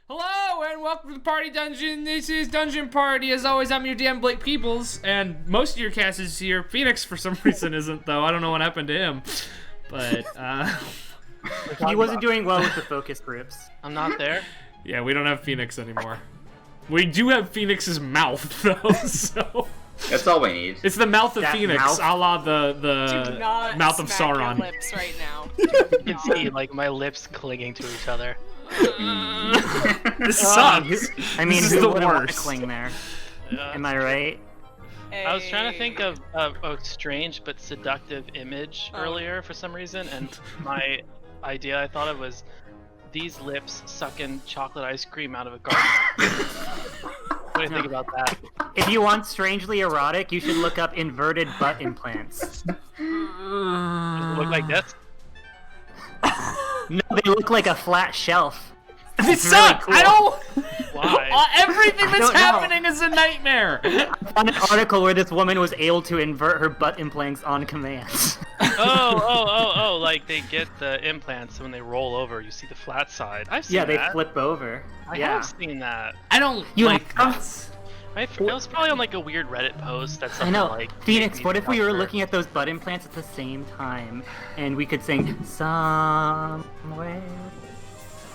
Hello and welcome to the Party Dungeon. This is Dungeon Party. As always, I'm your DM Blake Peoples, and most of your cast is here. Phoenix, for some reason, isn't though. I don't know what happened to him, but he wasn't doing well with the focus groups. I'm not there. Yeah, we don't have Phoenix anymore. We do have Phoenix's mouth though, so that's all we need. it's the mouth of That Phoenix, mouth? a la the mouth of Sauron. Your lips right now. You can see like my lips clinging to each other. This sucks. I mean, This is who the wouldn't want to worst. cling there? Yeah. Am I right? I was trying to think of a strange but seductive image Oh. earlier for some reason, and my idea I thought of was these lips sucking chocolate ice cream out of a garden. What do you think about that? If you want strangely erotic, you should look up inverted butt implants. Does it look like this? No, they look like a flat shelf. It sucks. cool. I don't. Why? Everything that's don't know. happening is a nightmare. I found an article where this woman was able to invert her butt implants on command. Oh, like they get the implants when they roll over, you see the flat side. I've seen Yeah, they that. flip over. I Yeah. have seen that. I don't You like have- this. It was probably on like a weird Reddit post that's I something know. like Phoenix, what if we were cover. looking at those butt implants at the same time and we could sing somewhere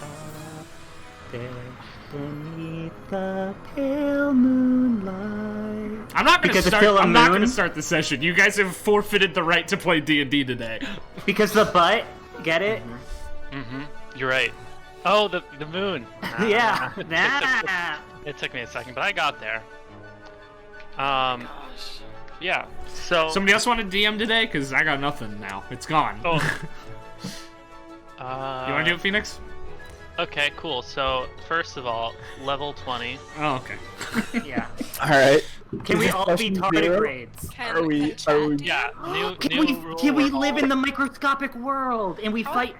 up there beneath the pale moonlight? I'm not gonna Because it's start. still a I'm not moon? gonna start the session. You guys have forfeited the right to play D&D today. Because the butt, get it? Mm-hmm. You're right. Oh, the moon. Yeah. It took- Nah. It took me a second, but I got there. Yeah. So. Somebody else want to DM today? Cause I got nothing now. It's gone. Oh. You want to do it, Phoenix? Okay, cool. So first of all, level 20. Oh, okay. Yeah. All right. Can we all be Session tardigrades? Can, Are we- can chat are we- do Yeah. New. Can we rule live all- in the microscopic world and we fight?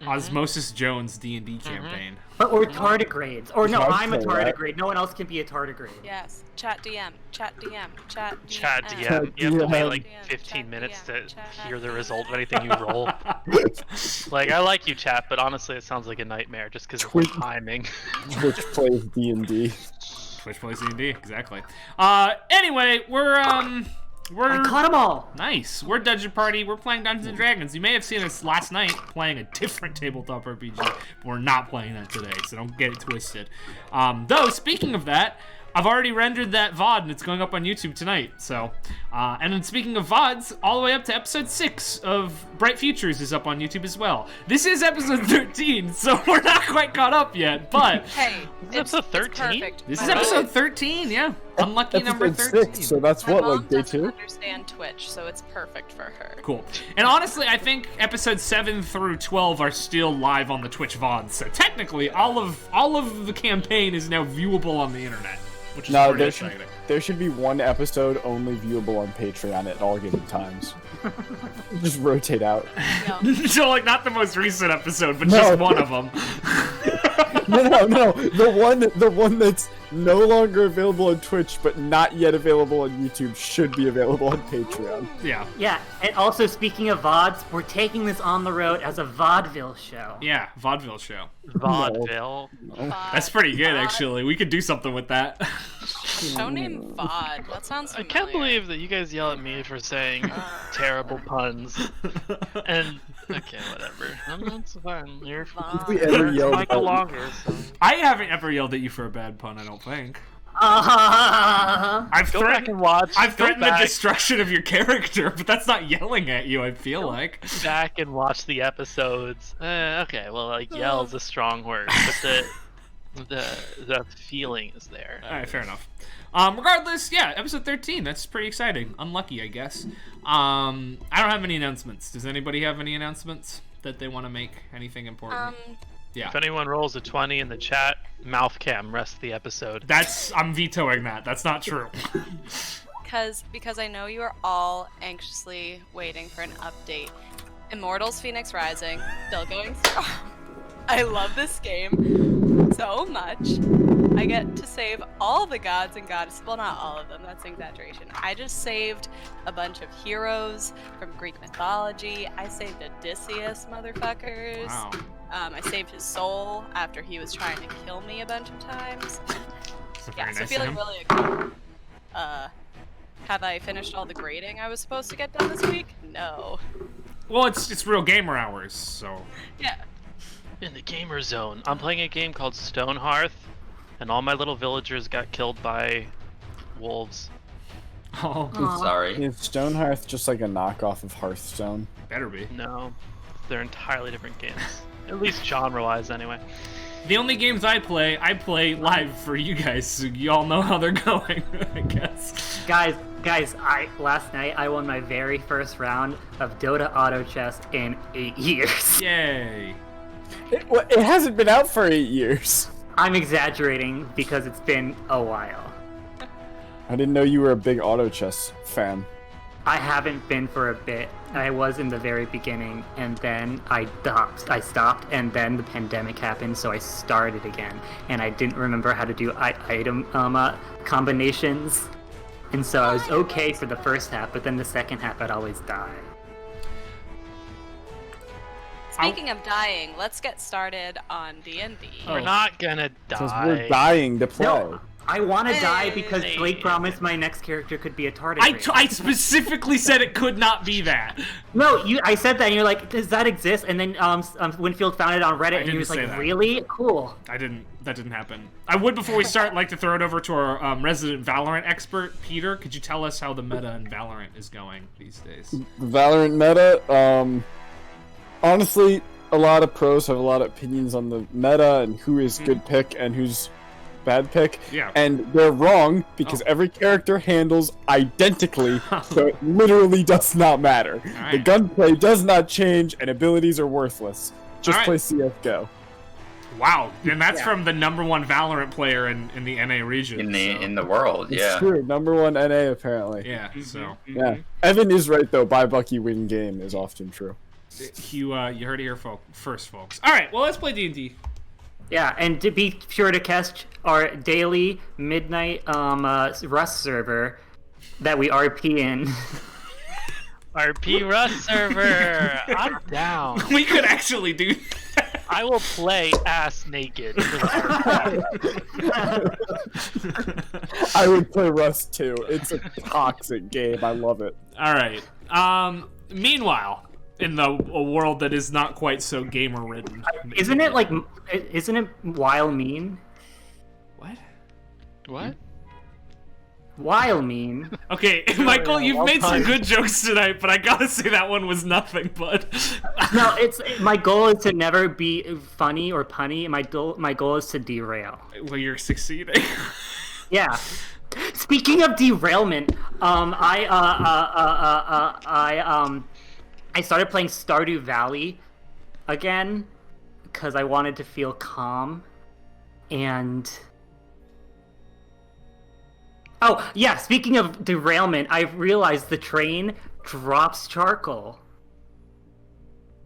Osmosis Jones D&D campaign. But we're tardigrades. Or no, Hard I'm a to say that. tardigrade. No one else can be a tardigrade. Yes. Chat DM. Chat DM. Chat DM. Chat DM. Chat You have to wait DM. like DM, 15 chat minutes DM, to chat hear the DM. result of anything you roll. Like, I like you, chat, but honestly, it sounds like a nightmare just because of the Twitch. timing. Twitch plays D&D. Twitch plays D&D, exactly. Anyway, I caught them all. nice. We're Dungeon Party. We're playing Dungeons and Dragons. You may have seen us last night playing a different tabletop RPG. But we're not playing that today, so don't get it twisted. Though, speaking of that, I've already rendered that VOD, and it's going up on YouTube tonight. So, and then speaking of VODs, all the way up to episode 6 of Bright Futures is up on YouTube as well. This is episode 13, so we're not quite caught up yet, but Hey, This is episode 13? perfect. this My is mom- episode 13, yeah. Unlucky number Episode 13. 6, so that's My what, mom like day doesn't 2? understand Twitch, so it's perfect for her. Cool. And honestly, I think episodes 7 through 12 are still live on the Twitch VOD. So technically, all of the campaign is now viewable on the internet, which is No, pretty there exciting. should be one episode only viewable on Patreon at all given times. Just rotate out. No. So like not the most recent episode, but No. just one of them. No, the one that's no longer available on Twitch but not yet available on YouTube should be available on Patreon. Yeah. Yeah, and also speaking of VODs, we're taking this on the road as a vaudeville show. Yeah, vaudeville show. Vaudeville. That's pretty good, VOD. actually. We could do something with that. Show name VOD. That sounds I familiar. can't believe that you guys yell at me for saying terrible puns. And okay, whatever. That's fine. You're VOD. We ever yelled Michael at- Longer. So. I haven't ever yelled at you for a bad pun, I don't think. I've Go back and watch. I've go threatened the back, destruction of your character, but that's not yelling at you, I feel like. back and watch the episodes. Okay, well, like yell is a strong word, but the feeling is there. Alright, fair enough. Regardless, yeah, episode 13. That's pretty exciting. Unlucky, I guess. I don't have any announcements. Does anybody have any announcements that they want to make? Anything important? Yeah. If anyone rolls a 20 in the chat, mouth cam rest of the episode. I'm vetoing that. That's not true. Because I know you are all anxiously waiting for an update. Immortals Phoenix Rising, still going strong. I love this game so much. I get to save all the gods and goddesses. Well, not all of them, that's an exaggeration. I just saved a bunch of heroes from Greek mythology. I saved Odysseus, motherfuckers. Wow. I saved his soul after he was trying to kill me a bunch of times. So Yeah, very so nice of feeling him. really good. Have I finished all the grading I was supposed to get done this week? No. Well, it's real gamer hours, so. Yeah. In the gamer zone, I'm playing a game called Stonehearth, and all my little villagers got killed by wolves. Oh, Sorry. Is Stonehearth just like a knockoff of Hearthstone? better be. No, they're entirely different games. At least genre-wise, anyway. The only games I play live for you guys, so y'all know how they're going, I guess. Guys, last night I won my very first round of Dota Auto Chess in 8 years. Yay. It hasn't been out for 8 years. I'm exaggerating because it's been a while. I didn't know you were a big auto chess fan. I haven't been for a bit. I was in the very beginning, and then I stopped, and then the pandemic happened, so I started again, and I didn't remember how to do item combinations, and so I was okay for the first half, but then the second half I'd always die. Speaking of dying, let's get started on D&D. We're not gonna Because die. we're dying to play. No, I want to die because Hey. Blake promised my next character could be a tardigrade. I specifically said it could not be that. No, I said that, and you're like, does that exist? And then Winfield found it on Reddit, and he didn't was like, say that. really? Cool. That didn't happen. I would, before we start, like to throw it over to our resident Valorant expert, Peter. Could you tell us how the meta in Valorant is going these days? The Valorant meta, honestly, a lot of pros have a lot of opinions on the meta and who is good pick and who's bad pick. Yeah. And they're wrong because every character handles identically, so it literally does not matter. Alright. The gunplay does not change and abilities are worthless. Just Alright. play CSGO. Wow, and that's from the #1 Valorant player in the NA region. In the world, It's yeah. true, #1 NA apparently. Yeah, so Yeah. Evan is right though, buy Bucky win game is often true. you heard it here first, folks. All right, well, let's play D&D. Yeah, and to be sure to catch our daily midnight Rust server that we RP in. RP Rust server! I'm down. We could actually do I will play ass naked for the RP. I would play Rust too. It's a toxic game. I love it. All right. Meanwhile, in a world that is not quite so gamer-ridden. Isn't it while mean? What? What? While mean. Okay, Michael, you've made some good jokes tonight, but I gotta say that one was nothing, bud. No, my goal is to never be funny or punny. My goal is to derail. Well, you're succeeding. Yeah. Speaking of derailment, I started playing Stardew Valley again because I wanted to feel calm. And oh yeah, speaking of derailment, I realized the train drops charcoal.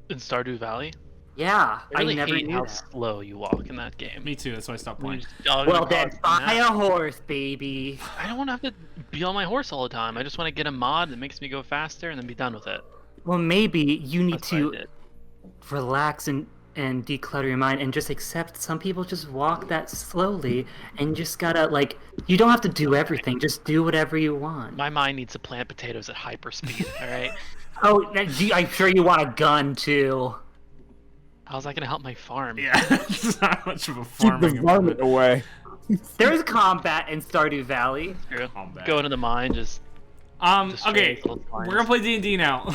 In Stardew Valley? Yeah, I really never hate knew how that. slow you walk in that game. Me too, that's why I stopped playing. Well then, buy a horse, baby. I don't want to have to be on my horse all the time. I just want to get a mod that makes me go faster and then be done with it. Well, maybe you need That's what I to did. relax and declutter your mind and just accept some people just walk that slowly, and you just gotta, like, you don't have to do everything, just do whatever you want. My mind needs to plant potatoes at hyper speed, alright? Oh, I'm sure you want a gun too. How's that gonna help my farm? Yeah, it's not much of a Keep farming the varmint away. There's combat in Stardew Valley. True. Combat. Go into the mine, just destroy Okay, these little we're gonna play D&D now.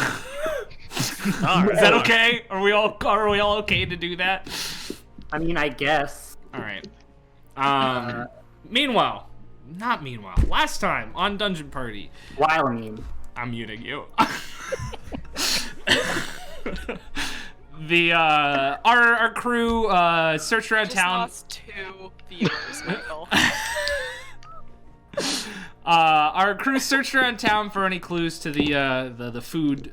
Alright. Is that okay? Are we all okay to do that? I mean, I guess. All right. Meanwhile, last time on Dungeon Party, While I mean. I'm muting you. Our crew searched around Just town. lost 2 viewers, Michael. Our crew searched around town for any clues to the food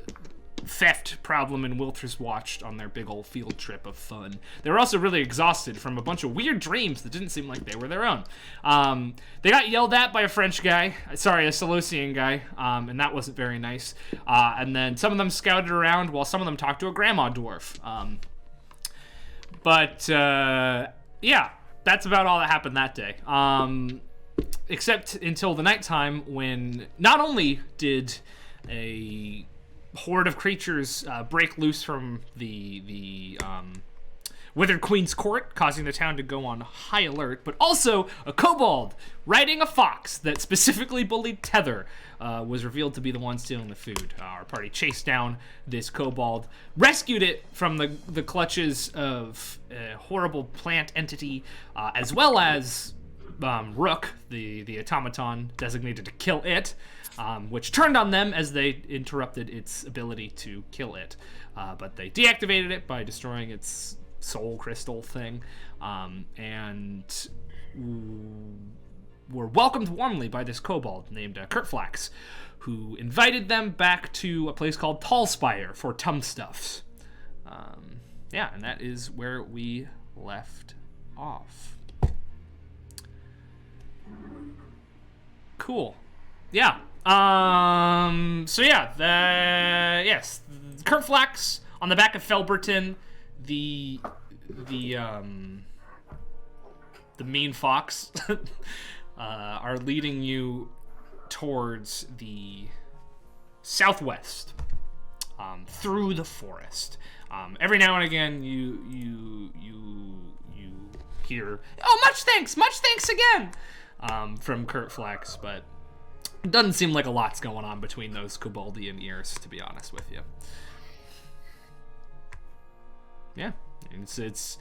theft problem in Wilter's Watch on their big old field trip of fun. They were also really exhausted from a bunch of weird dreams that didn't seem like they were their own. They got yelled at by a French guy, a Seleucian guy, and that wasn't very nice. And then some of them scouted around while some of them talked to a grandma dwarf. But yeah, that's about all that happened that day. Except until the nighttime, when not only did a horde of creatures break loose from the Withered Queen's court, causing the town to go on high alert, but also a kobold riding a fox that specifically bullied Tether was revealed to be the one stealing the food. Our party chased down this kobold, rescued it from the clutches of a horrible plant entity, as well as Rook, the automaton designated to kill it, which turned on them as they interrupted its ability to kill it. But they deactivated it by destroying its soul crystal thing, and were welcomed warmly by this kobold named Kurtflax, who invited them back to a place called Tallspire for Tumstuffs. Yeah, and that is where we left off. Cool. Yeah. So yeah, yes, Kurtflax on the back of Felberton, the mean fox, are leading you towards the southwest, through the forest. Every now and again, you hear, "Oh, much thanks again," from Kurtflax, but it doesn't seem like a lot's going on between those Koboldian ears, to be honest with you. Yeah, it's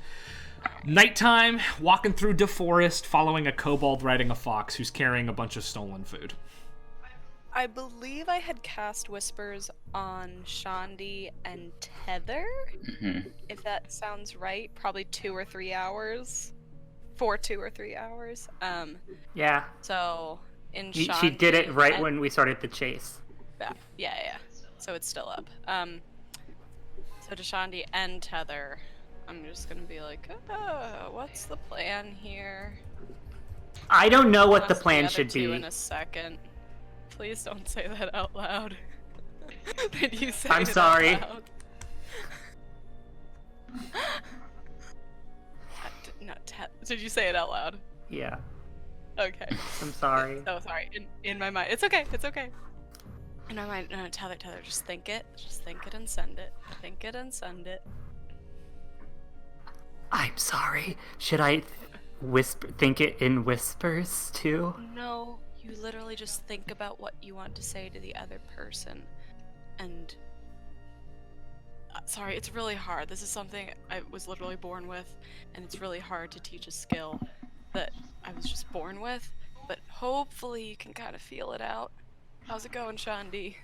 nighttime, walking through the forest, following a kobold riding a fox who's carrying a bunch of stolen food. I believe I had cast Whispers on Shandi and Tether, if that sounds right. Probably 2 or 3 hours. For 2 or 3 hours. Yeah. So, in She Shandi did it right and- when we started the chase. Yeah. So it's still up. So to Shandi and Tether, I'm just gonna be like, what's the plan here? I don't know what the Ask plan other should two be. in a second. Please don't say that out loud. Did you say I'm it sorry. out loud? Did you say it out loud? Yeah, Okay. I'm sorry. Oh, sorry. In my mind, it's okay. In my mind, no, Tether, just think it and send it. Think it and send it. I'm sorry. Should I think it in whispers too? No, you literally just think about what you want to say to the other person, and sorry, it's really hard. This is something I was literally born with, and it's really hard to teach a skill that I was just born with, but hopefully you can kind of feel it out. How's it going, Shandi?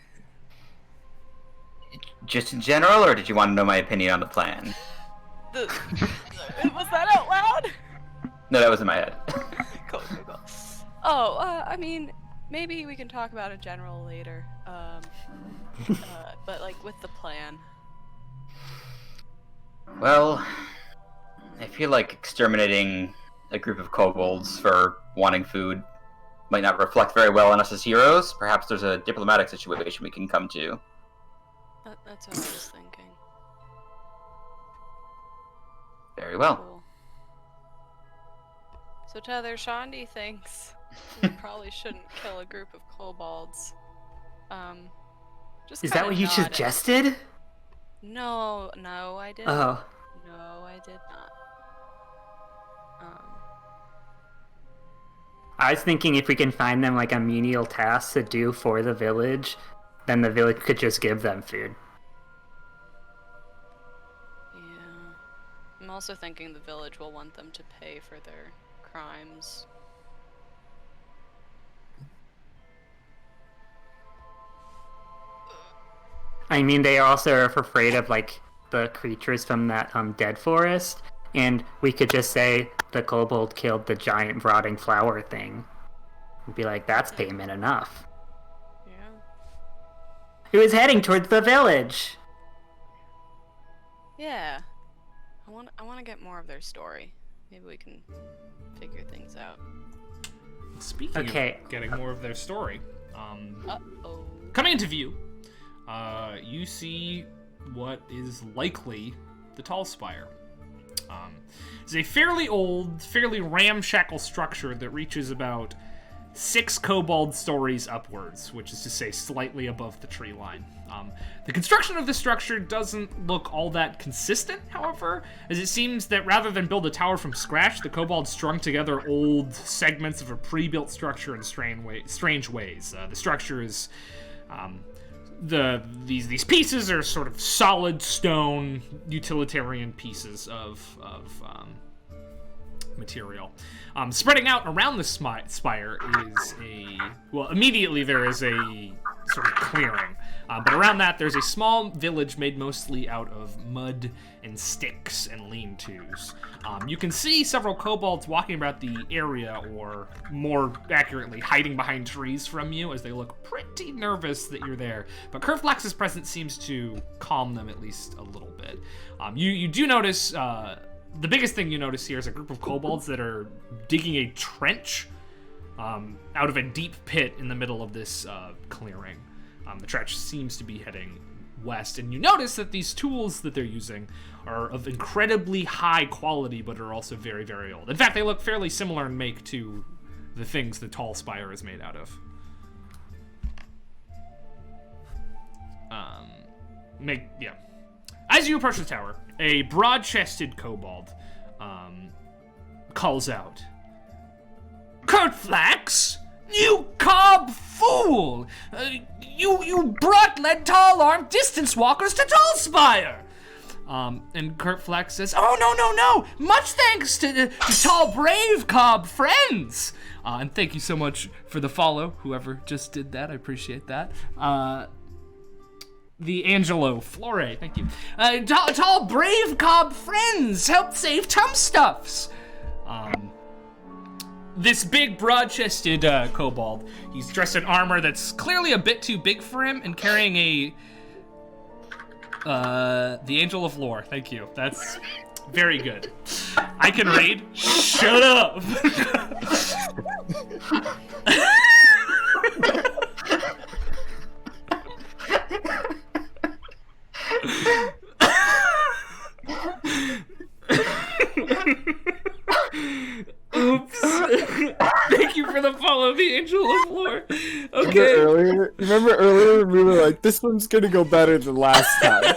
Just in general, or did you want to know my opinion on the plan? Was that out loud? No, that was in my head. Cool. Oh, I mean, maybe we can talk about it general later. But like with the plan. Well, I feel like exterminating a group of kobolds for wanting food might not reflect very well on us as heroes. Perhaps there's a diplomatic situation we can come to. That's what I was thinking. Very well. Cool. So Tether, Shandi thinks we probably shouldn't kill a group of kobolds. Just Is that what you nodded. suggested? No, I didn't. Oh. No, I did not. I was thinking if we can find them like a menial task to do for the village, then the village could just give them food. Yeah. I'm also thinking the village will want them to pay for their crimes. I mean, they also are afraid of like the creatures from that dead forest, and we could just say the kobold killed the giant rotting flower thing. We'd be like, that's payment enough. Yeah. It was heading towards the village. Yeah. I want to get more of their story. Maybe we can figure things out. Speaking of getting more of their story, Uh-oh. coming into view, you see what is likely the Tallspire. It's a fairly old, fairly ramshackle structure that reaches about 6 kobold stories upwards, which is to say slightly above the tree line. The construction of the structure doesn't look all that consistent, however, as it seems that rather than build a tower from scratch, the kobolds strung together old segments of a pre-built structure in strange ways. The structure is... These pieces are sort of solid stone utilitarian pieces of material. Spreading out around the spire is immediately there is a sort of clearing. But around that, there's a small village made mostly out of mud and sticks and lean-tos. You can see several kobolds walking about the area, or more accurately, hiding behind trees from you as they look pretty nervous that you're there. But Kerflax's presence seems to calm them at least a little bit. You do notice, the biggest thing you notice here is a group of kobolds that are digging a trench out of a deep pit in the middle of this clearing. The trench seems to be heading west, and you notice that these tools that they're using are of incredibly high quality, but are also very, very old. In fact, they look fairly similar in make to the things the Tallspire is made out of. As you approach the tower, a broad-chested kobold calls out, "Kerflax! You cob fool! You brought lead-tall-armed distance walkers to Tallspire!" And Kerflax says, "Oh, no! Much thanks to Tallbrave cob friends!" And thank you so much for the follow, whoever just did that. I appreciate that. The Angelo Flore, thank you. Tallbrave cob friends helped save Tumstuffs! This big, broad-chested kobold, he's dressed in armor that's clearly a bit too big for him, and carrying the Angel of Lore. Thank you. That's very good. I can read. Shut up! Oops. Thank you for the follow, the Angel of Lore. Okay. Remember earlier we were like, this one's gonna go better than last time.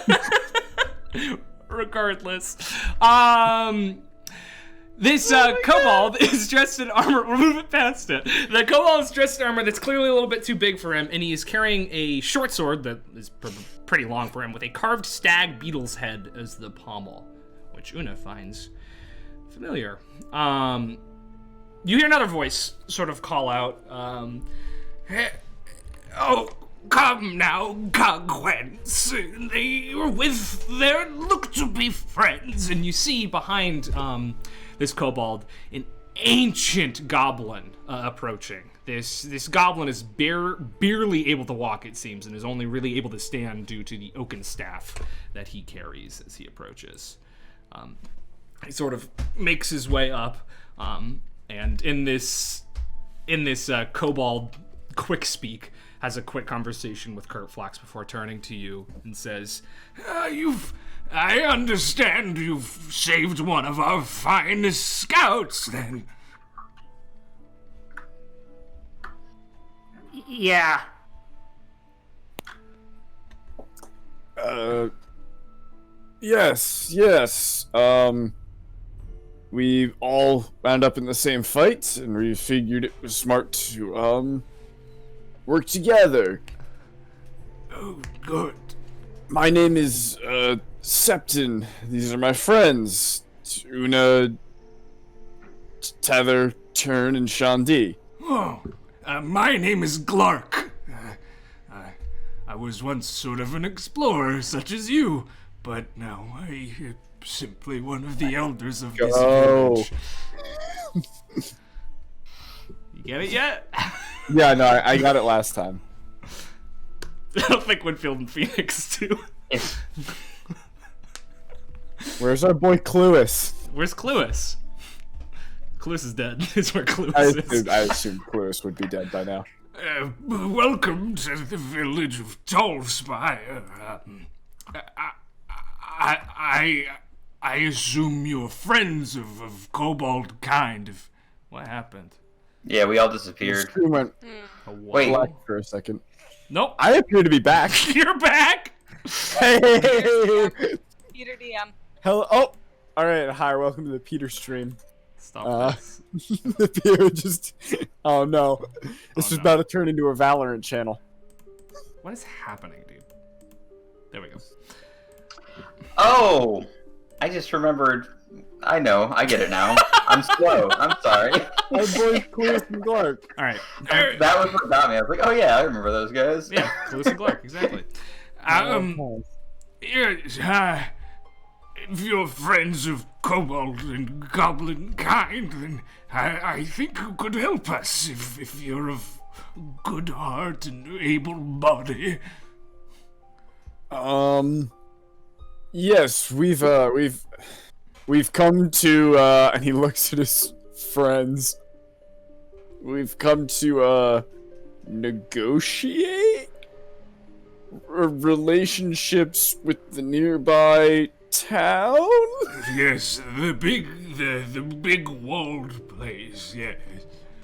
Regardless. This kobold is dressed in armor. We're moving past it. The kobold is dressed in armor that's clearly a little bit too big for him, and he is carrying a short sword that is pretty long for him, with a carved stag beetle's head as the pommel, which Una finds familiar. You hear another voice sort of call out, "Hey, oh, come now, Cogwhence. They were with their look to be friends." And you see behind this kobold an ancient goblin approaching. This goblin is barely able to walk, it seems, and is only really able to stand due to the oaken staff that he carries as he approaches. He sort of makes his way up, and in this kobold quick speak, has a quick conversation with Kerflax before turning to you and says, I understand you've saved one of our finest scouts, then." Yeah. Yes. We all wound up in the same fight, and we figured it was smart to, work together. Oh, good. My name is, Septon. These are my friends, Una, Tether, Turn, and Shandi. Oh, my name is Glark. I was once sort of an explorer, such as you, but now I am simply one of the elders of this village. You get it yet? Yeah, no, I got it last time. I don't think Winfield and Phoenix do. Where's our boy Cluis? Where's Cluis? Cluis is dead. It's where Cluis is. I assumed Cluis would be dead by now. Welcome to the village I assume you're friends of kobold kind. What happened? Yeah, we all The disappeared. screen went Wait. black for a second. Nope. I appear to be back. You're back. Hey! Peter DM. Hello. Oh! Alright, hi, welcome to the Peter stream. Stop this. The Peter just. Oh no. This is no. about to turn into a Valorant channel. What is happening, dude? There we go. Oh! I just remembered. I know. I get it now. I'm slow. I'm sorry. My boy's Clueless and Clark. All right. That was what got me. I was like, oh yeah, I remember those guys. Yeah, Clueless and Clark, exactly. Yes, if you're friends of kobold and goblin kind, then I think you could help us if you're of good heart and able body. Yes, we've come to and he looks at his friends. We've come to negotiate relationships with the nearby town. Yes, the big walled place. Yes.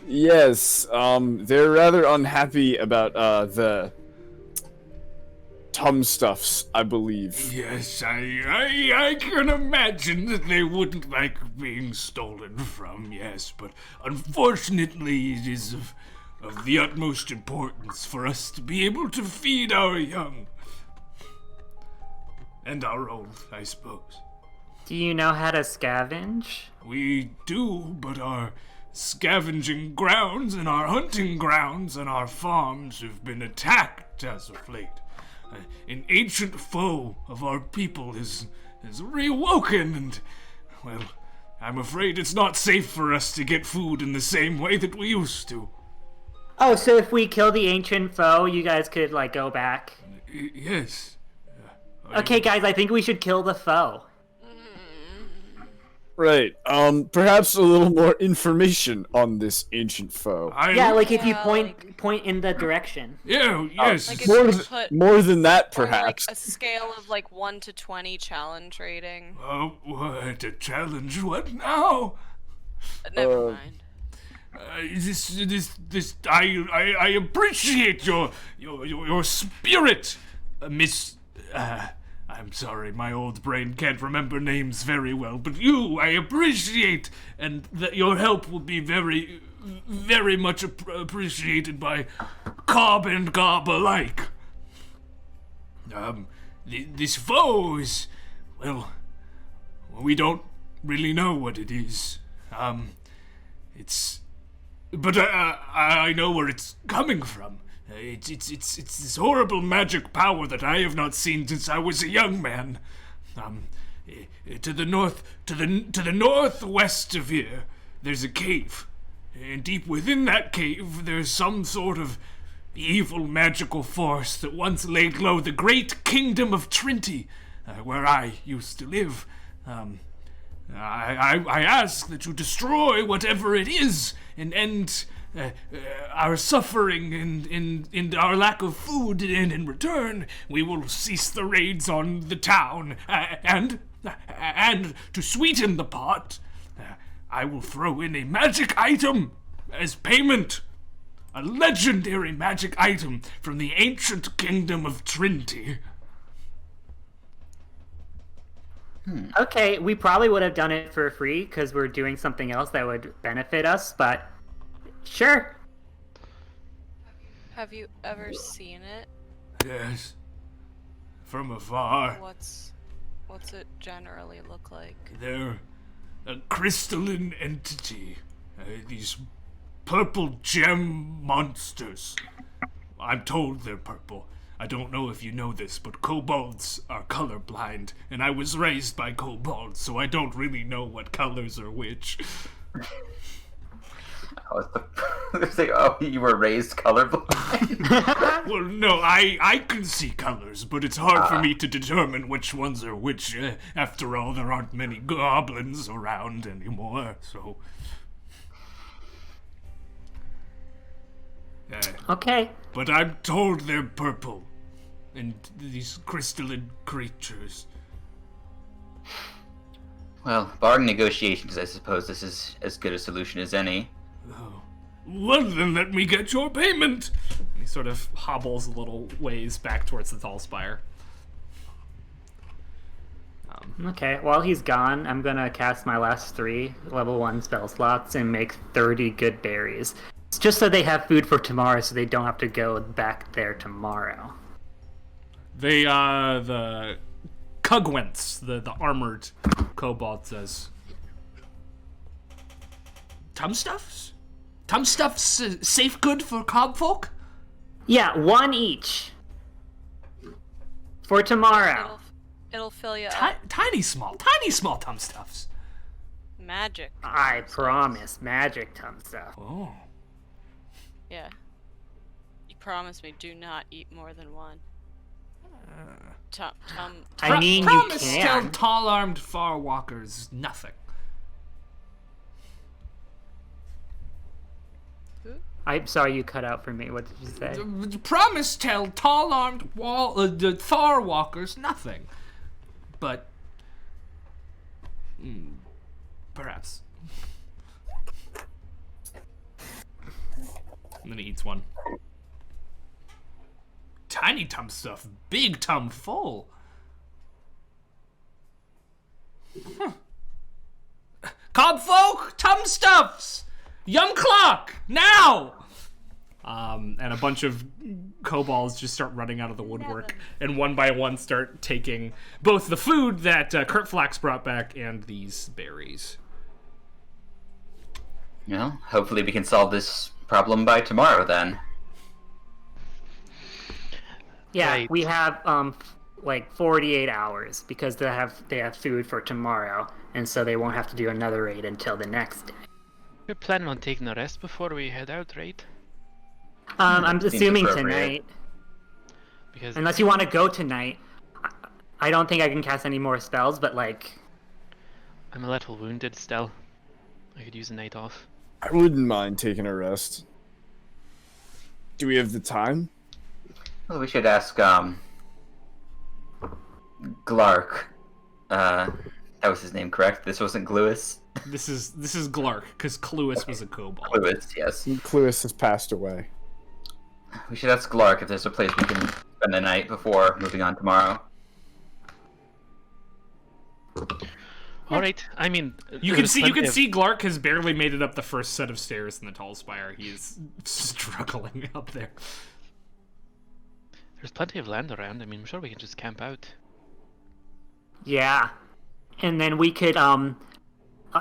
Yes, they're rather unhappy about the Stuffs, I believe. Yes, I can imagine that they wouldn't like being stolen from, yes, but unfortunately it is of the utmost importance for us to be able to feed our young. And our old, I suppose. Do you know how to scavenge? We do, but our scavenging grounds and our hunting grounds and our farms have been attacked as of late. An ancient foe of our people has reawoken, and, well, I'm afraid it's not safe for us to get food in the same way that we used to. Oh, so if we kill the ancient foe, you guys could, like, go back? Yes. Okay, guys, I think we should kill the foe. Right. Perhaps a little more information on this ancient foe. Yeah, like if you Yeah, point in the direction. Yeah, yes. Like if More, you th- put more than that, or, like, perhaps. a scale of like 1 to 20 challenge rating. Oh, what a challenge! What now? Never mind. I appreciate your spirit, Miss. I'm sorry, my old brain can't remember names very well, but I appreciate, and that your help will be very, very much appreciated by Cobb and Gob alike. This foe is, well, we don't really know what it is. But I know where it's coming from. It's this horrible magic power that I have not seen since I was a young man. To the northwest of here, there's a cave, and deep within that cave, there's some sort of evil magical force that once laid low the great kingdom of Trinity, where I used to live. I ask that you destroy whatever it is and end our suffering and our lack of food, and in return we will cease the raids on the town, and to sweeten the pot, I will throw in a magic item as payment. A legendary magic item from the ancient kingdom of Trinity. Okay, we probably would have done it for free because we're doing something else that would benefit us, but sure. Have you ever seen it? Yes. From afar. What's it generally look like? They're a crystalline entity. These purple gem monsters. I'm told they're purple. I don't know if you know this, but kobolds are colorblind, and I was raised by kobolds, so I don't really know what colors are which. Oh, you were raised colorblind? Well, no, I can see colors, but it's hard for me to determine which ones are which. After all, there aren't many goblins around anymore, so... Okay. But I'm told they're purple. And these crystalline creatures. Well, barring negotiations, I suppose this is as good a solution as any. Oh. Well, then let me get your payment. He sort of hobbles a little ways back towards the Tallspire. Okay, while he's gone, I'm gonna cast my last 3 level 1 spell slots and make 30 good berries. It's just so they have food for tomorrow, so they don't have to go back there tomorrow. They, the Kugwents, the armored kobold says, Tumstuffs? Tumstuffs safe good for cobfolk? Yeah, 1 each. For tomorrow. It'll fill you up. Tiny small Tumstuffs. Magic. I promise, magic tum stuff. Oh. Yeah. You promise me do not eat more than 1. I mean, Promise you tell can. tall-armed far walkers nothing. I'm sorry you cut out for me. What did you say? Promise tell tall-armed far walkers nothing. But perhaps. And then he eats one. Tiny tum stuff, big tum full. Huh. Cobfolk, tum stuffs, yum clock now. And a bunch of kobolds just start running out of the woodwork, and one by one start taking both the food that Kurt Flax brought back and these berries. Well, hopefully we can solve this problem by tomorrow then. Yeah, Right. we have like 48 hours because they have food for tomorrow, and so they won't have to do another raid until the next day. We're planning on taking a rest before we head out, right? I'm Seems assuming appropriate. tonight, Because unless you want to go tonight. I don't think I can cast any more spells, but like, I'm a little wounded still. I could use a night off. I wouldn't mind taking a rest. Do we have the time? Well, we should ask, Glark. That was his name, correct? This wasn't Gluis? This is Glark, because Cluis was a kobold. Gluis, yes. Cluis has passed away. We should ask Glark if there's a place we can spend the night before moving on tomorrow. All right. I mean, You can there's see plenty of- Glark has barely made it up the first set of stairs in the Tallspire. He is struggling up there. There's plenty of land around. I mean, I'm sure we can just camp out. yeah, and then we could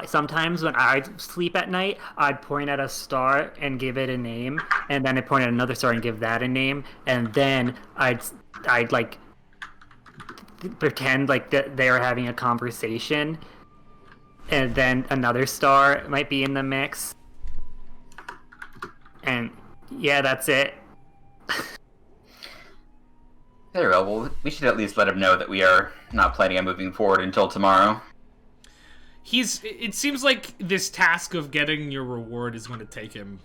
sometimes when I'd sleep at night, I'd point at a star and give it a name, and then I'd point at another star and give that a name, and then I'd like pretend like that they were having a conversation, and then another star might be in the mix, and yeah, that's it. Very well, we should at least let him know that we are not planning on moving forward until tomorrow. It seems like this task of getting your reward is going to take him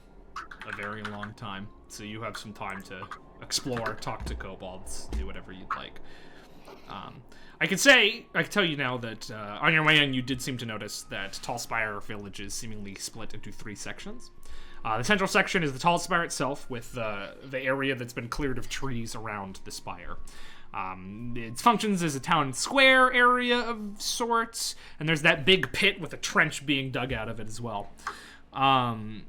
a very long time. So you have some time to explore, talk to kobolds, do whatever you'd like. I can tell you now that on your way in, you did seem to notice that Tallspire Village is seemingly split into 3 sections. The central section is the Tallspire itself, with the area that's been cleared of trees around the spire. It functions as a town square area of sorts, and there's that big pit with a trench being dug out of it as well. The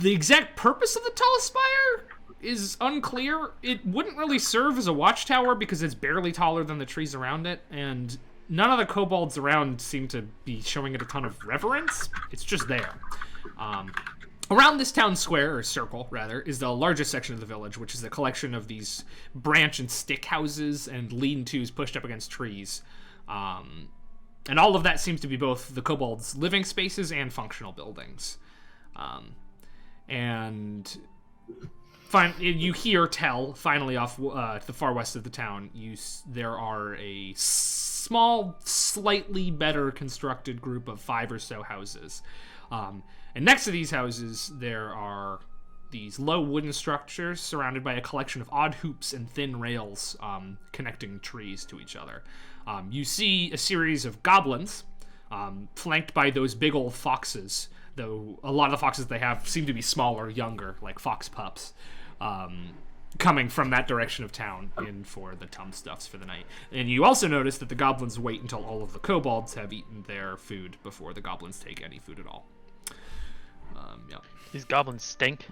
exact purpose of the Tallspire is unclear. It wouldn't really serve as a watchtower because it's barely taller than the trees around it, and none of the kobolds around seem to be showing it a ton of reverence. It's just there. Around this town square, or circle, rather, is the largest section of the village, which is a collection of these branch and stick houses and lean-tos pushed up against trees. And all of that seems to be both the kobolds' living spaces and functional buildings. And you hear tell, finally off to the far west of the town, there are a small, slightly better constructed group of 5 or so houses. And next to these houses, there are these low wooden structures surrounded by a collection of odd hoops and thin rails connecting trees to each other. You see a series of goblins flanked by those big old foxes, though a lot of the foxes they have seem to be smaller, younger, like fox pups, coming from that direction of town in for the tum stuffs for the night. And you also notice that the goblins wait until all of the kobolds have eaten their food before the goblins take any food at all. Yeah. These goblins stink.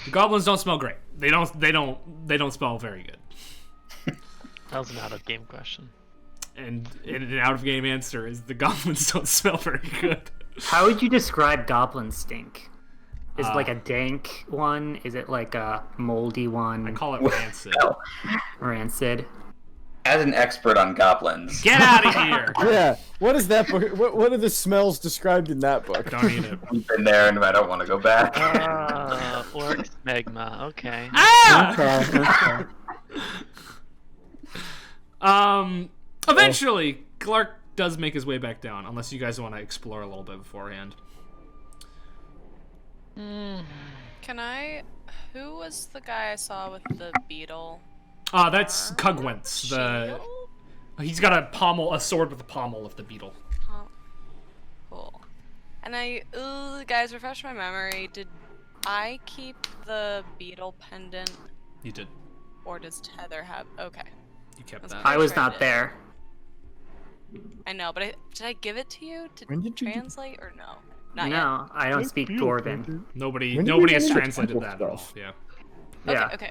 The goblins don't smell great. They don't smell very good. That was an out-of-game question. And an out-of-game answer is the goblins don't smell very good. How would you describe goblin stink? Is it like a dank one? Is it like a moldy one? I call it rancid. Well, Rancid. as an expert on goblins, Get out of here! Yeah. What is that book? What are the smells described in that book? Don't eat it. we've been there and I don't want to go back. Orc magma. Okay. Ah! Okay. Eventually, Clark does make his way back down, unless you guys want to explore a little bit beforehand. Can I? Who was the guy I saw with the beetle? That's Kugwentz. Shield? He's got a sword with the pommel of the beetle. Oh, cool. And guys, refresh my memory. Did I keep the beetle pendant, You did. or does Tether have? Okay, You kept That's that. I was Tried not it. there. I know, but did I give it to you to When did you do- translate or no? Not yet. No, I don't speak Dwarven. Nobody When did nobody we has get into translated temple that at all. stuff? Yeah. Yeah. Okay.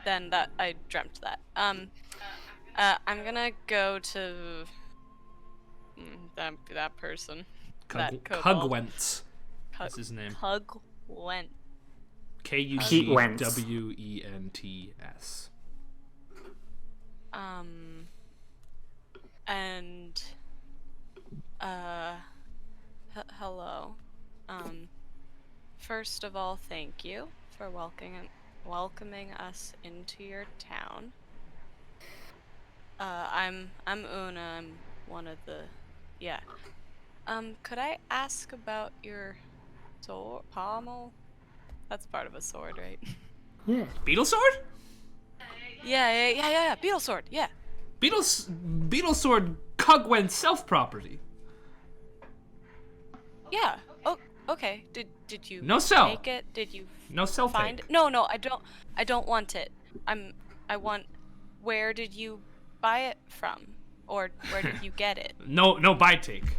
Then that I dreamt that. I'm gonna go to that person. That kobold. Kugwentz. That's his name. Kugwent. Kugwents. And hello. First of all, thank you for welcoming us into your town. I'm Una. I'm one of the could I ask about your sword pommel? That's part of a sword, right? Yeah. Beetle sword? Yeah. Beetle sword. Yeah. Beetle sword Kugwentz self-property. Yeah. Oh, okay. Did you No sell. make it? Did you No self find it? No, I don't want it. I want, where did you buy it from? Or where did you get it? No buy take.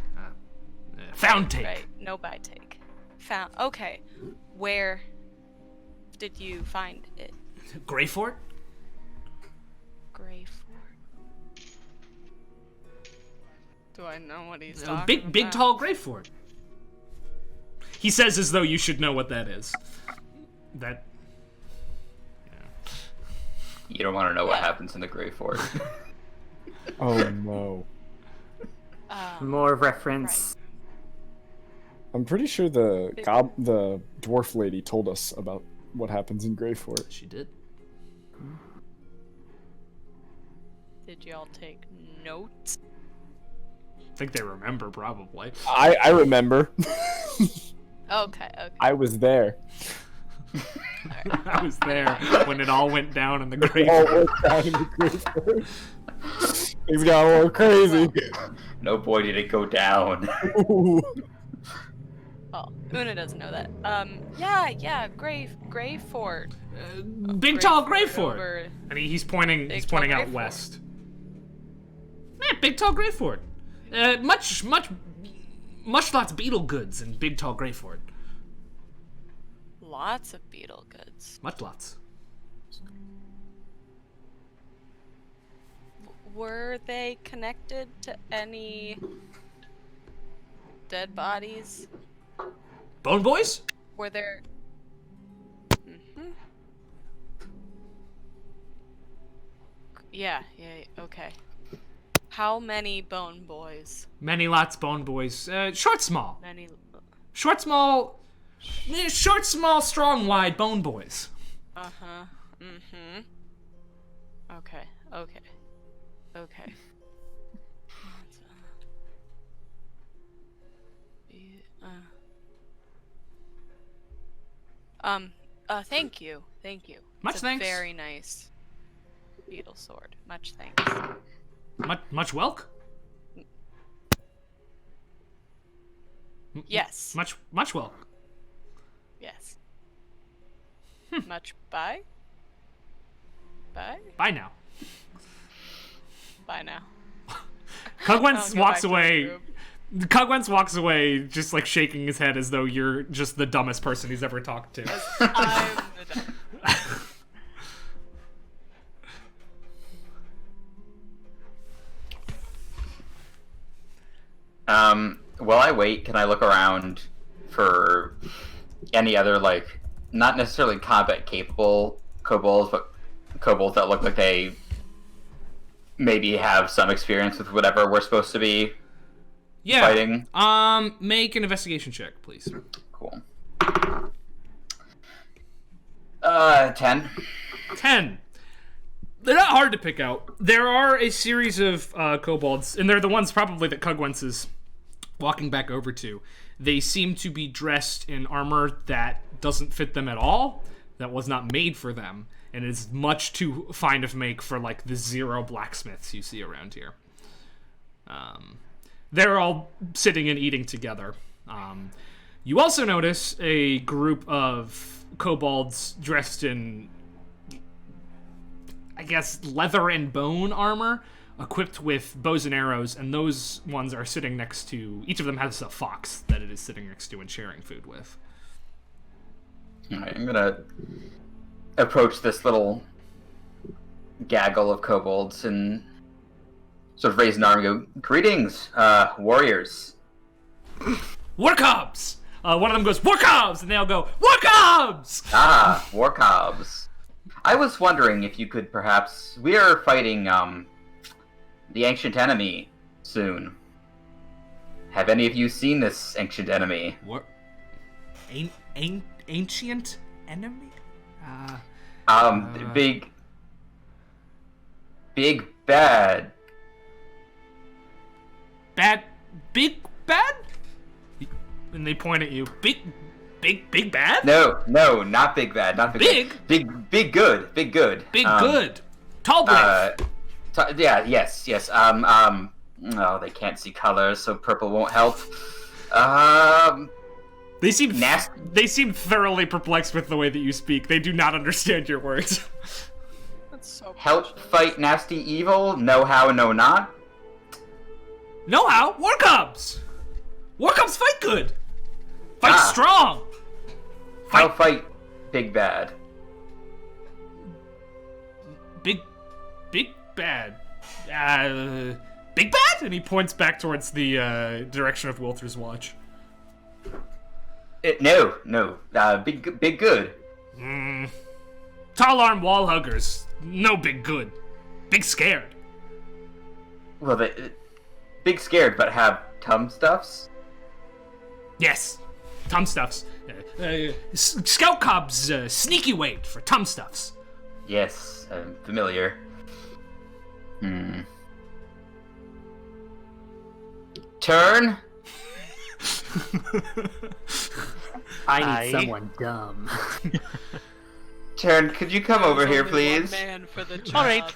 Found take. Right, no buy take. Found, okay. Where did you find it? Greyfort? Greyfort. Do I know what he's talking about? Big tall Greyfort. He says as though you should know what that is. That. Yeah. You don't want to know what happens in the Grey Fort. Oh no. More reference. I'm pretty sure the dwarf lady told us about what happens in Grey Fort. She did. Did y'all take notes? I think they remember, probably. I remember. Okay. I was there. I was there when it all went down in the Grey All Fort. worked out in the Grey Fort. Things got a little crazy. No boy did it go down. Ooh. Oh, Una doesn't know that. Yeah, Grey Fort. Big tall Greyfort. Over- And he's pointing. Big He's tall pointing out Greyfort. west. Yeah, big tall Greyfort. Much lots of beetle goods in big tall Greyfort. Lots of beetle goods. Much lots. Were they connected to any dead bodies? Bone boys? Were there? Mm-hmm. Yeah, okay. How many bone boys? Many lots bone boys. Short small. Many. Short small, strong wide bone boys. Uh-huh. Mm-hmm. Okay. Thank you. Thank you. Much It's thanks. A very nice beetle sword. Much thanks. Much welk? Yes. Much welk. Yes. Much bye? Bye? Bye now. Bye now. Cugwentz I'll go walks back to my away. room. Cugwentz walks away, just like shaking his head as though you're just the dumbest person he's ever talked to. I'm the dumb. While I wait, can I look around for any other, like, not necessarily combat capable kobolds, but kobolds that look like they maybe have some experience with whatever we're supposed to be Yeah. fighting? Make an investigation check, please. Cool. 10. 10. They're not hard to pick out. There are a series of kobolds, and they're the ones probably that Cugwentz is walking back over to. They seem to be dressed in armor that doesn't fit them at all, that was not made for them, and is much too fine of make for, like, the 0 blacksmiths you see around here. They're all sitting and eating together. You also notice a group of kobolds dressed in, I guess, leather and bone armor, equipped with bows and arrows, and those ones are sitting next to... Each of them has a fox that it is sitting next to and sharing food with. Alright, I'm gonna approach this little gaggle of kobolds and sort of raise an arm and go, "Greetings, warriors." Warcobs! One of them goes, Warcobs! And they all go, Warcobs! Ah, warcobs. I was wondering if you could perhaps... We are fighting, the ancient enemy soon. Have any of you seen this ancient enemy? What? Ancient enemy? Big bad. Big bad? And they point at you. Big bad? No, not big bad, not big. Big good. Big good. Tallbrave. Yes. Oh, they can't see colors, so purple won't help. They seem nasty. They seem thoroughly perplexed with the way that you speak. They do not understand your words. That's so Help fight nasty evil? Know how, know not? Know how? Warcobs! Warcobs fight good! Fight strong! How fight big bad? Big bad. Big bad? And he points back towards the direction of Wilther's watch. No. Big good. Tall arm wall huggers. No big good. Big scared. Well, big scared, but have tum stuffs? Yes. Tum stuffs. Scout cobs sneaky weight for tum stuffs. Yes, I'm familiar. Turn? I need someone dumb. Turn, could you come over here, please? Man for the job. All right.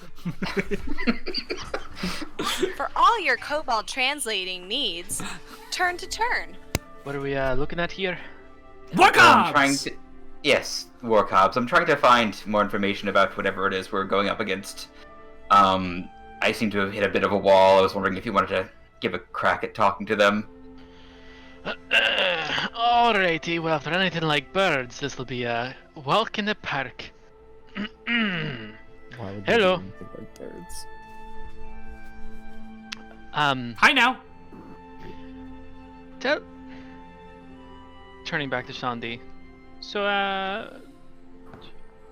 For all your kobold translating needs, turn to turn. What are we looking at here? Warcobs! I'm trying to... Yes, warcobs. I'm trying to find more information about whatever it is we're going up against. I seem to have hit a bit of a wall. I was wondering if you wanted to give a crack at talking to them. Alrighty, well, if they're anything like birds, this will be a walk in the park. Why would they Hello. do anything like birds? Hi now. Turning back to Shandi. So,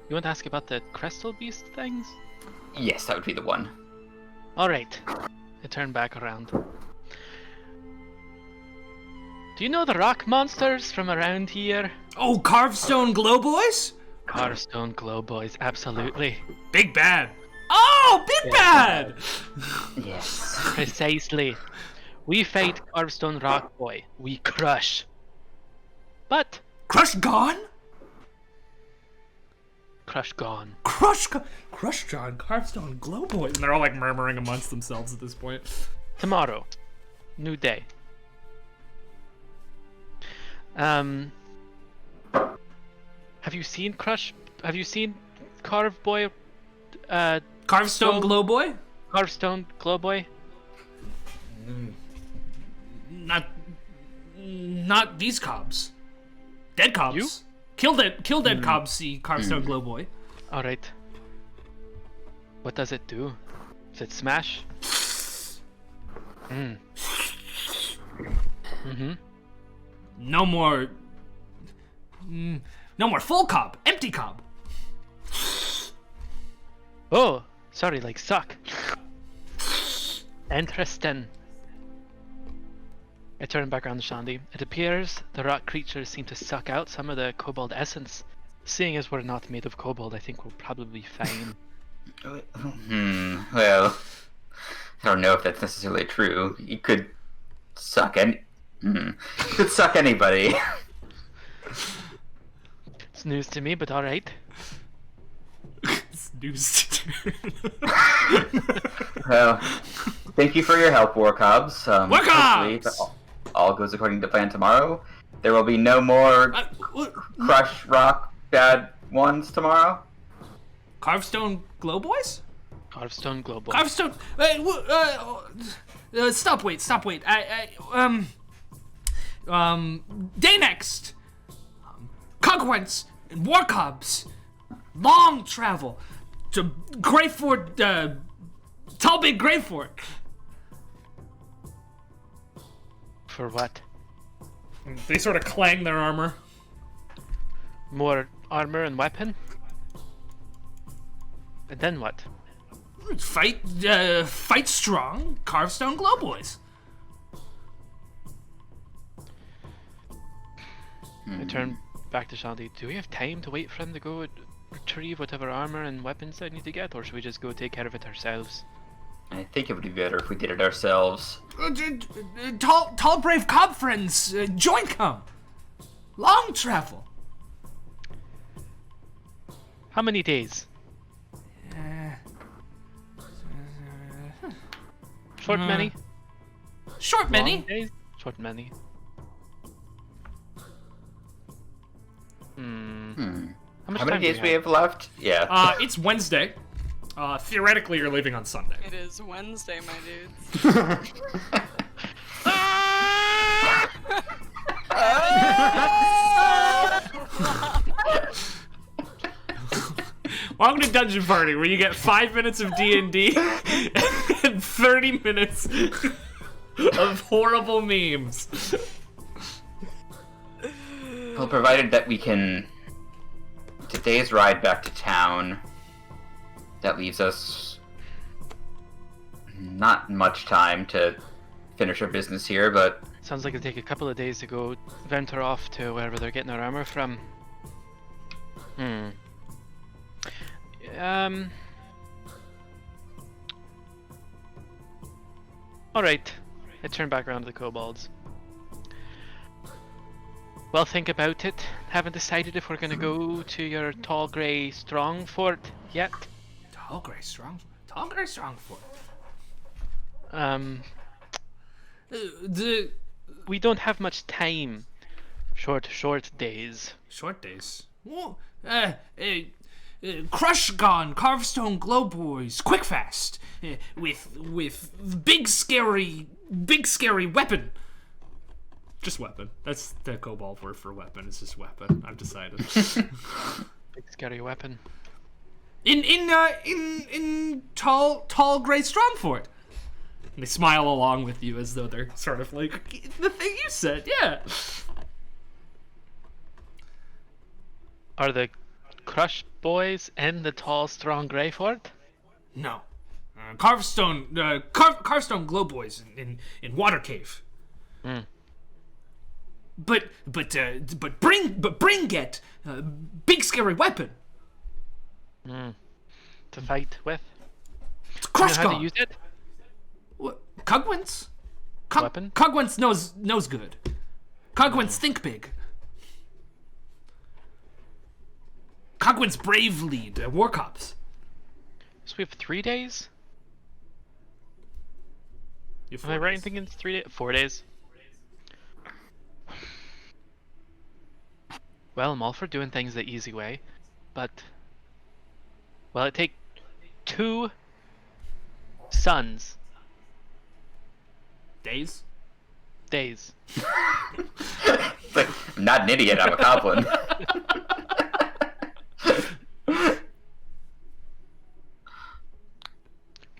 you want to ask about the crystal beast things? Yes, that would be the one. Alright. I turn back around. Do you know the rock monsters from around here? Oh, Carvestone Glow Boys? Carstone Glow Boys, absolutely. Big bad. Oh, big bad! Yes. Precisely. We fight Carvestone Rock Boy. We crush. But Crush gone? Crush gone. Crush John, Carvestone, Glow Boys. And they're all like murmuring amongst themselves at this point. Tomorrow. New day. Have you seen Carve Boy? Carvestone, Glow Boy? Carvestone, Glow Boy? Not these cobs. Dead cobs. You? Kill dead cobs. See Carvestone, Glow Boy. All right. What does it do? Does it smash? No more full cob. Empty cob. Oh, sorry, like suck. Interesting. I turn back around to Shandy. It appears the rock creatures seem to suck out some of the kobold essence. Seeing as we're not made of kobold, I think we'll probably be fine. Well, I don't know if that's necessarily true. You could suck could suck anybody. It's news to me, but alright. It's news to Well, thank you for your help, Warcobs. Warcobs! Hopefully, if all goes according to plan tomorrow, there will be no more crush rock bad ones tomorrow. Carvestone, Glow Boys? Carvestone Global. Carvestone. Stop. Wait. Day next. Cogwents and Warcobs. Long travel to Greyfort. Tallbrave Greyfort. For what? They sort of clang their armor. More armor and weapon? And then what? Fight strong. Carvestone, Glow Boys. I turn back to Shandy. Do we have time to wait for him to go retrieve whatever armor and weapons I need to get, or should we just go take care of it ourselves? I think it would be better if we did it ourselves. Tallbrave cob friends, join come. Long travel. How many days? Short many? Short many. Long days? Short many. How much How many time do days we have left? Yeah. It's Wednesday. Theoretically, you're leaving on Sunday. It is Wednesday, my dudes. Welcome to Dungeon Party, where you get 5 minutes of D&D and 30 minutes of horrible memes. Well, provided that we can... Today's ride back to town, that leaves us not much time to finish our business here, but... Sounds like it'll take a couple of days to go venture off to wherever they're getting their armor from. Alright. I turn back around to the kobolds. Well, think about it. Haven't decided if we're gonna go to your tall grey strong fort yet. Tall grey strong fort. We don't have much time. Short days. Short days. Well, Crush Gone, Carvestone, Glow Boys, Quick Fast, with big scary weapon. Just weapon. That's the Kobold word for weapon. It's just weapon. I've decided. Big scary weapon. In tall gray Strongfort. And they smile along with you as though they're sort of like the thing you said. Yeah. Are the Crush Boys in the tall, strong grey fort? No. Carvestone Glow Boys in Water Cave. But bring get big scary weapon. To fight with. Crush You know how Gone. to use it? What? Cogwents? Weapon? Cogwents knows good. Cogwents think big. Cogwin's Brave lead, War Cops. So we have 3 days? You have Am I 4 right in days. thinking it's 3 days? 4 days? Well, I'm all for doing things the easy way, but... Well, it take 2 suns Days? days. It's like, I'm not an idiot, I'm a goblin.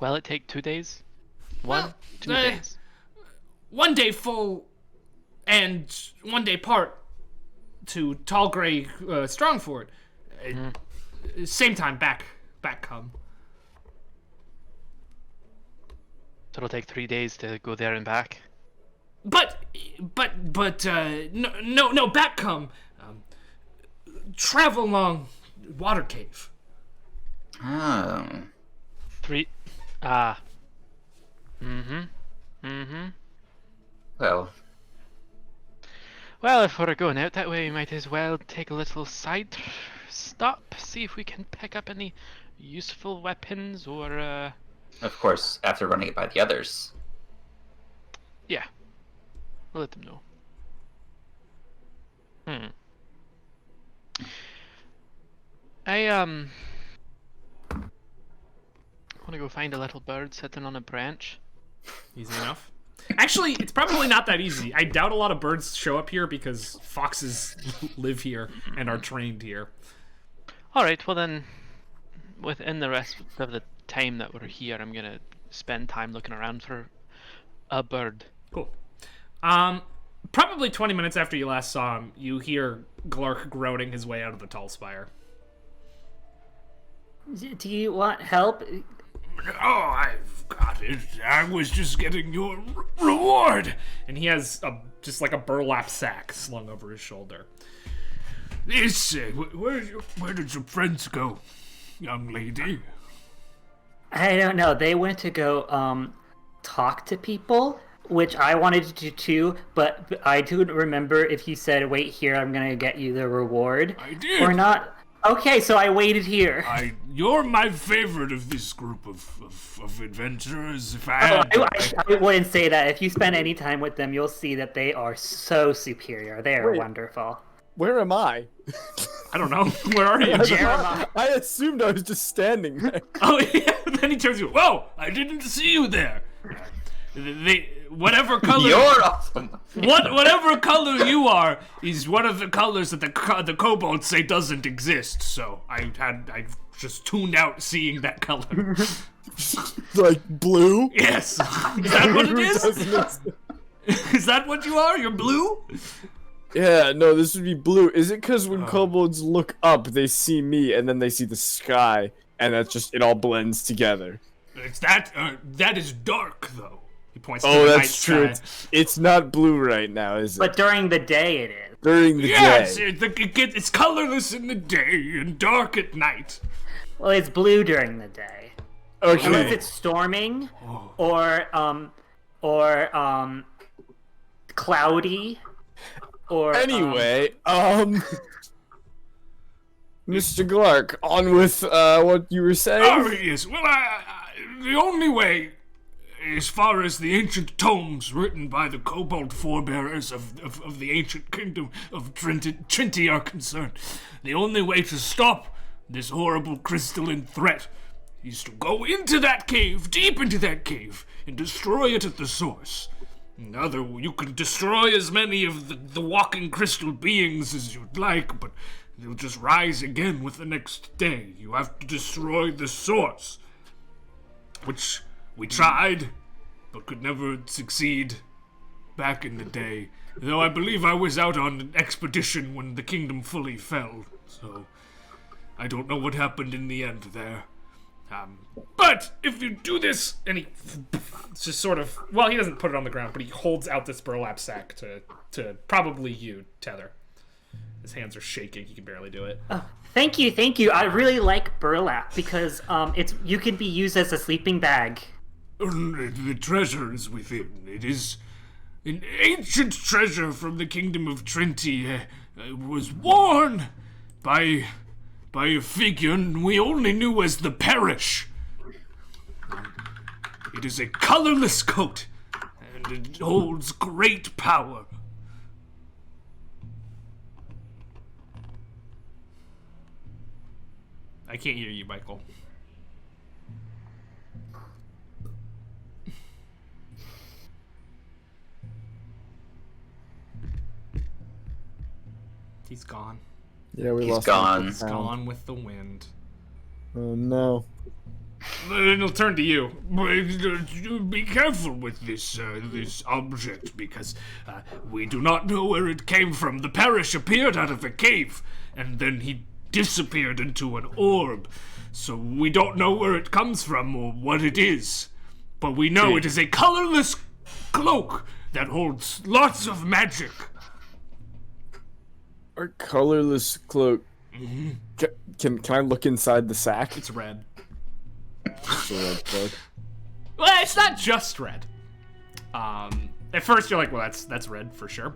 Well, it take 2 days? 2 eh. days. 1 day full and 1 day part to Tallgrave Strongford. Same time back come. So it'll take 3 days to go there and back. But no back come. Travel along water cave. Oh. 3... Ah. Mm-hmm. Well, Well, if we're going out that way, we might as well take a little side stop, see if we can pick up any useful weapons or, of course, after running it by the others. yeah. We'll let them know. I want to go find a little bird sitting on a branch. Easy enough. Actually, it's probably not that easy. I doubt a lot of birds show up here because foxes live here and are trained here. Alright, well then, within the rest of the time that we're here, I'm gonna spend time looking around for a bird. Cool. Probably 20 minutes after you last saw him, you hear Glark groaning his way out of the Tallspire. Do you want help? Oh, I've got it. I was just getting your reward. And he has just like a burlap sack slung over his shoulder. Where did your friends go, young lady? I don't know. They went to go talk to people, which I wanted to do too, but I do remember if you said, wait here, I'm going to get you the reward. I did. Or not. Okay, so I waited here. You're my favorite of this group of adventurers. If I Oh, had I wouldn't say that. If you spend any time with them, you'll see that they are so superior. They are Wait. wonderful. Where am I? I don't know. Where are you? Jeremiah. I assumed I was just standing there. Oh, yeah. Then he turns to you. Whoa! I didn't see you there. Whatever color. You're awesome! Whatever color you are is one of the colors that the Kobolds say doesn't exist. So I just tuned out seeing that color. Like blue? Yes. Is that what it is? Doesn't Is that what you are? You're blue? Yeah, no, this would be blue. Is it because when kobolds look up, they see me, and then they see the sky, and that's just, it all blends together? It's that. That is dark, though. He points to Oh, the night that's true. sky. It's not blue right now, is it? But during the day it is. During the Yes, day. it's colorless in the day and dark at night. Well, it's blue during the day. Okay. Unless it's storming or cloudy or Anyway, Mr. Glark, on with what you were saying. Oh, yes. Well, the only way, as far as the ancient tomes written by the kobold forebearers of the ancient kingdom of Trinity are concerned, the only way to stop this horrible crystalline threat is to go into that cave, deep into that cave, and destroy it at the source. You can destroy as many of the walking crystal beings as you'd like, but they'll just rise again with the next day. You have to destroy the source, which we tried, but could never succeed back in the day. Though I believe I was out on an expedition when the kingdom fully fell, so I don't know what happened in the end there. But if you do this, and he just sort of, well, he doesn't put it on the ground, but he holds out this burlap sack to probably you, Tether. His hands are shaking; he can barely do it. Thank you. I really like burlap because you can be used as a sleeping bag. The treasure is within. It is an ancient treasure from the kingdom of Trinity. Was worn by by a figure we only knew as the Parish. It is a colorless coat, and it holds great power. I can't hear you, Michael. He's gone. Yeah, we He's lost gone. He's gone with the wind. Oh no. Then he'll turn to you. Be careful with this object, because we do not know where it came from. The Parish appeared out of a cave, and then he disappeared into an orb. So we don't know where it comes from or what it is. But we know it is a colorless cloak that holds lots of magic. Our colorless cloak. Can I look inside the sack? It's red. It's a red cloak. Well, it's not just red. At first you're like, well, that's red for sure.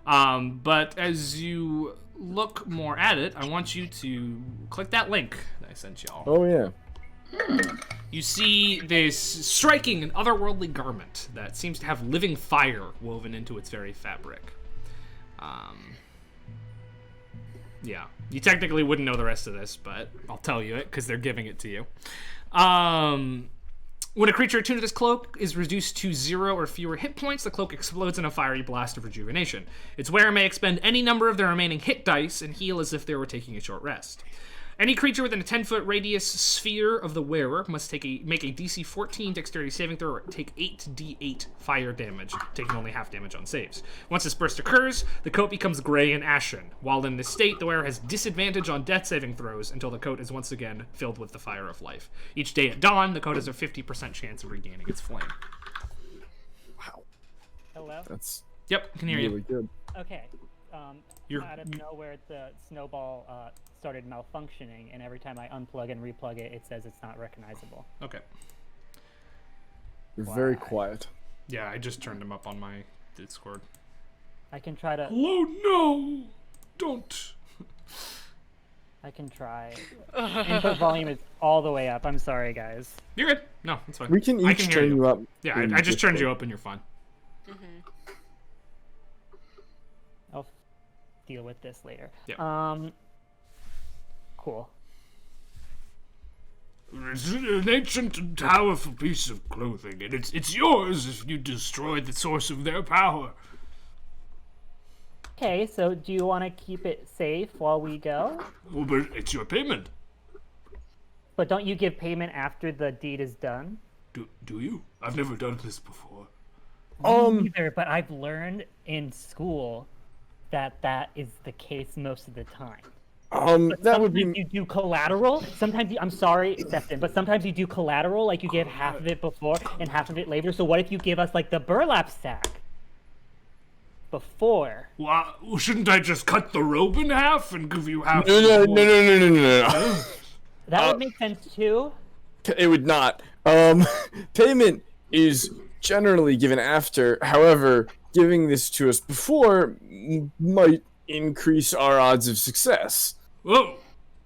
But as you look more at it, I want you to click that link that I sent y'all. Oh yeah. You see this striking and otherworldly garment that seems to have living fire woven into its very fabric. Yeah, you technically wouldn't know the rest of this, but I'll tell you it because they're giving it to you. When a creature attuned to this cloak is reduced to 0 or fewer hit points, the cloak explodes in a fiery blast of rejuvenation. Its wearer may expend any number of their remaining hit dice and heal as if they were taking a short rest. Any creature within a 10-foot radius sphere of the wearer must make a DC 14 dexterity saving throw or take 8d8 fire damage, taking only half damage on saves. Once this burst occurs, the coat becomes gray and ashen. While in this state, the wearer has disadvantage on death saving throws until the coat is once again filled with the fire of life. Each day at dawn, the coat has a 50% chance of regaining its flame. Wow. Hello? That's Yep, can hear really you. good. Okay. You're- Out of nowhere, the snowball started malfunctioning, and every time I unplug and replug it, it says it's not recognizable. Okay. You're very quiet. Yeah, I just turned him up on my Discord. I can try to. Oh no! Don't. I can try. Input volume is all the way up. I'm sorry, guys. You're good. No, it's fine. We can I each can hear turn you up. Yeah, in I just turned you Discord. up and you're fine. I'll deal with this later. Yeah. Cool. It's an ancient and powerful piece of clothing, and it's yours if you destroy the source of their power. Okay, so do you want to keep it safe while we go? Well, but it's your payment. But don't you give payment after the deed is done? Do you? I've never done this before. Neither, but I've learned in school that that is the case most of the time. That would be. Sometimes you do collateral. Sometimes I'm sorry, Stefan, but sometimes you do collateral, like you give half of it before and half of it later. So what if you give us like the burlap sack before? Well, shouldn't I just cut the rope in half and give you half? No. That would make sense too. It would not. Payment is generally given after. However, giving this to us before might increase our odds of success. Oh,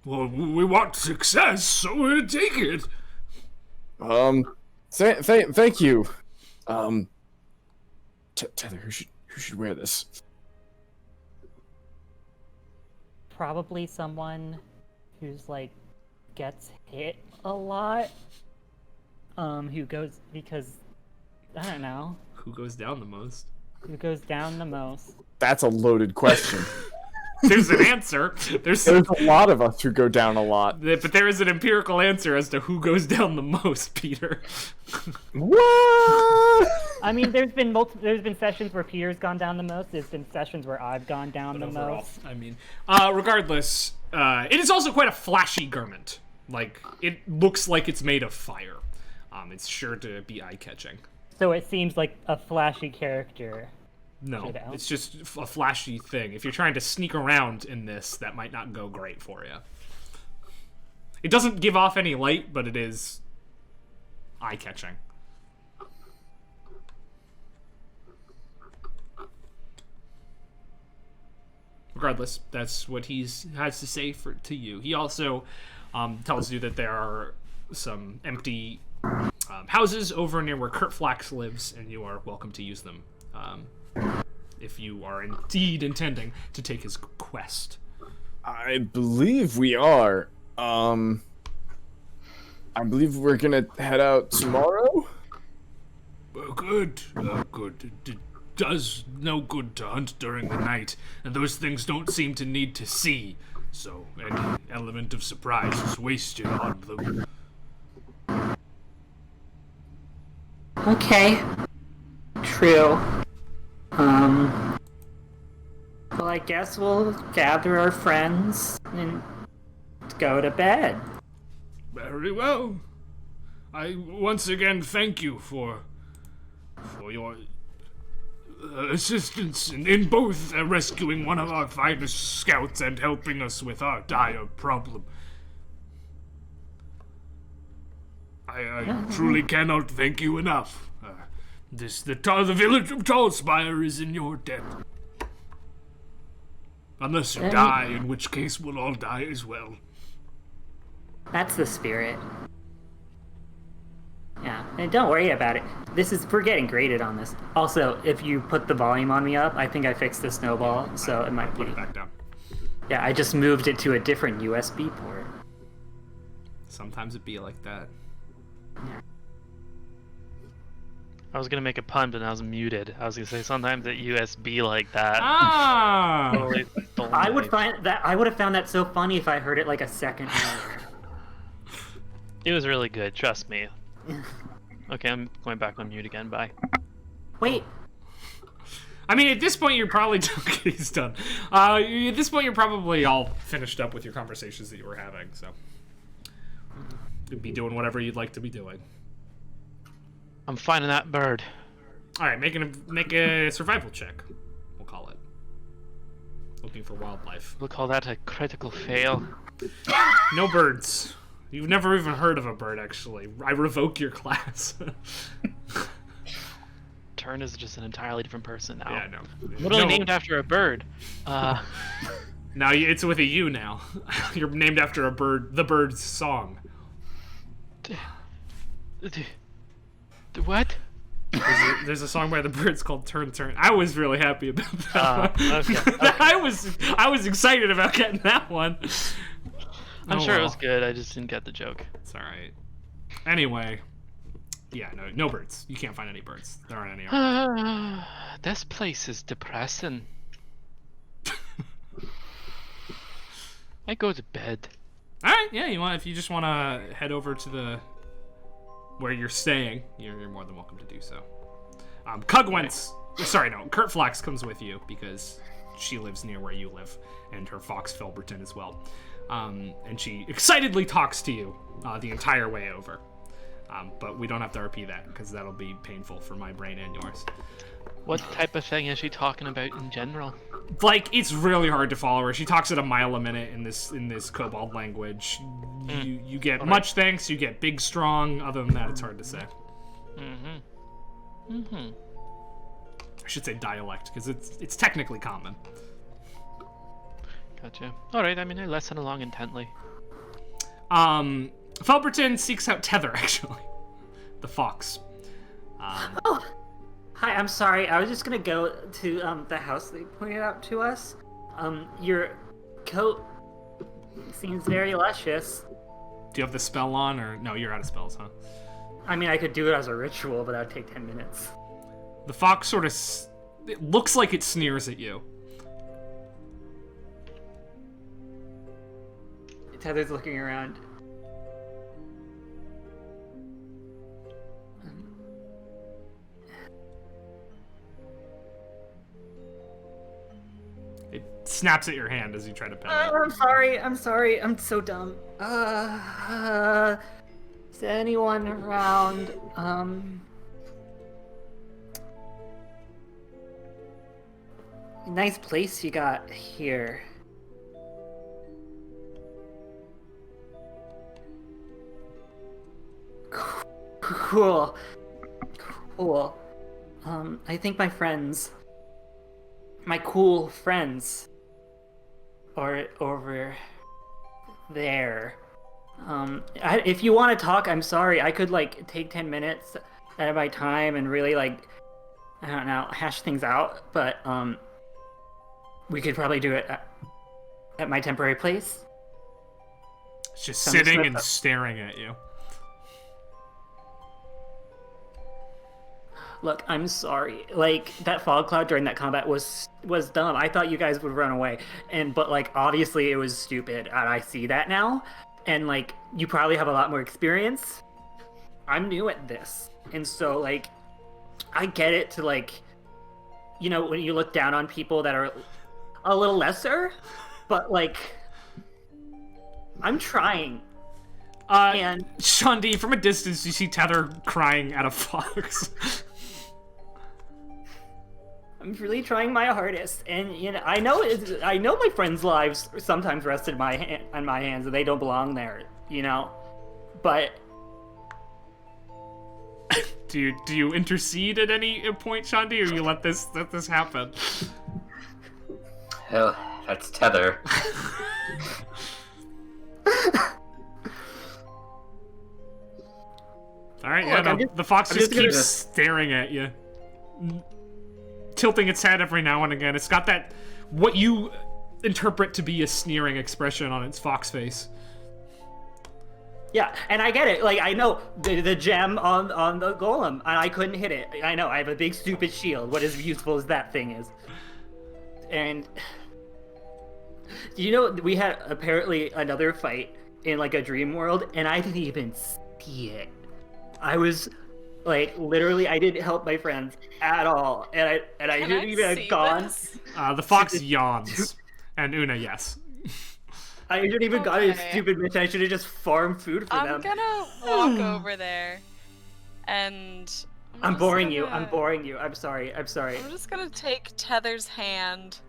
well, we want success, so we'll take it. Thank you. Tether, who should wear this? Probably someone who's like gets hit a lot. Who goes because I don't know. Who goes down the most? Who goes down the most? That's a loaded question. There's an answer. There's There's a lot of us who go down a lot. but there is an empirical answer as to who goes down the most, Peter. What? I mean, there's been sessions where Peter's gone down the most. There's been sessions where I've gone down the Overall, most. I mean, regardless, it is also quite a flashy garment. Like, it looks like it's made of fire. It's sure to be eye-catching. So it seems like a flashy character. No, Get out. it's just a flashy thing. If you're trying to sneak around in this, that might not go great for you. It doesn't give off any light, but it is eye-catching. regardless, that's what he has to say to you. He also tells you that there are some empty houses over near where Kurt Flax lives, and you are welcome to use them if you are indeed intending to take his quest. I believe we are. I believe we're gonna head out tomorrow. Good. It does no good to hunt during the night, and those things don't seem to need to see, so any element of surprise is wasted on them. Okay. True. Well, I guess we'll gather our friends and go to bed. Very well. I once again thank you for your assistance in both rescuing one of our finest scouts and helping us with our dire problem. I truly cannot thank you enough. The village of Tallspire is in your debt. Unless you die, in which case we'll all die as well. That's the spirit. Yeah, and don't worry about it. We're getting graded on this. Also, if you put the volume on me up, I think I fixed the snowball, so it might be. Put it back down. Yeah, I just moved it to a different USB port. Sometimes it be like that. I was gonna make a pun, but I was muted. I was gonna say sometimes at USB like that. Ah! Totally stole I my- would have found that so funny if I heard it like a second earlier. It was really good, trust me. Okay, I'm going back on mute again, bye. Wait, I mean, at this point, you're probably... Okay, he's done. At this point, you're probably all finished up with your conversations that you were having, so... You'd be doing whatever you'd like to be doing. I'm finding that bird. Alright, make a survival check. We'll call it. Looking for wildlife. We'll call that a critical fail. No birds. You've never even heard of a bird, actually. I revoke your class. Turn is just an entirely different person now. Yeah, no. Literally No. named after a bird. Now it's with a U now. You're named after a bird, the bird's song. What? There's a song by the Birds called "Turn Turn." I was really happy about that. Okay. I was excited about getting that one. I'm Oh, sure it well. was good. I just didn't get the joke. It's all right. Anyway, yeah, no birds. You can't find any birds. There aren't any. around. This place is depressing. I go to bed. All right, yeah. If you just want to head over to where you're staying, you're more than welcome to do so. Kurt Flax comes with you because she lives near where you live, and her fox Felberton as well. And she excitedly talks to you the entire way over. But we don't have to RP that because that'll be painful for my brain and yours. What type of thing is she talking about in general? Like, it's really hard to follow her. She talks at a mile a minute in this Kobold language. You get much thanks, you get big strong. Other than that, it's hard to say. I should say dialect because it's technically common. Gotcha. Alright, I mean, I listen along intently. Felberton seeks out Tether, actually. The fox. Oh, hi. I'm sorry. I was just gonna go to the house they pointed out to us. Your coat seems very luscious. Do you have the spell on, or no? You're out of spells, huh? I mean, I could do it as a ritual, but that would take 10 minutes. The fox sort of it looks like it sneers at you. Tether's looking around. It snaps at your hand as you try to pet it. I'm sorry, I'm so dumb. Is anyone around? Nice place you got here. Cool. I think my cool friends, or over there. If you want to talk, I'm sorry. I could like take 10 minutes out of my time and really like, I don't know, hash things out. But we could probably do it at my temporary place. It's just So I'm just sitting gonna- and staring at you. Look, I'm sorry. Like that fog cloud during that combat was dumb. I thought you guys would run away, but like obviously it was stupid, and I see that now. And like you probably have a lot more experience. I'm new at this, and so like I get it to like, you know, when you look down on people that are a little lesser, but like I'm trying. And Shandi, from a distance, you see Tether crying at a fox. I'm really trying my hardest, and you know, I know my friends' lives sometimes rest in my hands, and they don't belong there, you know. But do you intercede at any point, Shandi, or you let this happen? Hell, that's Tether. All right, Look, yeah, the fox I'm just just keeps gonna- staring at you, tilting its head every now and again. It's got that what you interpret to be a sneering expression on its fox face. yeah, and I get it. Like I know the gem on the golem, and I couldn't hit it. I know I have a big stupid shield. What as useful as that thing is? And you know we had apparently another fight in like a dream world, and I didn't even see it. I was like literally I didn't help my friends at all, and I Can didn't I even see have gone. this? The fox yawns, and Una, yes. I didn't even got a Okay. stupid mission. I should have just farmed food for I'm them. gonna walk over there, and I'm just boring you. gonna- I'm boring you. I'm sorry. I'm sorry. I'm just gonna take Tether's hand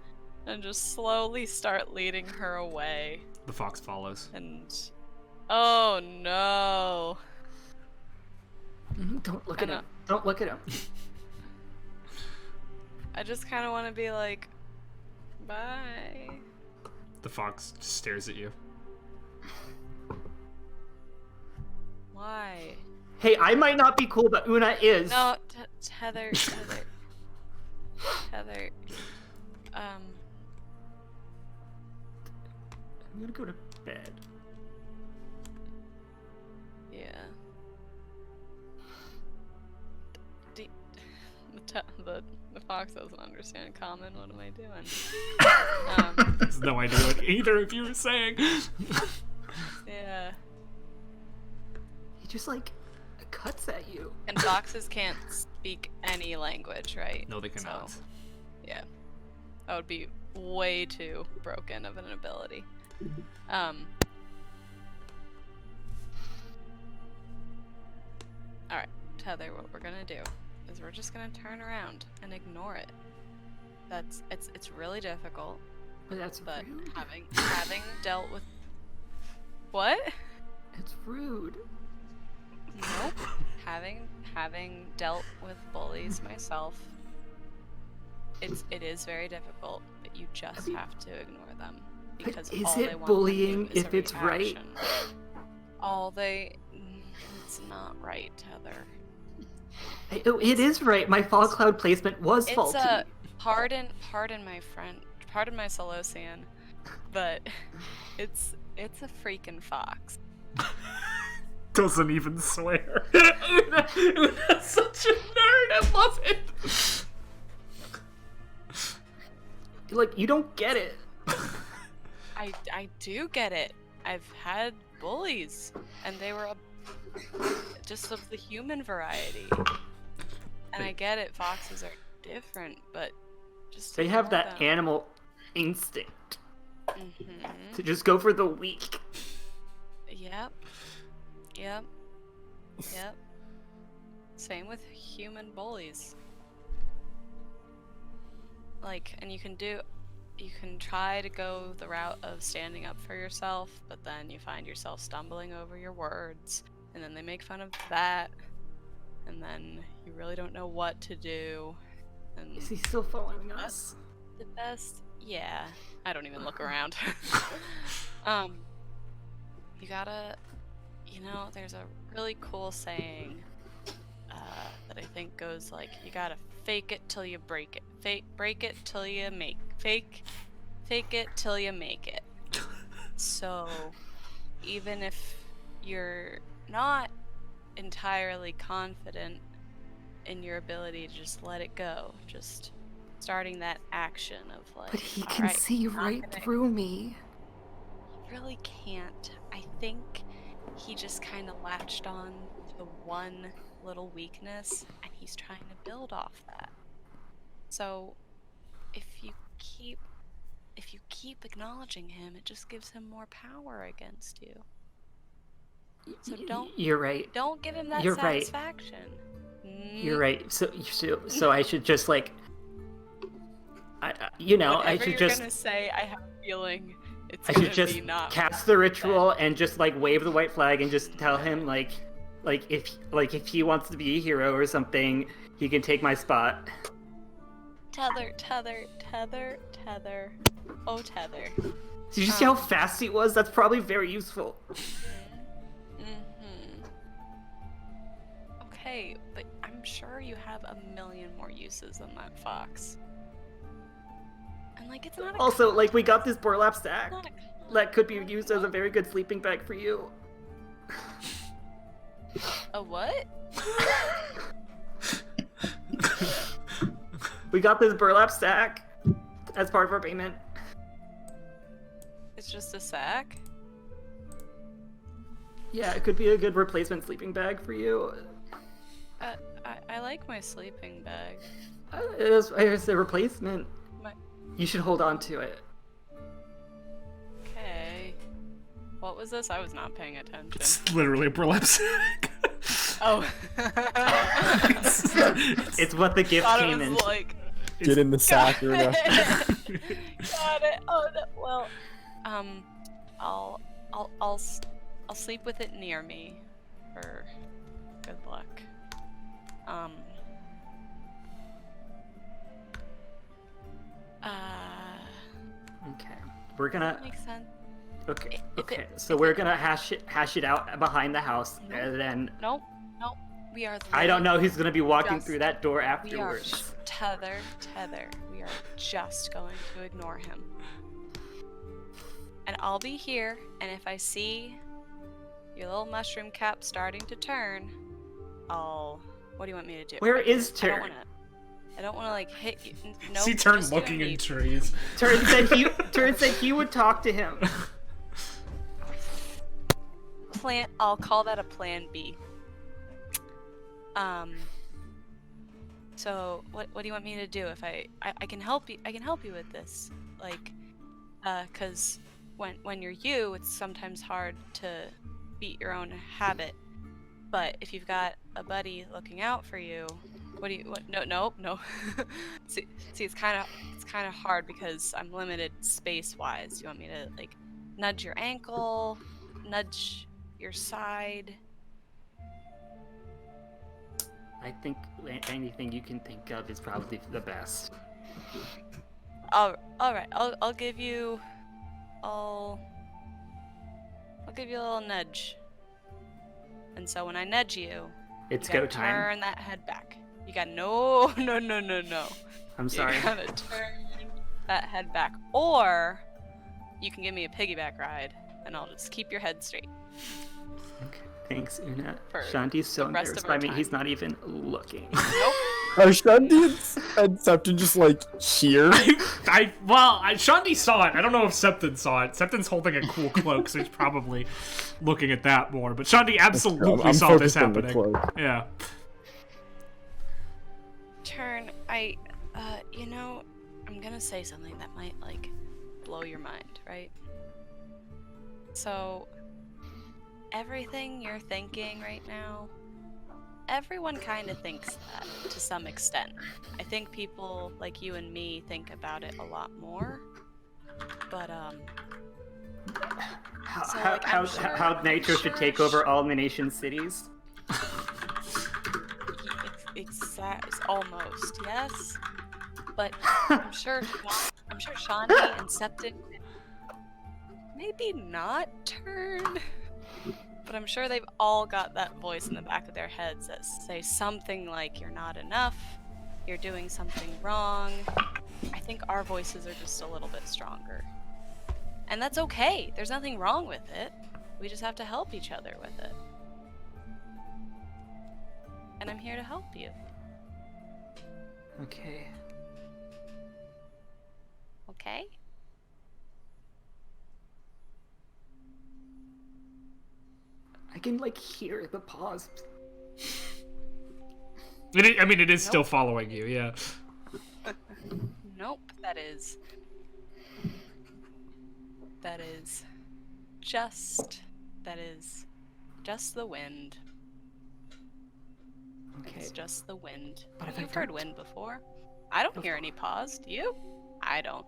and just slowly start leading her away. The fox follows. And oh no! Don't look at I him. Don't look at him. I just kind of want to be like, bye. The fox just stares at you. Why? Hey, I might not be cool, but Una is. No, Tether. I'm gonna go to bed. Yeah. The fox doesn't understand common. What am I doing? There's no idea what either of you are saying. Yeah. He just like cuts at you. And foxes can't speak any language, right? No, they cannot. So, yeah. That would be way too broken of an ability. Alright, Tether, what we're gonna do is we're just gonna turn around and ignore it. It's really difficult, But that's but rude. having dealt with what? It's rude. Nope. Having dealt with bullies myself, it is very difficult, but you just have to ignore them because is all it they want bullying from you is if a it's right? reaction. It's not right, Tether. It is right. My fall cloud placement was It's faulty. pardon my friend, pardon my Solosian, but it's a freaking fox. Doesn't even swear. Una's such a nerd. I love it. Like you don't get it. I do get it. I've had bullies, and they were just of the human variety. And I get it, foxes are different, but just They have ignore that them. animal instinct Mhm. to just go for the weak. Yep. Same with human bullies. Like, and you can try to go the route of standing up for yourself, but then you find yourself stumbling over your words, and then they make fun of that, and then you really don't know what to do. And Is he still following us? the best Yeah, I don't even look around. You gotta, there's a really cool saying that I think goes like, you gotta fake it till you break it. Break it till you fake it till you make it. So, even if you're not entirely confident in your ability to just let it go, just starting that action of like, But he "All can right, see I'm not right gonna-" through me. He really can't. I think he just kind of latched on to one little weakness, and he's trying to build off that. So, if you keep acknowledging him, it just gives him more power against you. So You're right. don't give him that You're right. satisfaction. You're right. So I should just like, I Whatever should you're just gonna say, I have a feeling it's I gonna should just be not. cast the ritual and just like wave the white flag and just tell him like if he wants to be a hero or something, he can take my spot. Tether. Oh, tether. Did you see how fast he was? That's probably very useful. Okay, but I'm sure you have a million more uses than that fox. And like, it's not. Also, like, we got this burlap sack Not that could be used as a very good sleeping bag for you. a what? We got this burlap sack as part of our payment. It's just a sack. Yeah, it could be a good replacement sleeping bag for you. I like my sleeping bag. It's a replacement. My... You should hold on to it. Okay. What was this? I was not paying attention. It's literally a burlap sack. Oh. It's what the gift Thought came it in. was like. Get in the sack or enough. Got it. Oh no. Well, I'll sleep with it near me for good luck. Okay, we're gonna. Makes sense. Okay, If okay. it- So if we're it- gonna hash it out behind the house, Nope. and then Nope. We are. I don't know who's gonna be walking Just- through that door We are afterwards. tether. We are just going to ignore him. And I'll be here, and if I see your little mushroom cap starting to turn, what do you want me to do? Where is I Turn? don't wanna like hit you. No. See Turn looking in trees. Turn said he would talk to him. I'll call that a plan B. So what do you want me to do? If I can help you, with this, like, cause when you're you, it's sometimes hard to beat your own habit. But if you've got a buddy looking out for you, no. see, it's kind of hard because I'm limited space-wise. You want me to like nudge your ankle, nudge your side? I think anything you can think of is probably the best. All right. I'll give you a little nudge. And so when I nudge you, It's you gotta go time. turn that head back. You got no. I'm sorry. You gotta turn that head back, or you can give me a piggyback ride, and I'll just keep your head straight. Okay, thanks, Una. For Shanti's so the rest embarrassed of by our me, time. he's not even looking. Nope. Are Shanti and Septon just like here? Shandi saw it. I don't know if Septon saw it. Septon's holding a cool cloak, so he's probably looking at that more. But Shandi absolutely I'm saw this focused on the happening. cloak. Yeah. Turn. I'm gonna say something that might like blow your mind, right? So, everything you're thinking right now, everyone kind of thinks that to some extent. I think people like you and me think about it a lot more. But so, like, I'm sure- how Nitro should take over all the nation's cities? It's almost, yes. But I'm sure sure Shawnee and Septon maybe not turn. But I'm sure they've all got that voice in the back of their heads that say something like, you're not enough, you're doing something wrong. I think our voices are just a little bit stronger. And that's okay. There's nothing wrong with it. We just have to help each other with it. And I'm here to help you. Okay. Okay? I can like hear the pause. It is still following you, yeah. Nope, that is just the wind. Okay. It's just the wind. But if I You've heard don't- wind before. I don't hear any pause. Do you? I don't.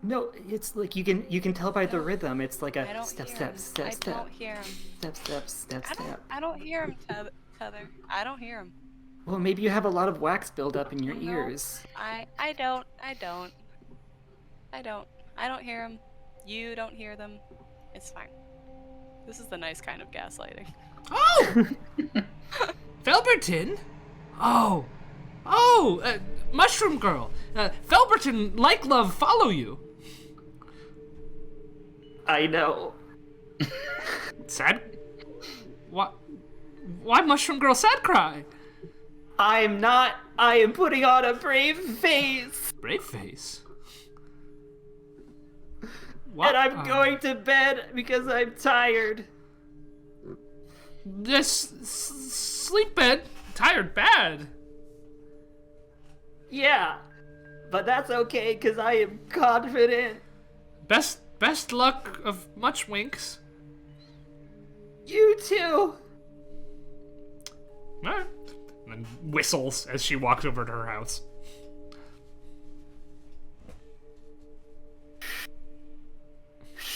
No, it's like you can tell by the rhythm. It's like I a don't step, hear step, him. step, I step, don't hear him. step, step, step, step. I don't hear him, Tether. I don't hear him. Well, maybe you have a lot of wax buildup in your No. ears. I don't hear him. You don't hear them. It's fine. This is the nice kind of gaslighting. Oh! Felberton? Oh, Mushroom Girl. Felberton, like love, follow you. I know. Sad? Why Mushroom Girl sad cry? I'm not. I am putting on a brave face. Brave face. What? And I'm going to bed because I'm tired. This sleep bed. Tired bad. Yeah. But that's okay because I am confident. Best luck of much winks. You too. Alright. And then whistles as she walks over to her house.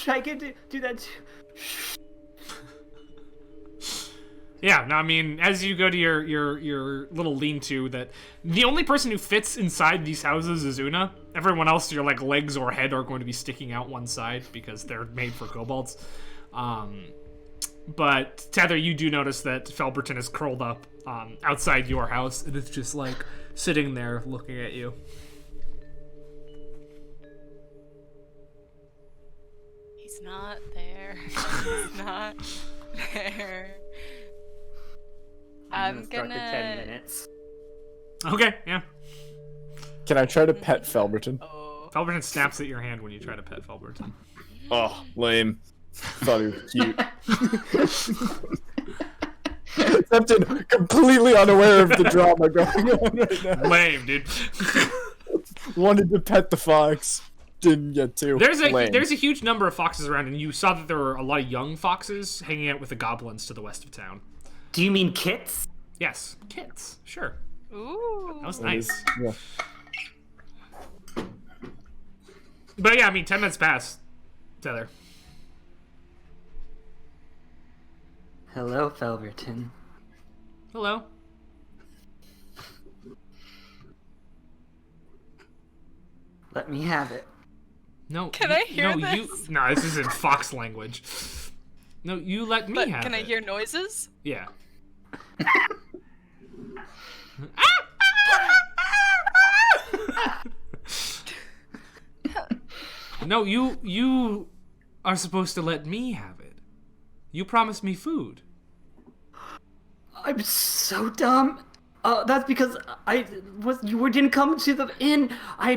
I can do that too. Yeah, no, I mean, as you go to your little lean-to, that the only person who fits inside these houses is Una. Everyone else, your like legs or head are going to be sticking out one side because they're made for kobolds. But Tether, you do notice that Felberton is curled up outside your house, and it's just like sitting there looking at you. He's not there. He's not there. I'm start gonna. the 10 minutes. Okay, yeah. Can I try to pet Felberton? Oh. Felberton snaps at your hand when you try to pet Felberton. Oh, lame. Thought he was cute. Captain, completely unaware of the drama going on right now. Lame, dude. Wanted to pet the fox, didn't get to. Lame. There's a huge number of foxes around, and you saw that there were a lot of young foxes hanging out with the goblins to the west of town. Do you mean kits? Yes, kids. Sure. Ooh. That was That nice. is- yeah. But yeah, I mean, 10 minutes pass. Tether. Hello, Felberton. Hello. Let me have it. No. Can I hear no, this? No, this is in fox language. No, you let me But have can it. I hear noises? Yeah. No, you are supposed to let me have it. You promised me food. I'm so dumb. That's because you didn't come to the inn. I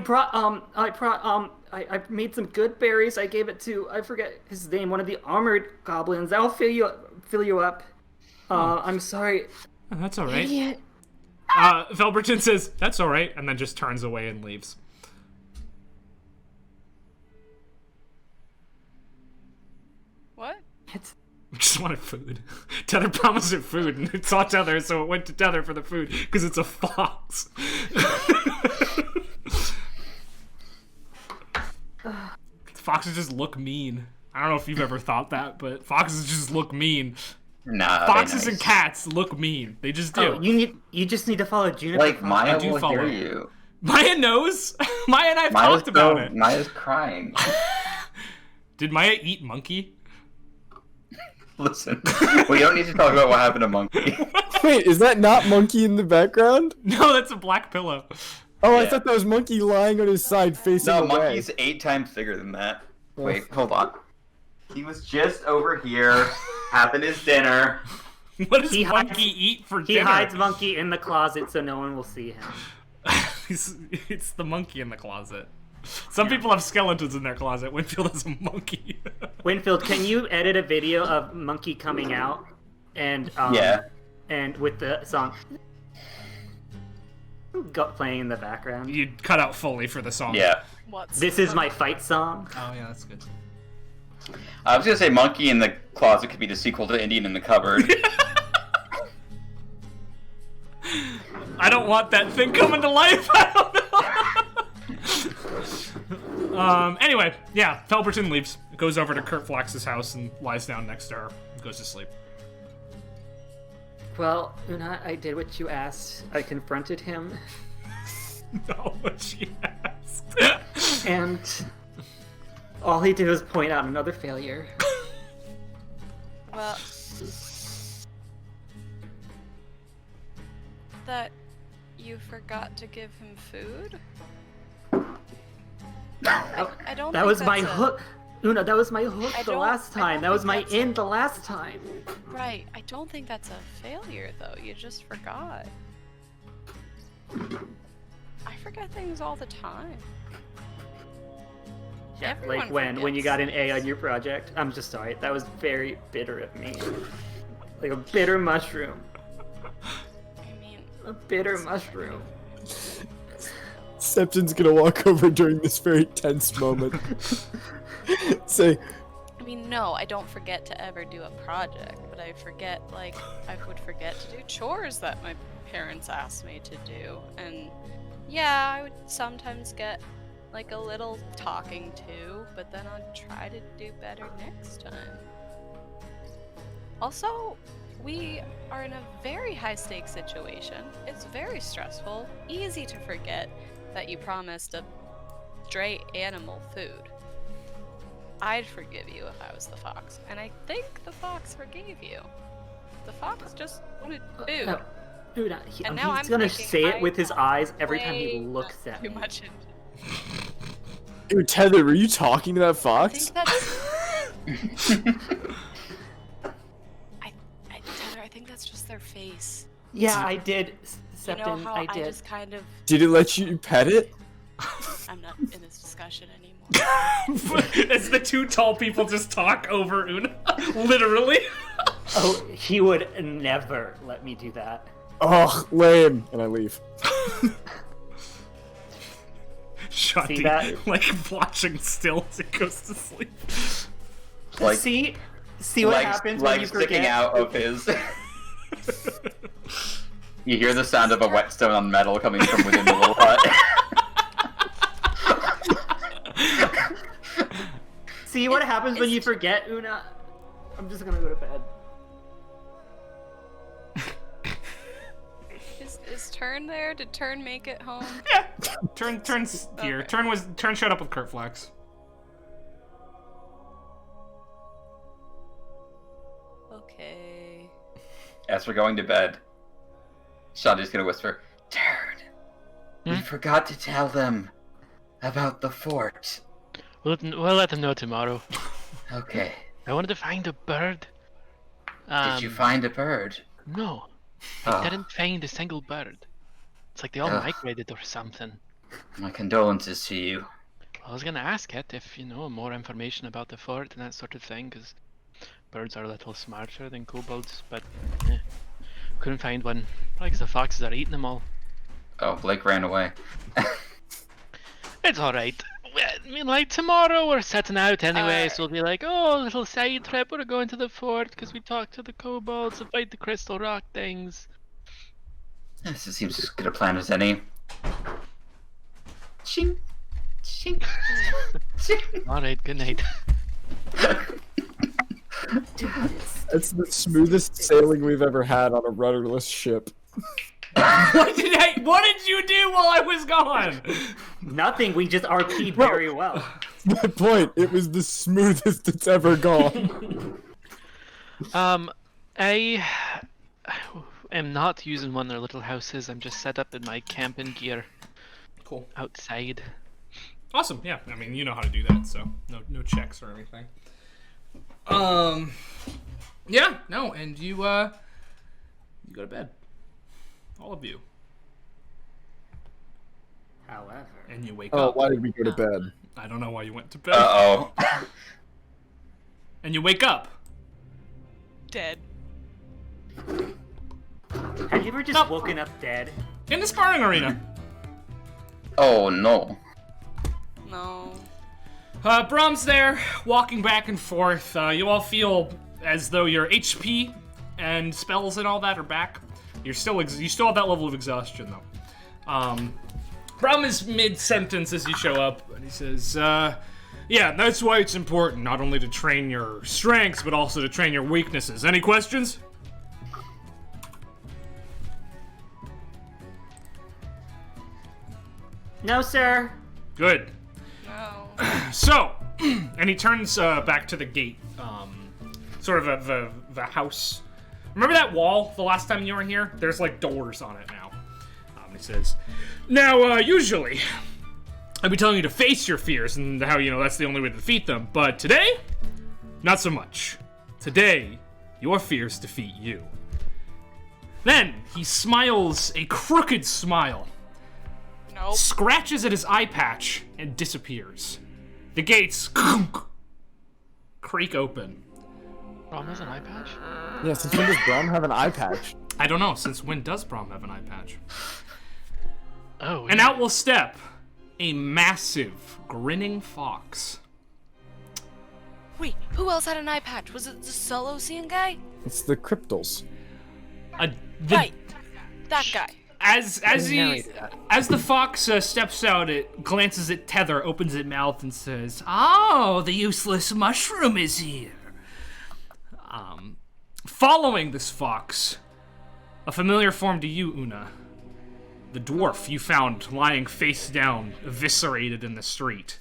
made some good berries. I gave it to, I forget his name, one of the armored goblins. That'll fill you up. I'm sorry. Oh, that's all right. Idiot. Felberton says, that's all right, and then just turns away and leaves. What? It's, We just wanted food. Tether promised it food, and it saw Tether, so it went to Tether for the food, because it's a fox. Foxes just look mean. I don't know if you've ever thought that, but foxes just look mean. Nah, Foxes they and nice. cats look mean. They just do. you just need to follow Juniper. Like Maya do will follow hear you. you. Maya knows. Maya and I have talked about it. Maya's crying. Did Maya eat monkey? Listen, we don't need to talk about what happened to Monkey. Wait, is that not Monkey in the background? No, that's a black pillow. Oh, I Yeah. thought that was Monkey lying on his side facing No, away. Monkey's 8 times bigger than that. Wait, hold on. He was just over here having his dinner. What does He Monkey hides- eat for He dinner? hides Monkey in the closet so no one will see him. It's the monkey in the closet. Some people have skeletons in their closet. Winfield has a monkey. Winfield, can you edit a video of Monkey coming out and Yeah. and with the song playing in the background? You cut out fully for the song. Yeah. What's This is my fight song. Oh yeah, that's good. I was gonna say Monkey in the closet could be the sequel to Indian in the Cupboard. I don't want that thing coming to life. I don't know. Anyway, yeah, Felberton leaves, goes over to Kurt Flax's house and lies down next to her, and goes to sleep. Well, Una, I did what you asked. I confronted him, No, what she asked. and all he did was point out another failure. Well, that you forgot to give him food? I don't That think was my that's a- hook. Una, that was my hook I the don't- last I time. don't That was think my that's a- end the last time. Right, I don't think that's a failure though. You just forgot. I forget things all the time. Yeah, Everyone like when you forgets. got an A on your project. I'm just sorry. That was very bitter of me. Like a bitter mushroom. I mean, A bitter mushroom. Septon's gonna walk over during this very tense moment. Say, no, I don't forget to ever do a project, but I forget, like, I would forget to do chores that my parents asked me to do. And yeah, I would sometimes get, like, a little talking to, but then I'd try to do better next time. Also, we are in a very high stakes situation. It's very stressful, easy to forget that you promised a stray animal food. I'd forgive you if I was the fox, and I think the fox forgave you. The fox just wanted food. No, Una, And now he's I'm gonna thinking say it I with his got eyes every time he way looks at too me. much into dude, Tether, were you talking to that I fox? think that's. Tyler, I think that's just their face. Yeah, I did, You know Septon. how I did. just kind of. Did it let you pet it? I'm not in this discussion anymore. As the two tall people just talk over Una. Literally. Oh, he would never let me do that. Oh, lame. And I leave. Shanti, See that? like watching still as he goes to sleep. Like, See what happens when you legs forget. sticking out of his. You hear the sound of a whetstone on metal coming from within the little hut. See what happens when it's- you forget, Una. I'm just gonna go to bed. Is Turn there? Did Turn make it home? Yeah. Turn's here. Okay. Turn showed up with Kurt Flax. Okay. As we're going to bed, Shanti's gonna whisper, Turn, we forgot to tell them about the fort. We'll let them know tomorrow. Okay. I wanted to find a bird. Did you find a bird? No, Oh, I didn't find a single bird. It's like they all Ugh. migrated or something. my condolences to you. I was gonna ask it if you know more information about the fort and that sort of thing, because birds are a little smarter than kobolds, but couldn't find one. Probably because the foxes are eating them all. Oh, Blake ran away. It's alright. I mean, like, tomorrow we're setting out anyway, so we'll be like, oh, a little side trip, we're going to the fort because we talked to the kobolds to fight the crystal rock things. This seems as good a plan as any. Ching, ching, ching. Alright, good night. That's the smoothest sailing we've ever had on a rudderless ship. What did you do while I was gone? Nothing. We just RP'd very well. My point. It was the smoothest it's ever gone. I am not using one of their little houses. I'm just set up in my camping gear. Cool. Outside. Awesome. Yeah. I mean, you know how to do that, so no checks or anything. Yeah. No. And you go to bed. All of you. However. And you wake Oh, up. why did we go to bed? I don't know why you went to bed. Uh-oh. And you wake up. Dead. Have you ever just woken up dead? In the sparring arena. Oh, no. No. Brahm's there, walking back and forth. You all feel as though your HP and spells and all that are back. You still have that level of exhaustion though. Brahm is mid-sentence as you show up, and he says, yeah, that's why it's important, not only to train your strengths, but also to train your weaknesses. Any questions? No, sir. Good. No. So, and he turns back to the gate, sort of the house. Remember that wall the last time you were here? There's like doors on it now. He says, now, usually, I'd be telling you to face your fears and how, that's the only way to defeat them. But today, not so much. Today, your fears defeat you. Then, he smiles a crooked smile. Nope. Scratches at his eye patch and disappears. The gates creak open. Braum has an eye patch? Yeah, since when does Braum have an eye patch? I don't know, since when does Braum have an eye patch? Oh, And out will step a massive, grinning fox. Wait, who else had an eye patch? Was it the solo scene guy? It's the Cryptals. Right. That guy. As the fox steps out, it glances at Tether, opens its mouth, and says, "Oh, the useless mushroom is here." Following this fox, a familiar form to you, Una. The dwarf you found lying face down, eviscerated in the street.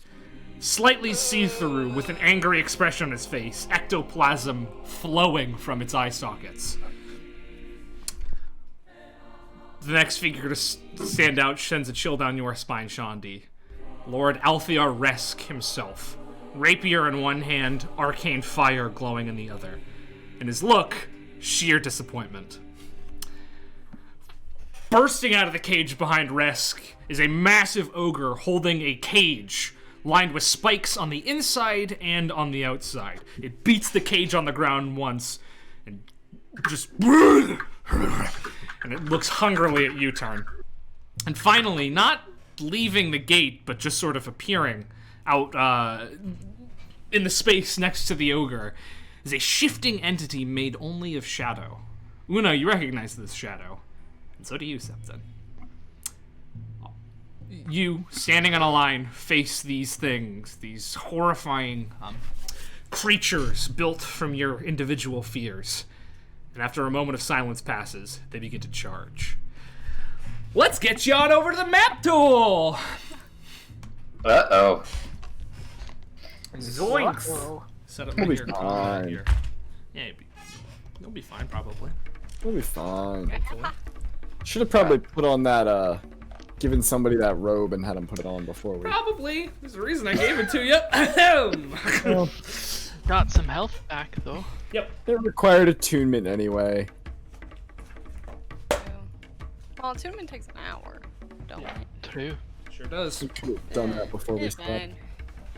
Slightly see-through, with an angry expression on his face, ectoplasm flowing from its eye sockets. The next figure to stand out sends a chill down your spine, Shandi. Lord Althea Resk himself. Rapier in one hand, arcane fire glowing in the other. And his look, sheer disappointment. Bursting out of the cage behind Resk is a massive ogre holding a cage lined with spikes on the inside and on the outside. It beats the cage on the ground once and just... and it looks hungrily at U-turn. And finally, not leaving the gate, but just sort of appearing out in the space next to the ogre, is a shifting entity made only of shadow. Una, you recognize this shadow. And so do you, Septon. You, standing on a line, face these things, these horrifying creatures built from your individual fears. And after a moment of silence passes, they begin to charge. Let's get you on over to the map tool! Uh-oh. Zoinks! Set up We'll right be here. fine. Right here. Yeah, you'll be fine, probably. We'll be fine. Hopefully. Should Should have probably put on that, given somebody that robe and had him put it on before we... Probably. There's a reason I gave it to you. Well, got some health back though. Yep. it required attunement anyway. Well, attunement takes an hour, don't it? True. Sure does. We could have done that before we It's stopped. fine.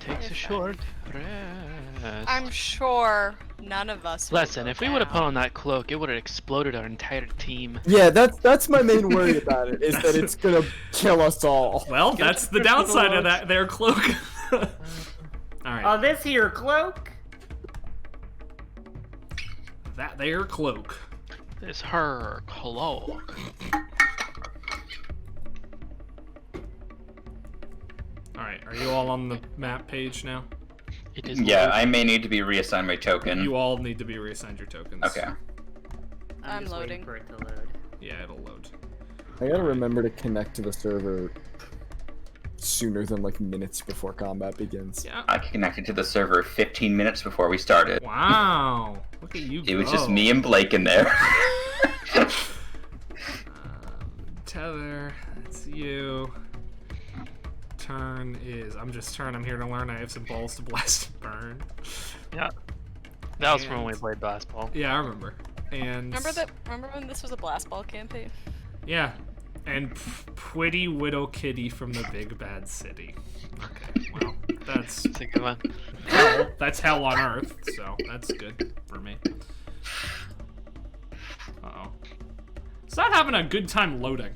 Takes a It's short rest. I'm sure none of us. will Listen, go if we would have put down. on that cloak, it would have exploded our entire team. Yeah, that's my main worry about it, is that it's gonna kill us all. Well, that's the downside of that there cloak. Alright. This here cloak? That there cloak. This her cloak. Alright, are you all on the map page now? It is Yeah, loaded. I may need to be reassigned my token. You all need to be reassigned your tokens. Okay. I'm just loading. waiting for it to load. Yeah, it'll load. I gotta remember to connect to the server sooner than like minutes before combat begins. Yeah. I connected to the server 15 minutes before we started. Wow. Look at you It was go. just me and Blake in there. Tether, that's you. Turn is... I'm here to learn. I have some balls to blast and burn. Yeah. That was from And- when we played basketball. Yeah, I remember. And... Remember when this was a blast ball campaign? Yeah. And Pretty Widow Kitty from the Big Bad City. Okay, well, that's That's a good one. hell. That's hell on earth, so that's good for me. Uh-oh. It's not having a good time loading.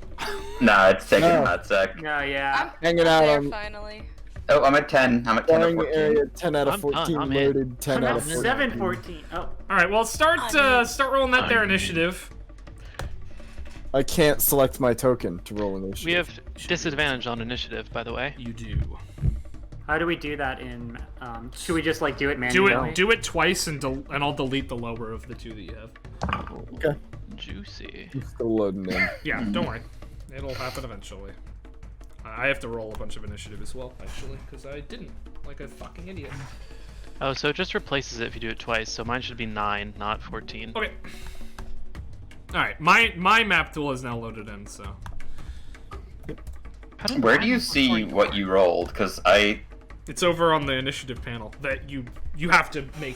Nah, it's taking No. a hot sec. No, yeah. Hanging out There, on finally. Oh, I'm at 10. I'm at 10 of Flying 14. area 10 out of I'm done, 14 I'm in. loaded, 10 out of 14. 7-14. Oh. Alright, well, start rolling that there initiative. I can't select my token to roll initiative. We have disadvantage on initiative, by the way. You do. How do we do that in, should we just, like, do it manually? Do it twice, and I'll delete the lower of the two that you have. Okay. Juicy. It's still loading in. Yeah, don't worry. It'll happen eventually. I have to roll a bunch of initiative as well, actually, because I didn't. Like a fucking idiot. Oh, so it just replaces it if you do it twice, so mine should be 9, not 14. Okay. Alright, my map tool is now loaded in, so... How did Where mine do you not see 24? what you rolled? Because I... It's over on the initiative panel that you have to make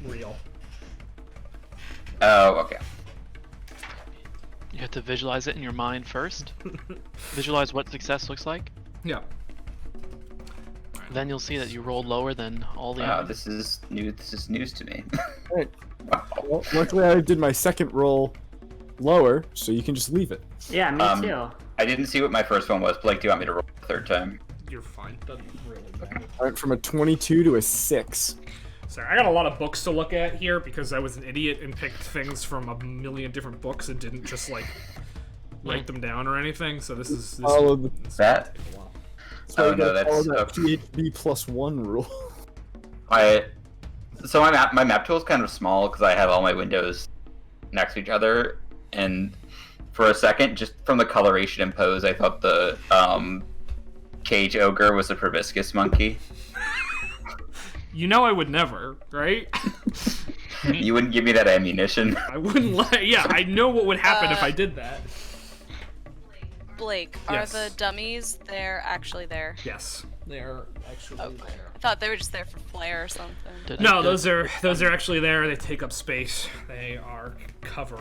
real. Oh, okay. You have to visualize it in your mind first. Visualize what success looks like. Yeah. Then you'll see that you rolled lower than all the Wow, others. this is new. This is news to me. Alright. Wow. Well, luckily I did my second roll lower, so you can just leave it. Yeah, me Um, too. I didn't see what my first one was. Blake, do you want me to roll a third time? You're fine. Doesn't really matter. I went from a 22 to a 6. Sorry, I got a lot of books to look at here because I was an idiot and picked things from a million different books and didn't just like write them down or anything. So this All of the, this That? will take a while. so Oh, I no, gotta follow that's- that PHB +1 rule. So my map tool is kind of small because I have all my windows next to each other, and for a second, just from the coloration and pose, I thought the cage ogre was a proboscis monkey. You know I would never, right? You wouldn't give me that ammunition. I wouldn't let. Yeah, I know what would happen if I did that. Blake, are Yes. the dummies there actually there? Yes, they are actually there. I thought they were just there for flair or something. No, those are actually there. They take up space. They are cover.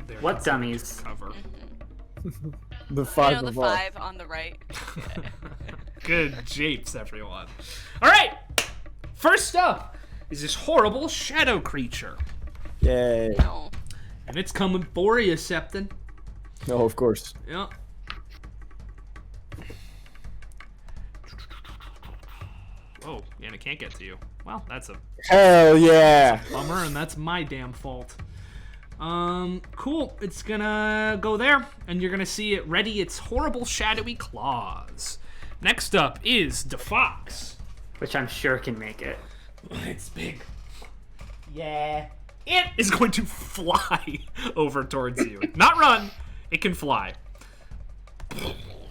They're What considered dummies? Cover. The You 5 know, the of all. 5 on the right. Good japes, everyone. All right. First up is this horrible shadow creature, Yay. No. and it's coming for you, Septon. No, of course. Yeah. Oh, and it can't get to you. Well, that's a Hell yeah. bummer, and that's my damn fault. Cool. It's gonna go there, and you're gonna see it ready its horrible shadowy claws. Next up is DeFox. Which I'm sure can make it. It's big. Yeah. It is going to fly over towards you. Not run. It can fly.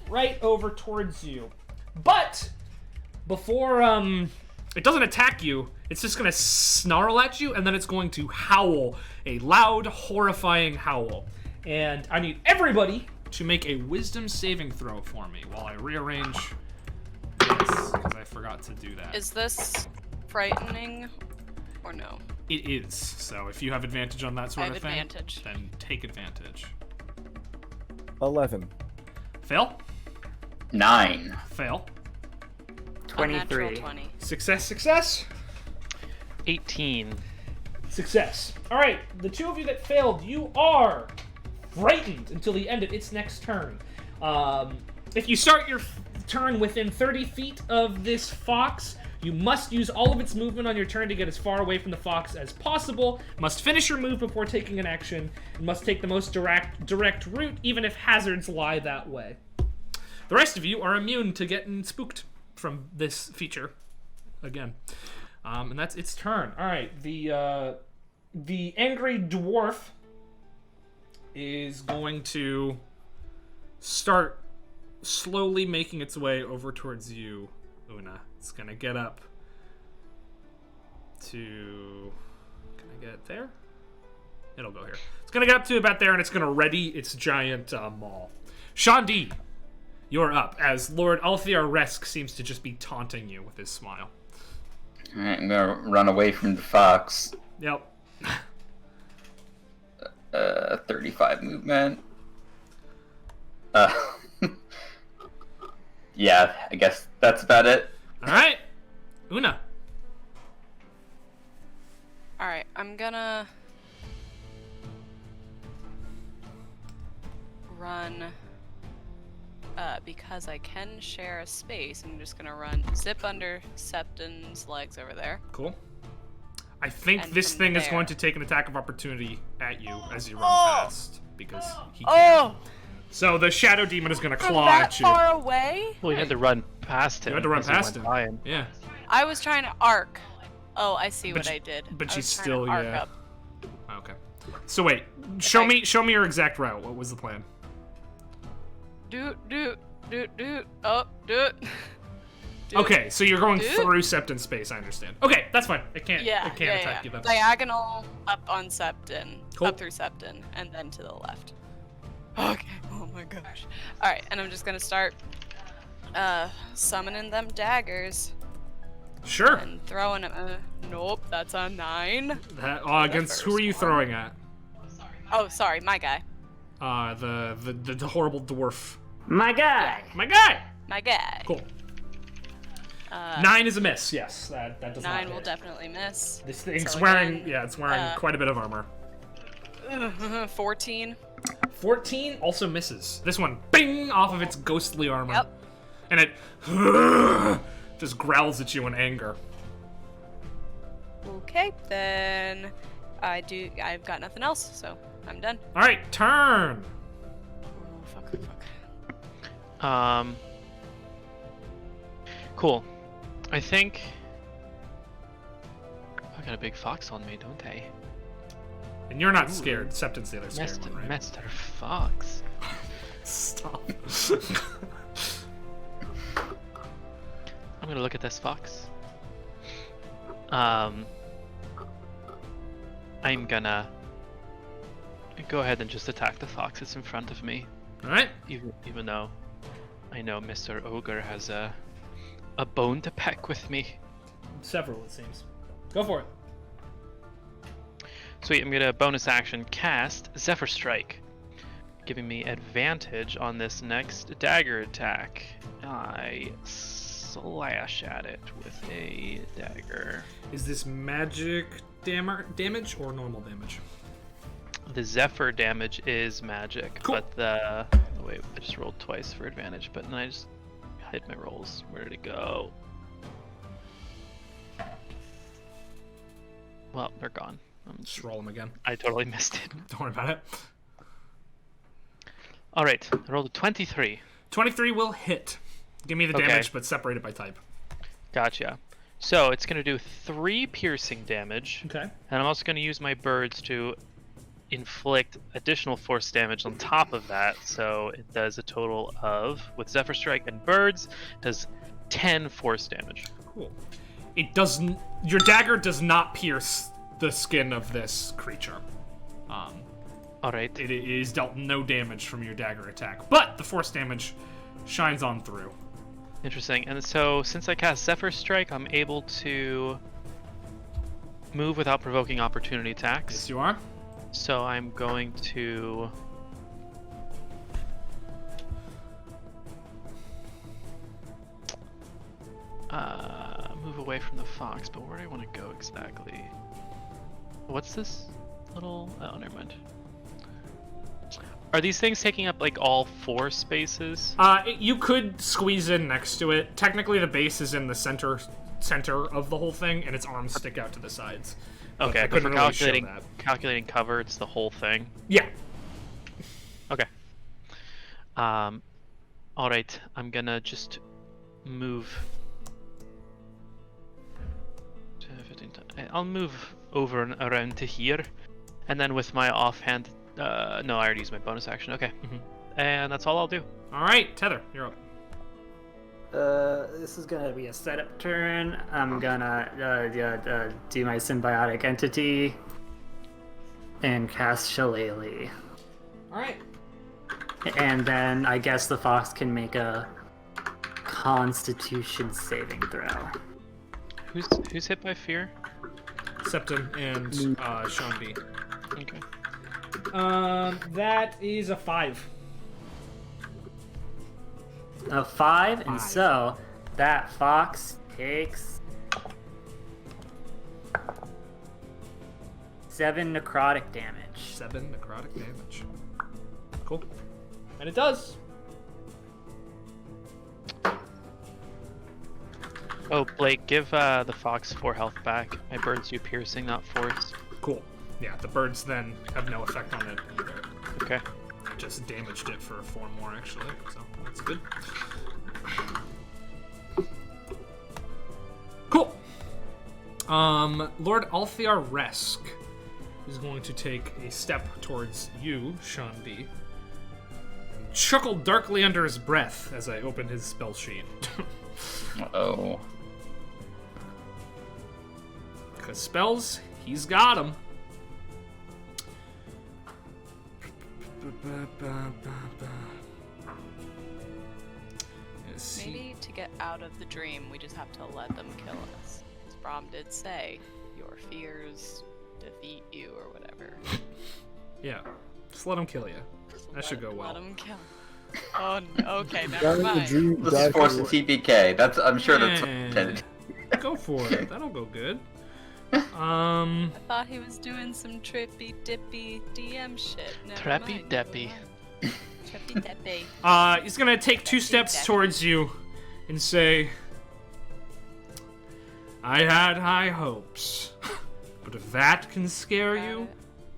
Right over towards you. But before it doesn't attack you, it's just going to snarl at you, and then it's going to howl. A loud, horrifying howl. And I need everybody to make a wisdom saving throw for me while I rearrange this, because I forgot to do that. Is this frightening or no? It is. So if you have advantage on that sort I have of thing, advantage. then take advantage. 11. Fail. 9. Fail. Unnatural 23. 20. Success. Success. 18. Success. All right. The two of you that failed, you are frightened until the end of its next turn. If you start your turn within 30 feet of this fox, you must use all of its movement on your turn to get as far away from the fox as possible. Must finish your move before taking an action. And must take the most direct route, even if hazards lie that way. The rest of you are immune to getting spooked from this feature. Again. And that's its turn. All right, the angry dwarf is going to start slowly making its way over towards you, Una. It's gonna get up to... Can I get it there? It'll go here. It's gonna get up to about there, and it's gonna ready its giant maul. Shandi, you're up, as Lord Althea Resk seems to just be taunting you with his smile. Alright, I'm gonna run away from the fox. Yep. 35 movement. Yeah, I guess that's about it. Alright. Una. Alright, I'm gonna run because I can share a space. I'm just gonna zip under Septon's legs over there. Cool. I think And this from thing is there- going to take an attack of opportunity at you as you run past, because he can. Oh! So the shadow demon is going to From claw that at you. far away? Well, you had to run past him. You had to run as he past went him. by him. Yeah. I was trying to arc. Oh, I see But what you- I did. but I she's was trying still- to arc yeah. up. Okay. So wait, show me your exact route. What was the plan? Doot. Oh, doot. Doot. Okay, so you're going Dude? through Septon space. I understand. Okay, that's fine. It can't. Yeah, It can't attack you then. Diagonal up on Septon, Cool. up through Septon, and then to the left. Okay. Oh my gosh. All right, and I'm just gonna start summoning them daggers Sure. and throwing them. Nope, that's a 9. That, against who are you first one. throwing at? Oh, sorry, my guy. The horrible dwarf. My guy! My guy. My guy. Cool. 9 is a miss. Yes, that does not 9 will hit. definitely miss. This thing's So wearing, again, it's wearing quite a bit of armor. 14. 14 also misses. This one, bing, off of its ghostly armor. Yep. And it just growls at you in anger. Okay, then I've got nothing else, so I'm done. All right, turn. Oh, fuck. Cool. I think I got a big fox on me, don't I? And you're not scared. Septon's the other scared Mr. one, right? Mr. Fox. Stop. I'm gonna look at this fox. I'm gonna go ahead and just attack the fox that's in front of me, All right. even though I know Mr. Ogre has a bone to peck with me. Several, it seems. Go for it. Sweet, I'm gonna bonus action cast Zephyr Strike, giving me advantage on this next dagger attack. I slash at it with a dagger. Is this magic damage or normal damage? The Zephyr damage is magic, Cool. but the... Wait, I just rolled twice for advantage, but then I just hit my rolls. Where did it go? Well, they're gone. Just roll them again. I totally missed it. Don't worry about it. Alright, I rolled a 23. 23 will hit. Give me the Okay. damage, but separate it by type. Gotcha. So it's going to do 3 piercing damage, Okay. and I'm also going to use my birds to inflict additional force damage on top of that, so it does a total of, with Zephyr Strike and birds, does 10 force damage. Cool. It doesn't. Your dagger does not pierce the skin of this creature. Alright. It is dealt no damage from your dagger attack, but the force damage shines on through. Interesting. And so, since I cast Zephyr Strike, I'm able to move without provoking opportunity attacks. Yes, you are. So I'm going to... move away from the fox, but where do I want to go exactly? What's this little... Oh, never mind. Are these things taking up, like, all 4 spaces? You could squeeze in next to it. Technically, the base is in the center of the whole thing, and its arms stick out to the sides. But Okay, I but couldn't for really show calculating cover, it's the whole thing. Yeah. Okay. Alright, I'm gonna just move... 15, I'll move over and around to here, and then with my offhand... no, I already used my bonus action. Okay. And that's all I'll do. All right, Tether, you're up. This is gonna be a setup turn. I'm gonna do my symbiotic entity and cast Shillelagh. All right. And then I guess the fox can make a Constitution saving throw. Who's hit by fear? Septim and Sean B. Okay. That is a 5. A 5, and so that fox takes 7 necrotic damage. 7 necrotic damage. Cool. And it does. Oh, Blake, give the fox 4 health back. My birds do piercing, not force. Cool. Yeah, the birds then have no effect on it either. Okay. I just damaged it for 4 more, actually, so that's good. Cool. Lord Althear Resk is going to take a step towards you, Sean B. And chuckle darkly under his breath as I open his spell sheet. Oh. Because spells, he's got them. Maybe to get out of the dream, we just have to let them kill us. As Brom did say, your fears defeat you or whatever. Yeah, just let him kill you. That should go well. Let them kill. Oh, no. Okay, never mind. Let's force the TPK. I'm sure that's intended. Go for it. That'll go good. I thought he was doing some trippy dippy DM shit. Trappy deppy. Trippy dippy. He's gonna take 2 steps towards you and say, I had high hopes, but if that can scare you,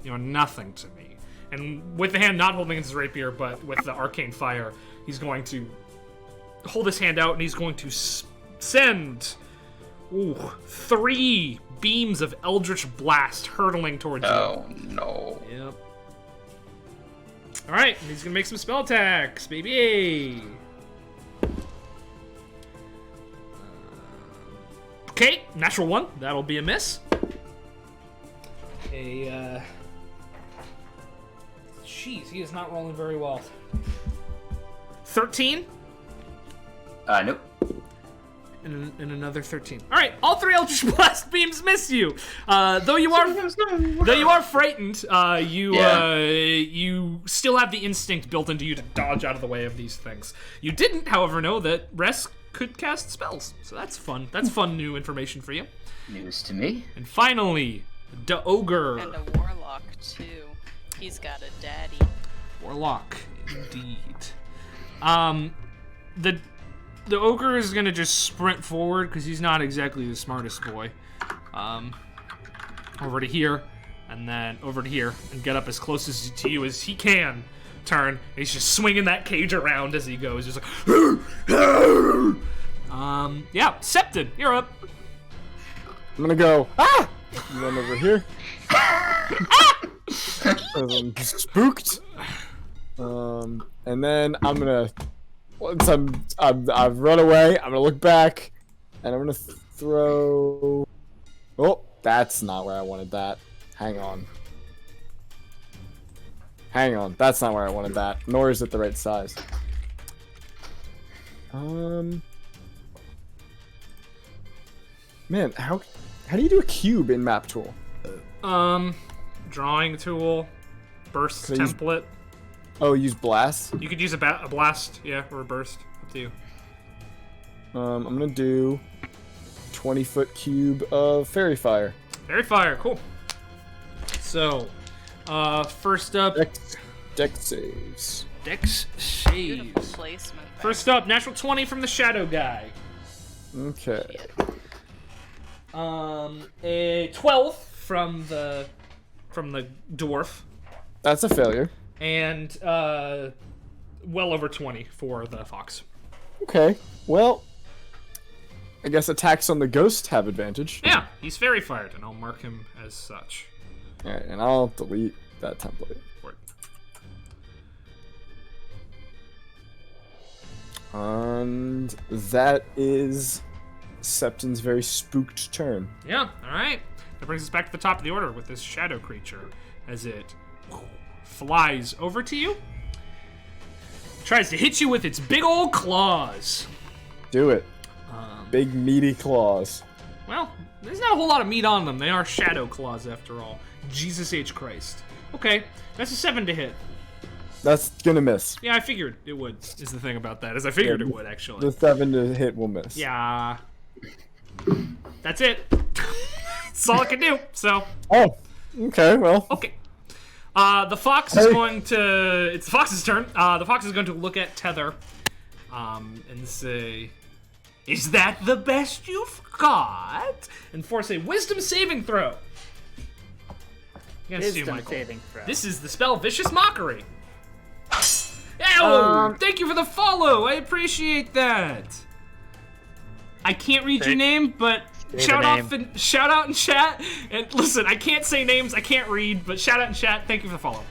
you're nothing to me. And with the hand not holding his rapier, but with the arcane fire, he's going to hold his hand out and he's going to send 3 beams of Eldritch Blast hurtling towards you. Oh, no. Yep. Alright, he's gonna make some spell attacks, baby! Okay, natural 1. That'll be a miss. Jeez, he is not rolling very well. 13? Nope. And another 13. All right, all 3 Eldritch Blast beams miss you. Though you are frightened, you still have the instinct built into you to dodge out of the way of these things. You didn't, however, know that Resk could cast spells, so that's fun. That's fun new information for you. News to me. And finally, the ogre. And a warlock too. He's got a daddy. Warlock, indeed. The ogre is gonna just sprint forward because he's not exactly the smartest boy. Over to here, and then over to here, and get up as close to you as he can. Turn. And he's just swinging that cage around as he goes, just like. Yeah, Septon, you're up. I'm gonna go. Ah! Run over here. I'm spooked. And then I'm gonna. Once I've run away, I'm gonna look back, and I'm gonna throw. Oh, that's not where I wanted that. Hang on. That's not where I wanted that. Nor is it the right size. Man, how do you do a cube in Map Tool? Drawing tool, burst Can I use- template. Oh, use blast. You could use a blast, yeah, or a burst. Up to you. I'm gonna do 20-foot cube of fairy fire. Fairy fire, cool. So, first up, Dex saves. Dex Beautiful saves. placement. there. First up, natural 20 from the shadow guy. Okay. A 12 from the dwarf, That's a failure. and well over 20 for the fox. Okay. Well, I guess attacks on the ghost have advantage. Yeah, he's fairy fired, and I'll mark him as such. Alright, and I'll delete that template. For it. And that is Septon's very spooked turn. Yeah, all right. That brings us back to the top of the order with this shadow creature as it flies over to you. Tries to hit you with its big old claws. Do it. Big meaty claws. Well, there's not a whole lot of meat on them. They are shadow claws after all. Jesus H. Christ. Okay, that's a 7 to hit. That's gonna miss. Yeah, I figured it would, is the thing about that, is I figured it would, actually. The 7 to hit will miss. Yeah. That's it. That's all I can do, so. Oh, okay, well. Okay. The fox is going to... It's the fox's turn. The fox is going to look at Tether and say, "Is that the best you've got?" And force a wisdom saving throw. Against you, Wisdom Michael. saving throw. This is the spell Vicious Mockery. Oh, thank you for the follow. I appreciate that. I can't read your name, but shout out in chat. And listen, I can't say names, I can't read, but shout out in chat. Thank you for the follow.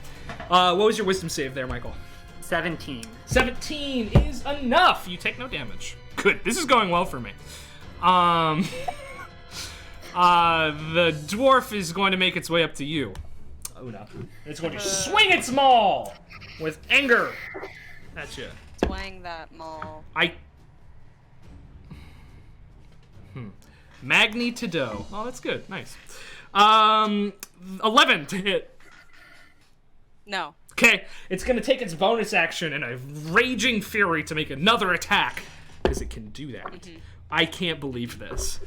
What was your wisdom save there, Michael? 17. 17 is enough. You take no damage. Good. This is going well for me. The dwarf is going to make its way up to you, Una. It's going to swing its maul with anger at you. Swing that maul. Magni to dough. Oh, that's good. Nice. 11 to hit. No. Okay, it's gonna take its bonus action and a raging fury to make another attack, because it can do that. Mm-hmm. I can't believe this.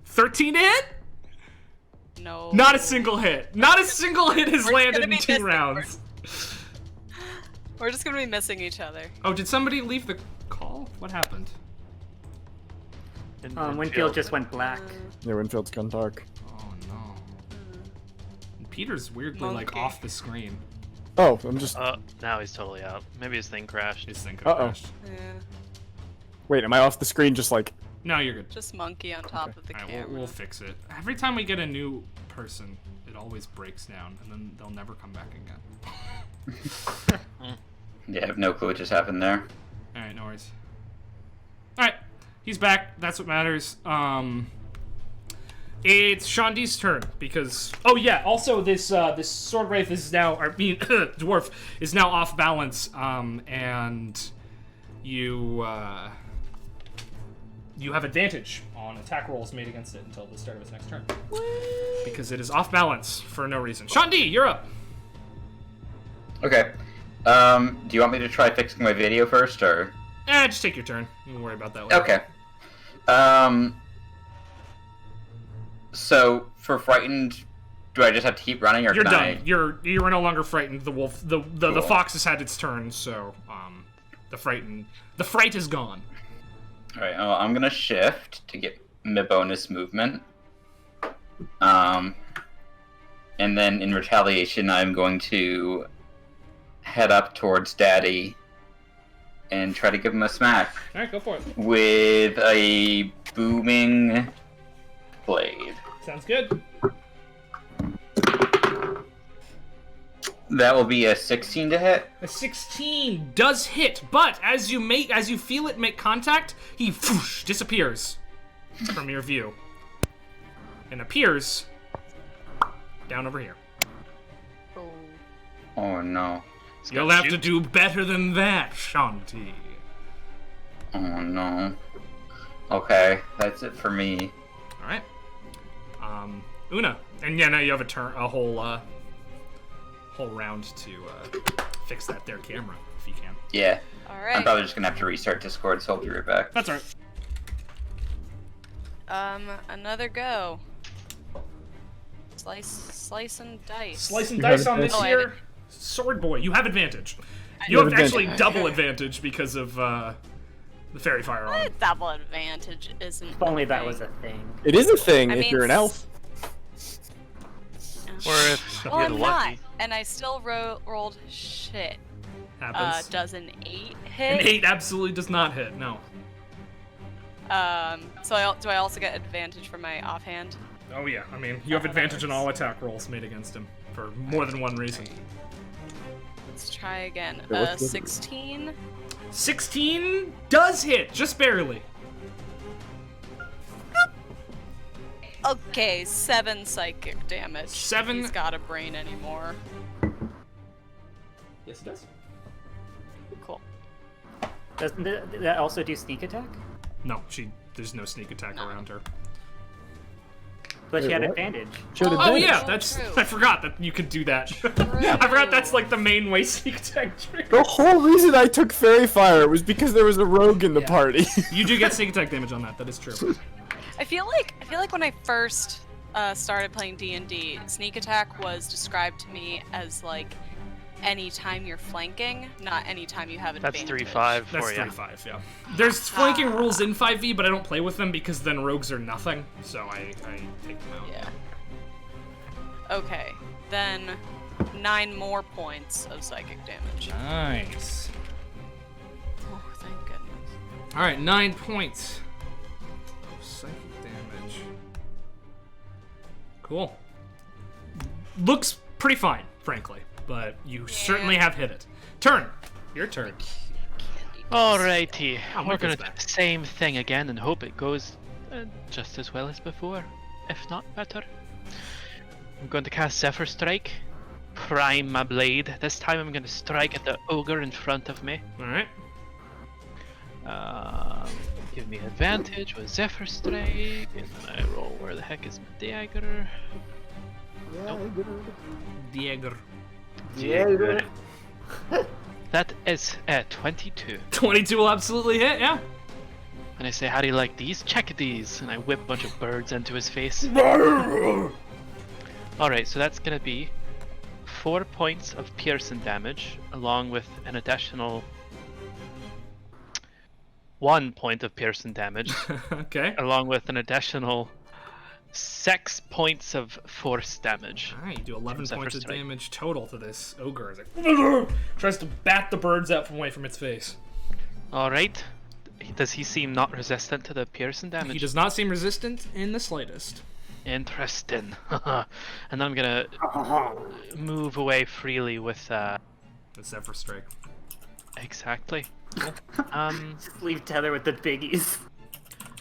13 to hit? No. Not a single hit. Not a single hit has landed in 2 rounds. We're just gonna be missing each other. Oh, did somebody leave the call? What happened? Winfield just went black. Yeah, Winfield's gone dark. Oh no. Peter's weirdly like Monkey. off the screen. Oh, I'm just... Now he's totally out. Maybe his thing crashed. His thing Uh-oh. crashed. Yeah. Wait, am I off the screen just like... No, you're good. Just monkey on top of the Alright, camera. we'll fix it. Every time we get a new person, it always breaks down, and then they'll never come back again. Yeah, I have no clue what just happened there. Alright, no worries. Alright, he's back. That's what matters. It's Shandi's turn, because... Oh yeah, also this this sword wraith is now... I mean, dwarf is now off balance, and you have advantage on attack rolls made against it until the start of its next turn. Because it is off balance for no reason. Shandi, you're up! Okay. Do you want me to try fixing my video first, or...? Just take your turn. You can worry about that later. Okay. So, for frightened, do I just have to keep running, or You're can done. I... You're no longer frightened. The wolf, the Cool. fox has had its turn, so the fright is gone. Alright, well, I'm gonna shift to get my bonus movement. And then in retaliation, I'm going to head up towards Daddy and try to give him a smack All right, go for it. with a booming blade. Sounds good. That will be a 16 to hit. A 16 does hit, but as you feel it make contact, he whoosh, disappears from your view and appears down over here. Oh. Oh no. You'll have to do better than that, Shanti. Oh no. Okay, that's it for me. All right. Una, and yeah, now you have a whole round to fix that there camera if you can. Yeah. Alright. I'm probably just gonna have to restart Discord, so I'll be right back. That's all right. Another go. Slice and dice. Slice and You dice have on this advantage. here. Sword boy, you have advantage. You have have actually advantage. double advantage because of the fairy firearm. Double advantage isn't. If only that a was thing. a thing. It is a thing I if mean, you're an elf. Or if Well, you're I'm lucky. not, and I still rolled shit. Happens. Does an 8 An hit? 8 absolutely does not hit. No. So do I also get advantage for my offhand? Oh yeah. I mean, you have advantage on all attack rolls made against him for more than one reason. Let's try again. Yeah, what's the- 16. 16 does hit, just barely. Okay, 7 psychic damage. 7. He's got a brain anymore. Yes, it does. Cool. Doesn't that also do sneak attack? No, there's no sneak attack around her. But she Wait, had what? advantage. Showed Oh advantage. yeah, Oh, that's. true. I forgot that you could do that. I forgot that's like the main way sneak attack triggers. The whole reason I took Fairy Fire was because there was a rogue in the party. You do get sneak attack damage on that. That is true. I feel like when I first started playing D&D, sneak attack was described to me as like anytime you're flanking, not anytime you have That's advantage. 3-5 for That's you. 3-5. Yeah. There's flanking rules in 5e, but I don't play with them because then rogues are nothing. So I take them out. Yeah. Okay, then 9 more points of psychic damage. Nice. Oh, thank goodness. All right, 9 points of psychic damage. Cool. Looks pretty fine, frankly, but you certainly have hit it. Turn. Your turn. Alrighty, Oh, we're Michael's gonna do back. the same thing again and hope it goes just as well as before, if not better. I'm going to cast Zephyr Strike, prime my blade. This time I'm going to strike at the ogre in front of me. All right. Give me advantage with Zephyr Strike, and then I roll. Where the heck is my dagger? Diego. Dagger. That is 22. 22 will absolutely hit. Yeah. And I say, how do you like these? Check these. And I whip a bunch of birds into his face. Alright, so that's gonna be 4 points of piercing damage, along with an additional 1 point of piercing damage, Okay. along with an additional 6 points of force damage. All right, you do 11 Zephyr points of Strike. damage total to this ogre. It's like, tries to bat the birds out from away from its face. Alright. Does he seem not resistant to the piercing damage? He does not seem resistant in the slightest. Interesting. And then I'm gonna move away freely with The Zephyr Strike. exactly. Just leave Tether with the biggies.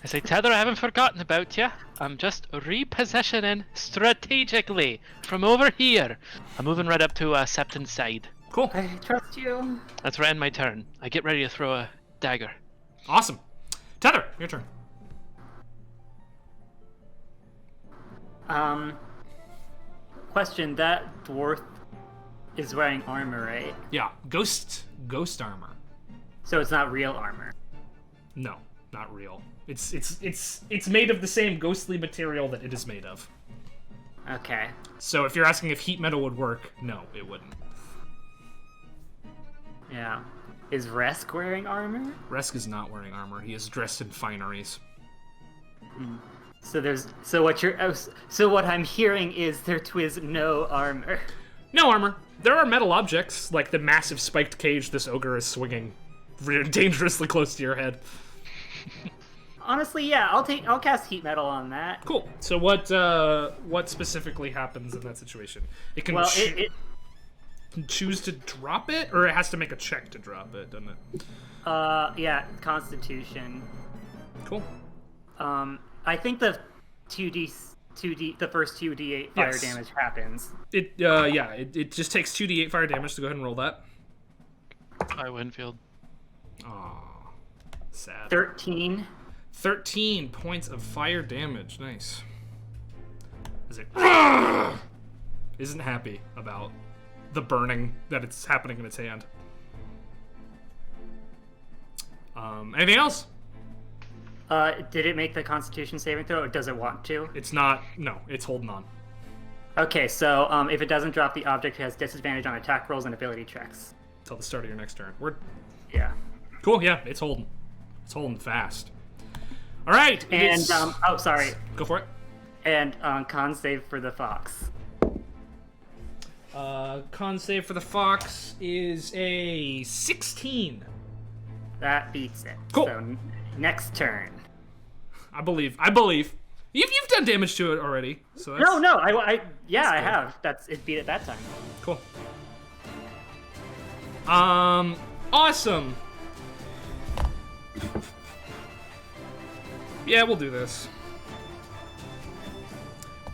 I say, Tether, I haven't forgotten about you. I'm just repositioning strategically from over here. I'm moving right up to Septon's side. Cool. I trust you. That's right in my turn. I get ready to throw a dagger. Awesome. Tether, your turn. Question, that dwarf is wearing armor, right? Yeah, ghost armor. So it's not real armor. No, not real. It's made of the same ghostly material that it is made of. Okay. So if you're asking if heat metal would work, no, it wouldn't. Yeah. Is Resk wearing armor? Resk is not wearing armor. He is dressed in fineries. So what I'm hearing is there is no armor. No armor. There are metal objects, like the massive spiked cage this ogre is swinging dangerously close to your head. Honestly, yeah, I'll cast heat metal on that. Cool. So what specifically happens in that situation? It can Well, it choose to drop it, or it has to make a check to drop it, doesn't it? yeah, Constitution. Cool. I think the the first 2d8 fire Yes. damage happens. It just takes 2d8 fire damage to go ahead and roll that. Hi, Winfield. Aw, sad. 13. 13 points of fire damage. Nice. Is it isn't happy about the burning that it's happening in its hand. Anything else? Did it make the Constitution saving throw, or does it want to? It's not. No, it's holding on. Okay, so if it doesn't drop, the object has disadvantage on attack rolls and ability checks. Until the start of your next turn. We're Yeah. cool. Yeah, it's holding. It's holding fast. All right. it And is- oh, sorry. go for it. And con save for the fox. Con save for the fox is a 16. That beats it. Cool. So next turn. I believe. You've done damage to it already. So that's No, I That's I good. have. It beat it that time. cool. Awesome. Yeah, we'll do this.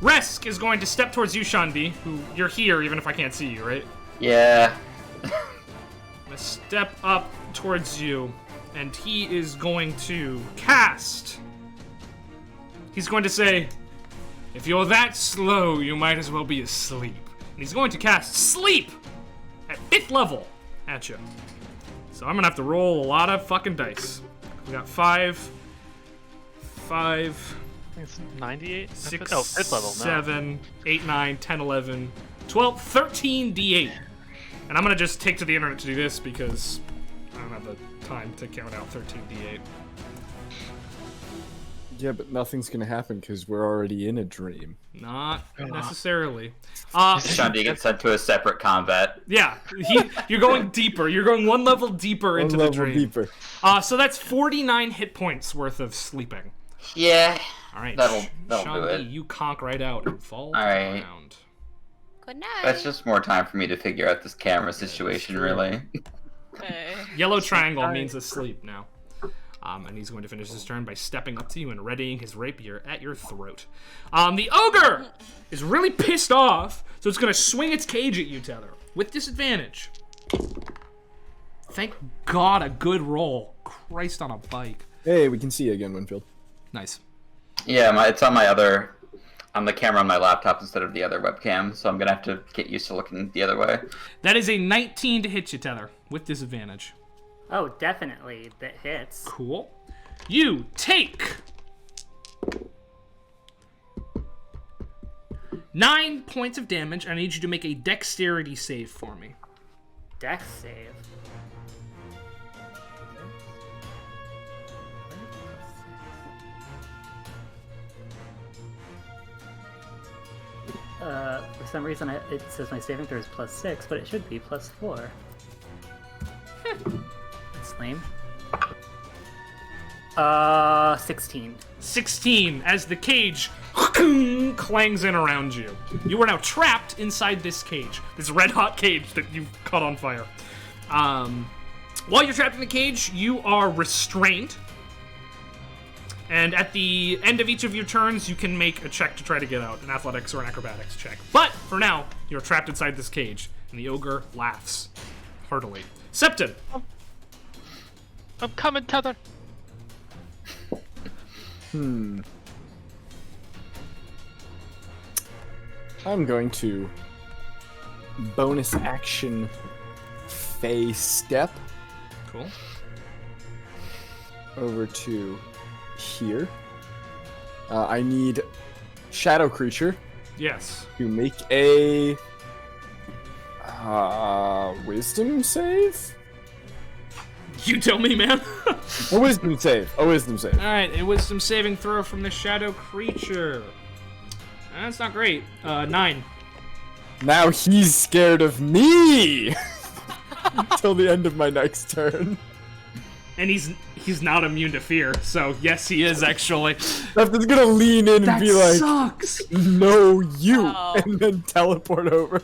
Resk is going to step towards you, Shandi, who you're here even if I can't see you, right? Yeah. I'm gonna step up towards you, and he is going to cast. He's going to say, if you're that slow, you might as well be asleep. And he's going to cast Sleep at 5th level at you. So I'm gonna have to roll a lot of fucking dice. We got 5, I think it's 98? 6, 5th level, no. 7, 8, 9, 10, 11, 12, 13 D8. And I'm gonna just take to the internet to do this because I don't have the time to count out 13 D8. Yeah, but nothing's gonna happen because we're already in a dream. Not necessarily. Shandi gets sent to a separate combat. Yeah, you're going deeper. You're going one level deeper into the dream. Deeper. So that's 49 hit points worth of sleeping. Yeah. All right, That'll do Shandi, it. you conk right out and fall All right. around. Good night. That's just more time for me to figure out this camera situation, really. Okay. Yellow triangle means asleep now. And he's going to finish his turn by stepping up to you and readying his rapier at your throat. The ogre is really pissed off, so it's going to swing its cage at you, Tether, with disadvantage. Thank God, a good roll. Christ on a bike. Hey, we can see you again, Winfield. Nice. Yeah, it's on on the camera on my laptop instead of the other webcam, so I'm gonna have to get used to looking the other way. That is a 19 to hit you, Tether, with disadvantage. Oh, definitely. That hits. Cool. You take 9 points of damage. I need you to make a dexterity save for me. Dex save. For some reason it says my saving throw is +6, but it should be +4. That's lame. 16. 16 as the cage clangs in around you. You are now trapped inside this cage, this red-hot cage that you've caught on fire. While you're trapped in the cage, you are restrained. And at the end of each of your turns, you can make a check to try to get out, an athletics or an acrobatics check. But for now, you're trapped inside this cage, and the ogre laughs heartily. Septon. I'm coming, Tether. I'm going to bonus action Fey step Cool. over to here. I need shadow creature Yes. to make a wisdom save. You tell me, man. A wisdom save. A wisdom save. Alright, a wisdom saving throw from the shadow creature. That's not great. 9. Now he's scared of me until the end of my next turn. And he's not immune to fear, so yes, he is actually. That's gonna lean in and be like, sucks. "No, you," Oh. and then teleport over.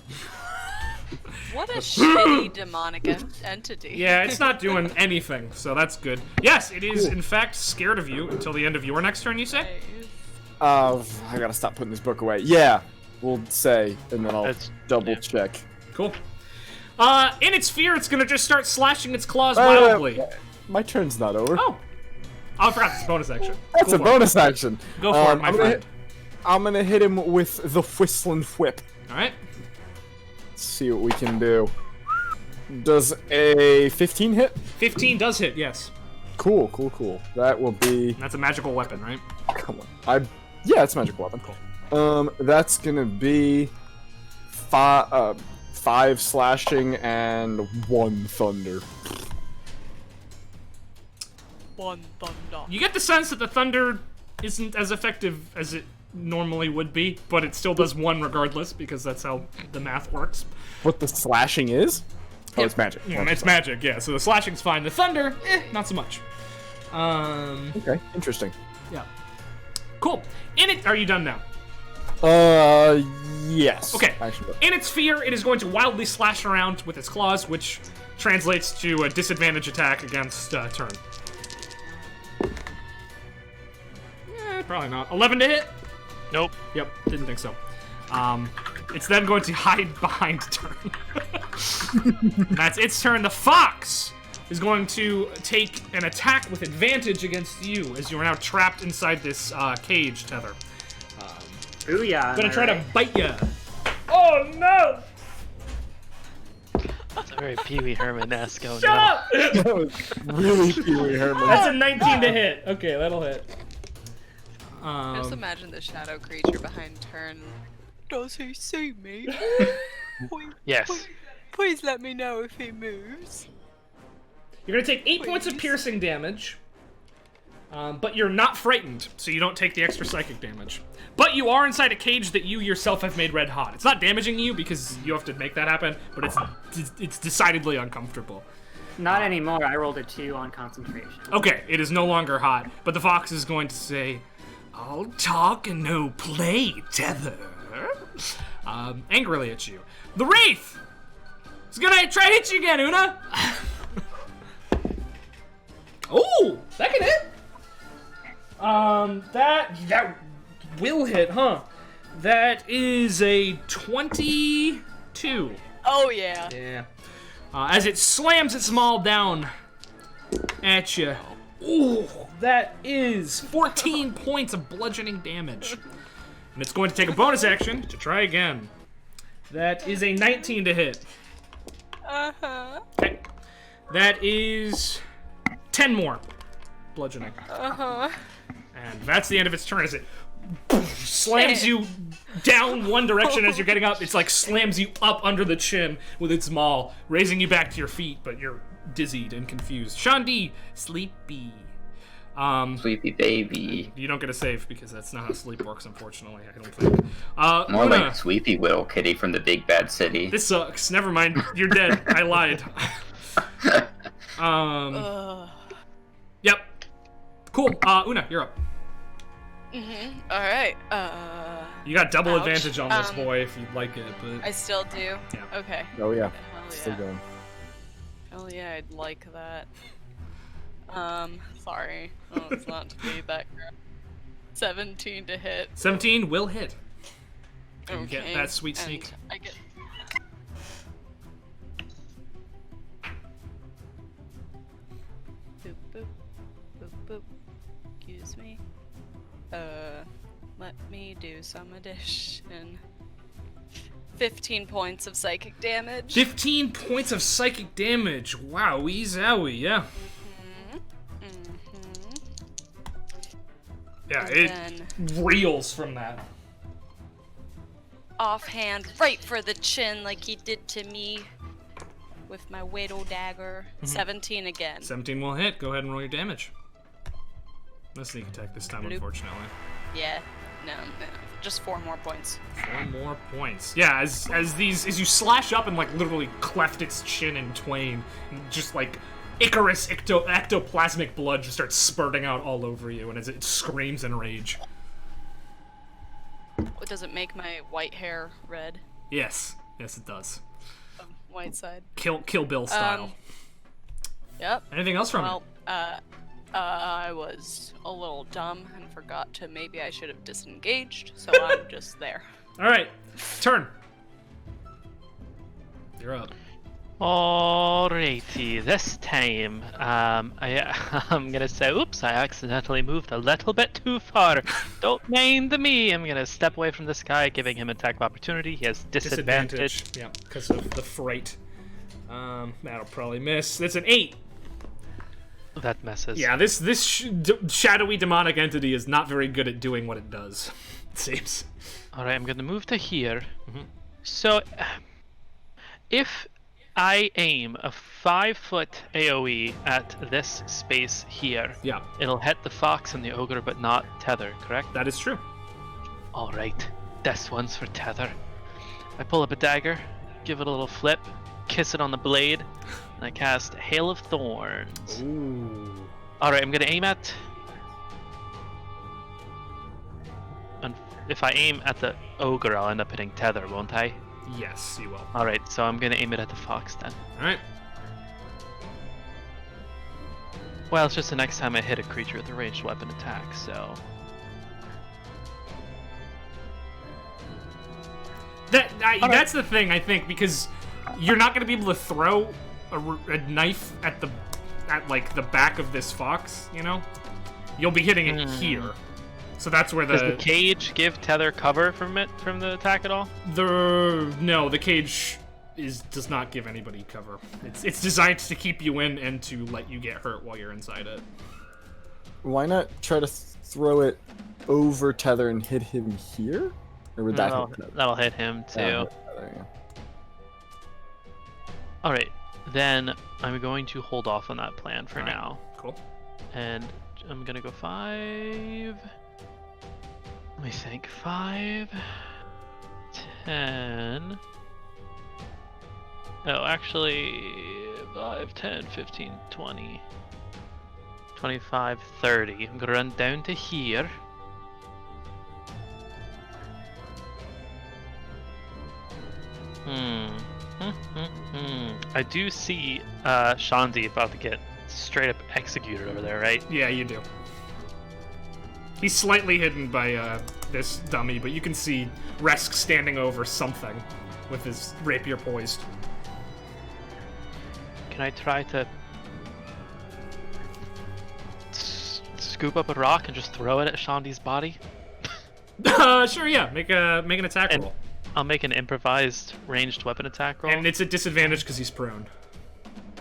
What a shitty demonic entity. Yeah, it's not doing anything, so that's good. Yes, it is in fact scared of you until the end of your next turn, you say? I gotta stop putting this book away. Yeah, we'll say, and then I'll That's- double yeah. check. Cool. In its fear, it's gonna just start slashing its claws Wait, wildly. my turn's not over. Oh, I forgot this bonus action. That's Go a for bonus action. Go for it, my I'm gonna friend. I'm gonna hit him with the whistling whip. All right. Let's see what we can do. Does a 15 hit? 15 does hit. Yes. Cool. That will be. That's a magical weapon, right? Come on. Yeah, it's a magic weapon. Cool. That's gonna be 5 slashing and 1 thunder. One thunder. You get the sense that the thunder isn't as effective as it normally would be, but it still does 1 regardless because that's how the math works. What the slashing is? Oh, it's magic. Yeah, it's magic. Yeah. So the slashing's fine. The thunder, not so much. Okay, interesting. Yeah. Cool. In it, are you done now? Yes. Okay. Actually, In its fear, it is going to wildly slash around with its claws, which translates to a disadvantage attack against turn. Probably not. 11 to hit? Nope. Yep, didn't think so. It's then going to hide behind turn. That's its turn. The fox is going to take an attack with advantage against you as you are now trapped inside this cage tether. Booyah. Gonna try to bite you. Oh no! That's a very Pee Wee Herman-esque. Oh, Shut no. up! That was really Pee-wee Herman. That's a 19 to hit. Okay, that'll hit. Just imagine the shadow creature behind turn. Does he see me? Please, Yes. please let me know if he moves. You're gonna take 8 points of Please. piercing damage, but you're not frightened, so you don't take the extra psychic damage. But you are inside a cage that you yourself have made red hot. It's not damaging you because you have to make that happen, but it's decidedly uncomfortable. Not anymore. I rolled a 2 on concentration. Okay, it is no longer hot, but the fox is going to say, "I'll talk and no play, tether," angrily at you. The wraith is gonna try to hit you again, Una. Oh, that can hit. That will hit, huh? That is a 22. Oh yeah. Yeah. As it slams its maul down at you. Ooh, that is 14 points of bludgeoning damage. And it's going to take a bonus action to try again. That is a 19 to hit. Uh-huh. Okay. That is 10 more bludgeoning. Uh-huh. And that's the end of its turn as it slams you down one direction as you're getting up. It's like slams you up under the chin with its maul, raising you back to your feet, but you're dizzied and confused. Shandi, sleepy. Sleepy baby. You don't get a save because that's not how sleep works, unfortunately, I don't think. More Una, like Sleepy Little Kitty from the Big Bad City. this sucks. Never mind. You're dead. I lied. Ugh. Yep. Cool. Una, you're up. Alright. You got double Ouch. advantage on this boy if you'd like it, but I still do? Yeah. Okay. Oh yeah, Hell still yeah. going. Hell yeah, I'd like that. Sorry. Oh, it's not to be that good. 17 to hit. 17 will hit. And Okay. get that sweet sneak. And I get... Boop, boop. Boop, boop. Excuse me. Let me do some addition. 15 points of psychic damage. 15 points of psychic damage. Wowie zowie, yeah. Yeah, And it then reels from that. offhand right for the chin like he did to me with my widow dagger. 17 again. 17 will hit. Go ahead and roll your damage. No sneak attack this time, Bloop. unfortunately. Yeah. No. Just 4 more points. 4 more points. Yeah, as you slash up and like literally cleft its chin in twain, and just like Icarus ectoplasmic blood just starts spurting out all over you, and as it screams in rage. Does it make my white hair red? Yes, it does. White side. Kill Bill style. Yep. Anything else from Well, I was a little dumb and forgot to maybe I should have disengaged, so I'm just there. it? All right, turn. You're up. Alrighty, this time, I'm gonna say, oops, I accidentally moved a little bit too far. Don't mind me. I'm gonna step away from this guy, giving him attack of opportunity. He has disadvantage. Yeah, because of the fright. That'll probably miss. That's an 8. That messes. Yeah, this shadowy demonic entity is not very good at doing what it does. It seems. Alright, I'm gonna move to here. So, if I aim a 5-foot AoE at this space here, Yeah, it'll hit the fox and the ogre, but not Tether, correct? that is true. Alright, this one's for Tether. I pull up a dagger, give it a little flip, kiss it on the blade, and I cast Hail of Thorns. Ooh. Alright, I'm gonna aim at... And if I aim at the ogre, I'll end up hitting Tether, won't I? Yes, you will. Alright, so I'm gonna aim it at the fox then. All right. Well, it's just the next time I hit a creature with a ranged weapon attack, so... That's the thing, I think, because you're not going to be able to throw a knife at like the back of this fox, you know? You'll be hitting it here. So that's where Does the cage give Tether cover from the attack at all? No, the cage does not give anybody cover. It's designed to keep you in and to let you get hurt while you're inside it. Why not try to throw it over Tether and hit him here? Or would that hit Tether? That'll hit him too. Tether, yeah. Alright, then I'm going to hold off on that plan for now. Cool. And I'm gonna go 5. Let me think. 5, 10. Oh, actually, 5, 10, 15, 20, 25, 30. I'm gonna run down to here. I do see Shanzi about to get straight up executed over there, right? Yeah, you do. He's slightly hidden by this dummy, but you can see Resk standing over something with his rapier poised. Can I try to scoop up a rock and just throw it at Shandi's body? Sure, yeah. Make an attack roll. I'll make an improvised ranged weapon attack roll. And it's a disadvantage because he's prone.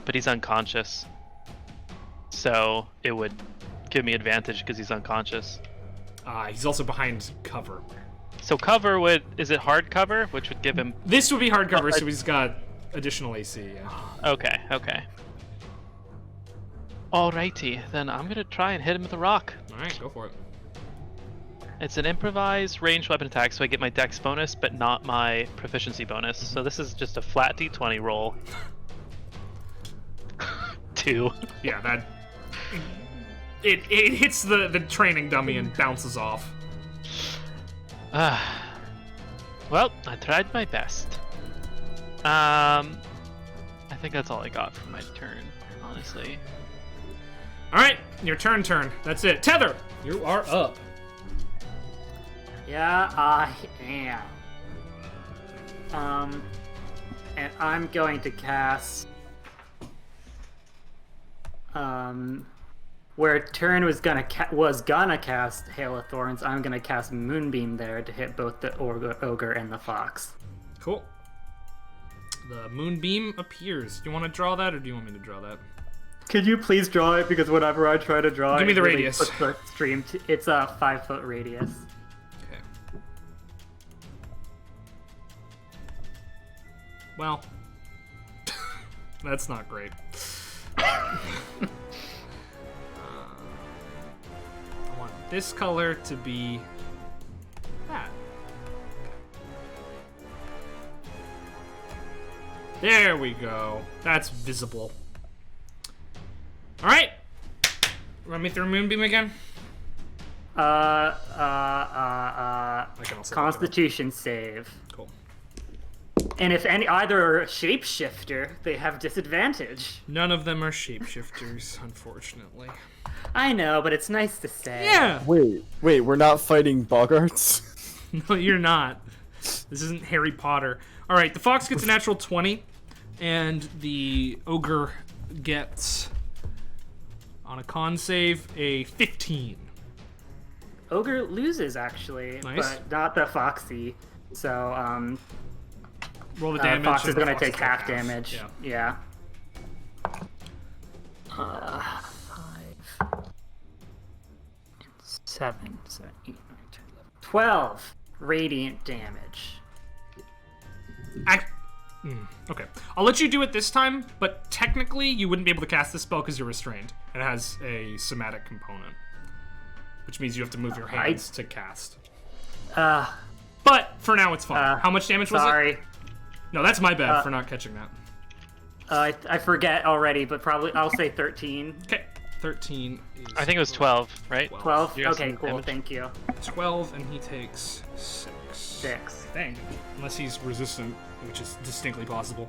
But he's unconscious. So it would give me advantage because he's unconscious. He's also behind cover. So cover is it hard cover, which would give him... This would be hard cover, so he's got additional AC, yeah. Okay. Alrighty, then I'm gonna try and hit him with a rock. Alright, go for it. It's an improvised ranged weapon attack, so I get my dex bonus, but not my proficiency bonus. So this is just a flat d20 roll. 2. Yeah, that... It hits the training dummy and bounces off. Well, I tried my best. I think that's all I got for my turn, honestly. Alright, your turn. That's it. Tether, you are up. Yeah, I am. And I'm going to cast... where Turn was gonna cast Hail of Thorns, I'm gonna cast Moonbeam there to hit both the ogre and the fox. Cool. The moonbeam appears. Do you want to draw that, or do you want me to draw that? Could you please draw it? Because whenever I try to draw it, give me the really radius. puts the stream it's a 5-foot radius. Okay. Well, that's not great. I want this color to be that. There we go. That's visible. All right. Run me through Moonbeam again. I can also Constitution save. Cool. And if either are a shapeshifter, they have disadvantage. None of them are shapeshifters, unfortunately. I know, but it's nice to say. Yeah. Wait, we're not fighting Boggarts? No, you're not. This isn't Harry Potter. All right, the fox gets a natural 20, and the ogre gets, on a con save, a 15. Ogre loses, actually, Nice. but not the foxy. So, Roll the damage. fox is and the going to fox take half damage. Yeah. 5, 7, 8, 9, 10, 11, 12 radiant damage. Okay. I'll let you do it this time, but technically you wouldn't be able to cast this spell because you're restrained. It has a somatic component, which means you have to move your hands to cast. But for now, it's fine. How much damage was it? Sorry. No, that's my bad for not catching that. I forget already, but probably I'll say 13. Okay. 13 is... I think it was 12, right? 12? You got Okay, some cool, damage? thank you. 12, and he takes 6. 6. Dang. Unless he's resistant, which is distinctly possible.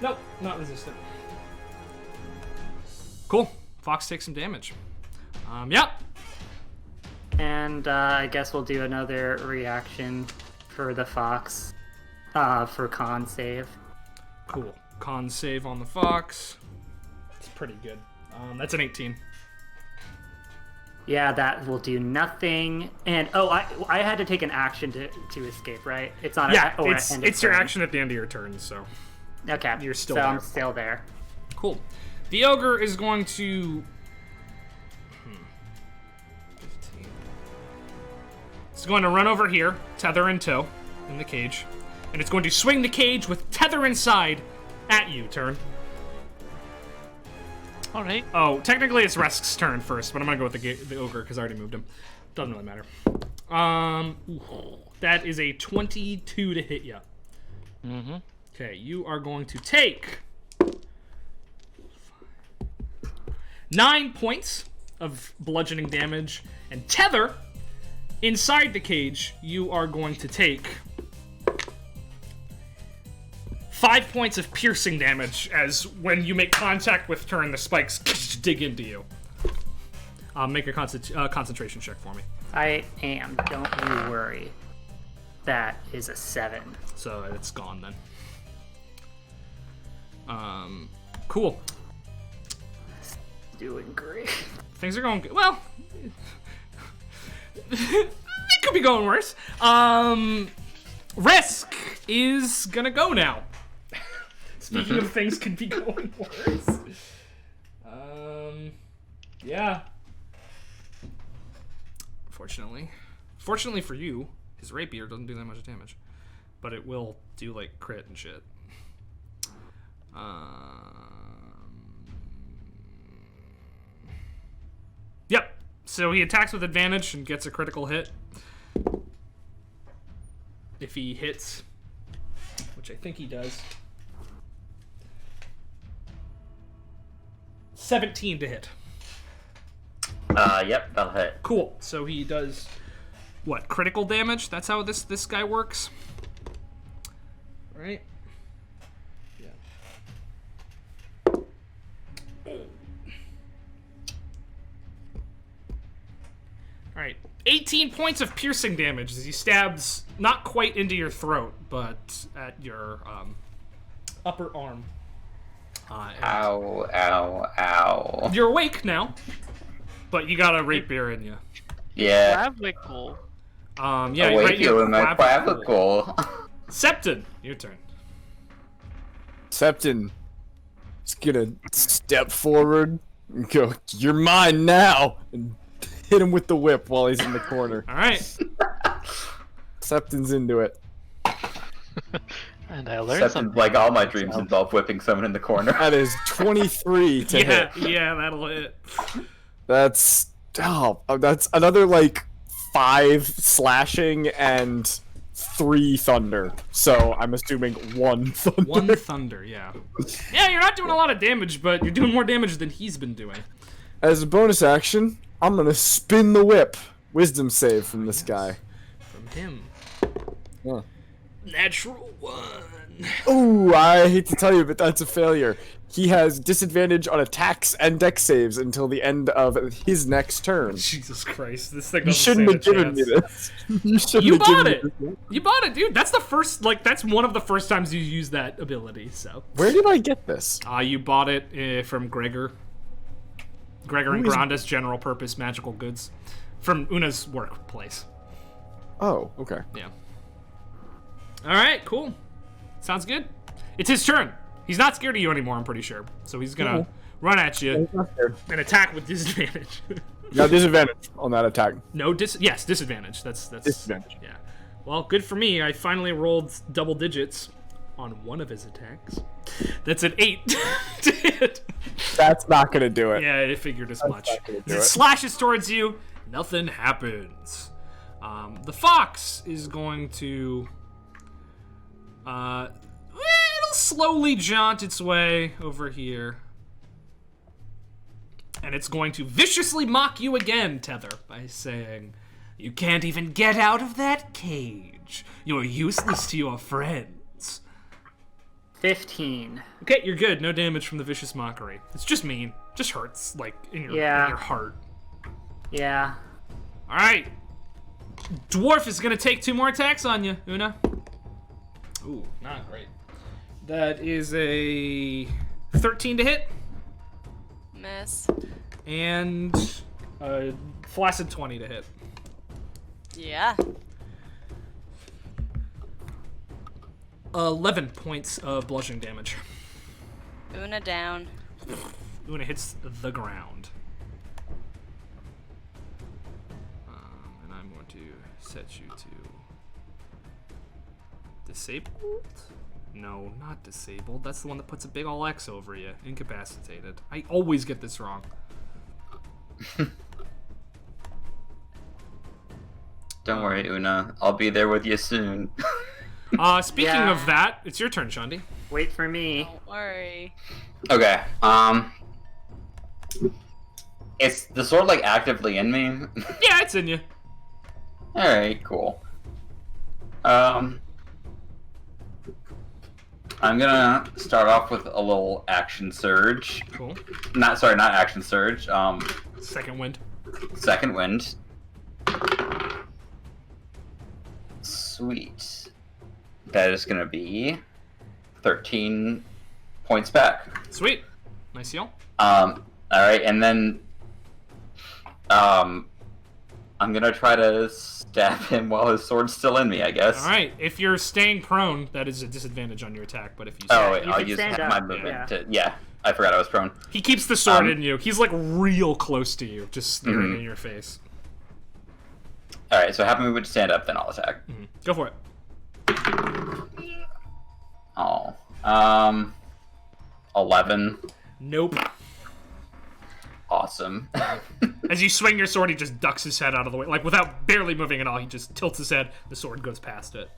Nope, not resistant. Cool. Fox takes some damage. Yep. And I guess we'll do another reaction for the fox for con save. Cool. Con save on the fox. It's pretty good. That's an 18. Yeah, that will do nothing. And I had to take an action to escape, right? It's not. Yeah, End of it's your turn. action at the end of your turn, so. Okay, You're still so there. I'm still there. Cool. The ogre is going to. 15. It's going to run over here, tether in tow, in the cage, and it's going to swing the cage with tether inside at you. Turn. All right. Oh, technically it's Resk's turn first, but I'm gonna go with the ogre because I already moved him. Doesn't really matter. That is a 22 to hit you. Mm-hmm. Okay, you are going to take 9 points of bludgeoning damage, and tether inside the cage. You are going to take 5 points of piercing damage as when you make contact with Turn, the spikes dig into you. Make a concentration check for me. I am. Don't you worry. That is a 7. So it's gone then. Cool. Doing great. Things are going good. Well, it could be going worse. Resk is gonna go now. Speaking of things could be going worse. Yeah. Fortunately for you, his rapier doesn't do that much damage, but it will do like crit and shit. Yep. So he attacks with advantage and gets a critical hit. If he hits, which I think he does. 17 to hit. Yep, that'll hit. Cool. So he does what? Critical damage? That's how this guy works. Right? Yeah. All right. 18 points of piercing damage as he stabs not quite into your throat, but at your upper arm. Ow, ow, ow. You're awake now, but you got a rapier in you. Yeah. Clavicle. Yeah, Awake right, you your in my clavicle. Septon, your turn. Septon is gonna step forward and go, "You're mine now," and hit him with the whip while he's in the corner. All right. Septon's into it. And I learned Except something. like all my dreams involve whipping someone in the corner. That is 23 to hit. Yeah, that'll hit. That's that's another like 5 slashing and 3 thunder. So I'm assuming 1 thunder. 1 thunder, yeah. Yeah, you're not doing a lot of damage, but you're doing more damage than he's been doing. As a bonus action, I'm gonna spin the whip. Wisdom save from this guy. From him. Yeah. Natural 1. Ooh, I hate to tell you, but that's a failure. He has disadvantage on attacks and dex saves until the end of his next turn. Jesus Christ, this thing You doesn't shouldn't stand have a given me chance. this. You shouldn't You have bought given it. me this. You bought it, dude. That's the first, that's one of the first times you used that ability, so. Where did I get this? You bought it from Gregor. Gregor and Who is- Granda's general purpose magical goods. From Una's workplace. Oh, okay. Yeah. Alright, cool. Sounds good. It's his turn. He's not scared of you anymore, I'm pretty sure. So he's gonna run at you and attack with disadvantage. Now disadvantage on that attack. No, yes, disadvantage. That's Disadvantage. Yeah. Well, good for me. I finally rolled double digits on one of his attacks. That's an 8 to hit. That's not gonna do it. Yeah, I figured as much. not gonna do As it it. slashes towards you, nothing happens. The fox is going to it'll slowly jaunt its way over here. And it's going to viciously mock you again, Tether, by saying, "You can't even get out of that cage. You're useless to your friends." 15. Okay, you're good. No damage from the vicious mockery. It's just mean. Just hurts, like, in your heart. Yeah. Alright. Dwarf is gonna take 2 more attacks on you, Una. Ooh, not great. That is a 13 to hit. Miss. And a flaccid 20 to hit. Yeah. 11 points of bludgeoning damage. Una down. Una hits the ground. And I'm going to set you to disabled? No, not disabled. That's the one that puts a big ol' X over you. Incapacitated. I always get this wrong. Don't worry, Una. I'll be there with you soon. Speaking of that, it's your turn, Shundi. Wait for me. Don't worry. Okay. Is the sword like actively in me? Yeah, it's in you. All right, cool. I'm gonna start off with a little action surge. Cool. Not action surge. Second wind. Second wind. Sweet. That is gonna be 13 points back. Sweet. Nice heal. All right, and then I'm gonna try to stab him while his sword's still in me, I guess. All right. If you're staying prone, that is a disadvantage on your attack. But if you Wait, you I'll can use stand my up, movement yeah. to. Yeah, I forgot I was prone. he keeps the sword in you. He's like real close to you, just staring in your face. All right, so have my movement to stand up, then I'll attack. Go for it. Oh, 11. Nope. Awesome. As you swing your sword, he just ducks his head out of the way. Like, without barely moving at all, he just tilts his head. The sword goes past it.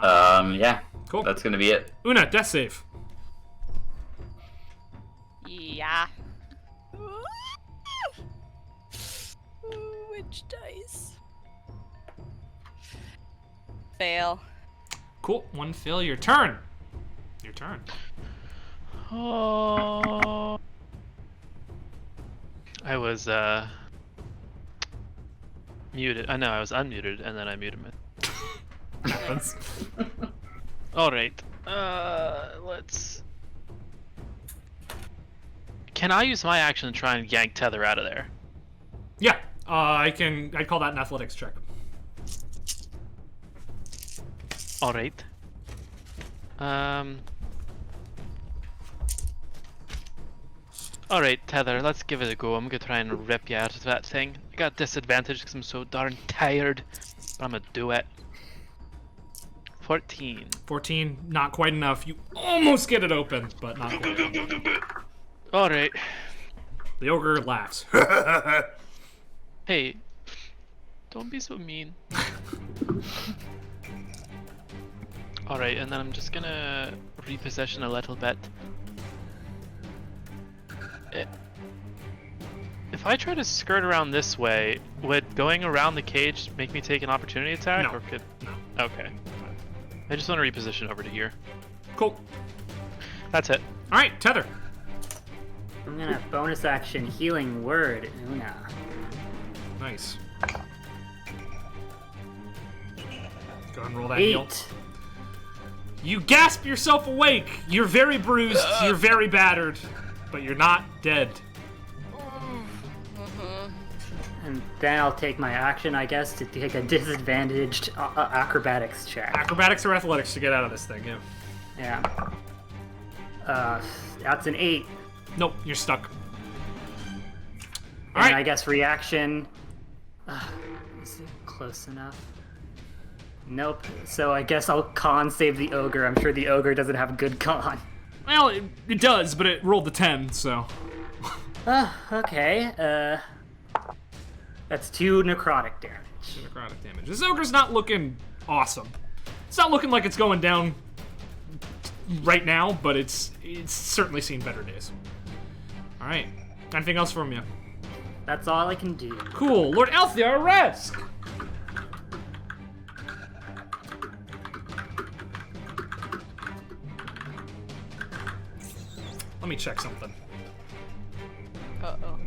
Yeah. Cool. That's gonna be it. Una, death save. Yeah. Which dice? Fail. Cool. One fail. Your turn. Your turn. Oh. I was muted. I know I was unmuted, and then I muted myself. All right. Let's. Can I use my action to try and yank Tether out of there? Yeah. I call that an athletics check. All right. All right, Tether. Let's give it a go. I'm gonna try and rip you out of that thing. I got disadvantage because I'm so darn tired, but I'm gonna do it. 14. 14, not quite enough. You almost get it open, but not quite. All right. The ogre laughs. Hey, don't be so mean. All right, and then I'm just gonna reposition a little bit. If I try to skirt around this way, would going around the cage make me take an opportunity attack? No. Or could... No. Okay. I just want to reposition over to here. Cool. That's it. All right, Tether. I'm gonna bonus action healing word, Una. Nice. Go ahead and roll that heal. 8. You gasp yourself awake. You're very bruised. You're very battered, but you're not dead. And then I'll take my action, I guess, to take a disadvantaged acrobatics check. Acrobatics or athletics to get out of this thing, yeah. Yeah. That's an 8. Nope, you're stuck. And Alright. I guess reaction... is it close enough? Nope. So I guess I'll con save the ogre. I'm sure the ogre doesn't have good con. Well, it does, but it rolled a 10, so... Okay. That's 2 necrotic damage. Necrotic damage. This ogre's not looking awesome. It's not looking like it's going down right now, but it's certainly seen better days. Alright. Anything else from you? That's all I can do. Cool. Lord Althea, Resk! Let me check something. Uh-oh.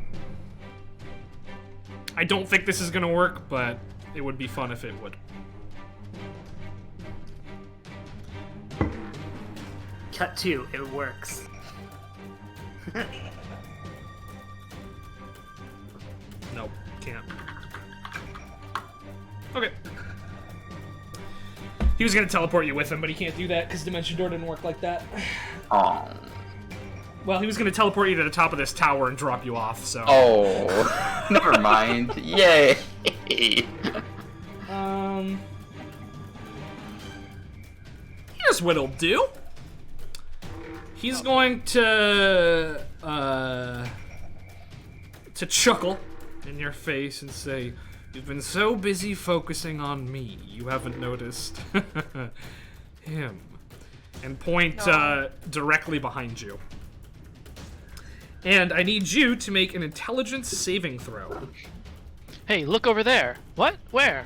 I don't think this is gonna work, but it would be fun if it would. Cut 2, it works. Nope, can't. Okay. He was gonna teleport you with him, but he can't do that because Dimension Door didn't work like that. Oh. Well, he was gonna teleport you to the top of this tower and drop you off, so... Oh. Never mind. Yay. Here's what he'll do. He's going to chuckle in your face and say, "You've been so busy focusing on me, you haven't noticed him." And point directly behind you. And I need you to make an intelligence saving throw. Hey, look over there. What? Where?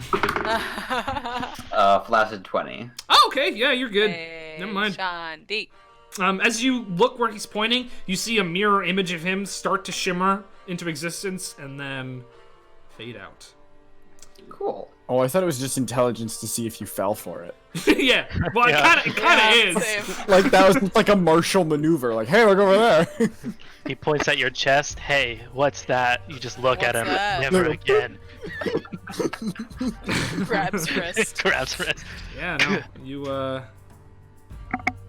Flaccid 20. Oh, okay, yeah, you're good. Hey, Never mind. Sean D. As you look where he's pointing, you see a mirror image of him start to shimmer into existence and then fade out. Cool. Oh, I thought it was just intelligence to see if you fell for it. Yeah, well, Yeah. it kind of is. Same. Like, that was just like a Marshall maneuver. Like, hey, look over there. He points at your chest. Hey, what's that? You just look at What's him. that? Never again. Grabs wrist. Grabs wrist. Yeah, no, you,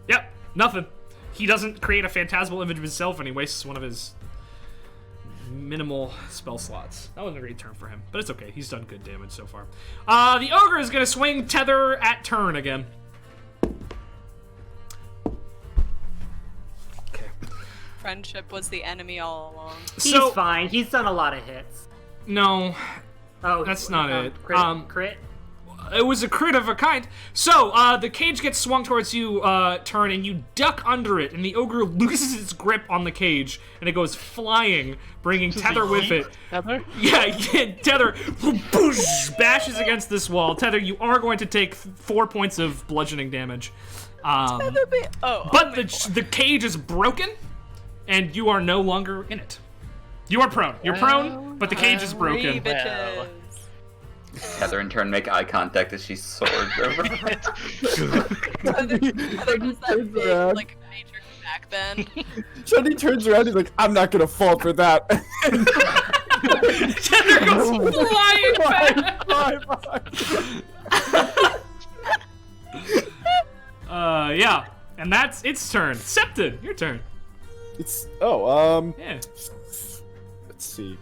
Yep, nothing. He doesn't create a phantasmal image of himself and he wastes one of his minimal spell slots. That wasn't a great turn for him, but it's okay. He's done good damage so far. The ogre is gonna swing tether at turn again. Okay. Friendship was the enemy all along. He's fine. He's done a lot of hits. No, Oh, that's not it. Crit? It was a crit of a kind. So, the cage gets swung towards you, turn, and you duck under it, and the ogre loses its grip on the cage, and it goes flying, bringing Tether with it. Tether? Yeah, Tether boosh, bashes against this wall. Tether, you are going to take 4 points of bludgeoning damage. But the cage is broken, and you are no longer in it. You are prone. You're prone, but the cage is broken. Bitches. Heather in turn make eye contact as she swords over. Heather does that big, like, Matrix back bend. Johnny turns around, he's like, I'm not gonna fall for that. Tether goes flying back. Yeah, and that's its turn. Septon, your turn. It's, Yeah. let's see.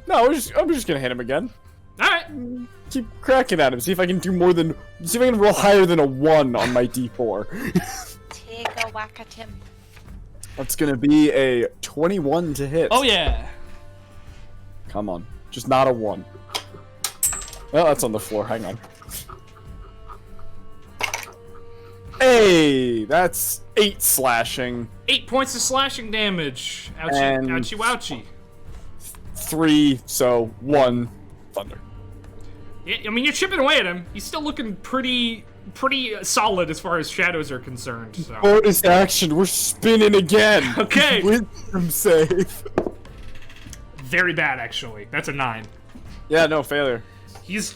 No, I'm just gonna hit him again. All right. Keep cracking at him. See if I can roll higher than a 1 on my D4. Take a whack at him. That's gonna be a 21 to hit. Oh yeah. Come on, just not a 1. Well, that's on the floor. Hang on. Hey, that's 8 slashing. 8 points of slashing damage. Ouchie, And- ouchie, wouchie. 3, so 1 thunder. Yeah, I mean, you're chipping away at him. He's still looking pretty solid as far as shadows are concerned. So. Bonus action, we're spinning again. Okay. Wisdom save. Very bad, actually. That's a 9. Yeah, no, failure. It's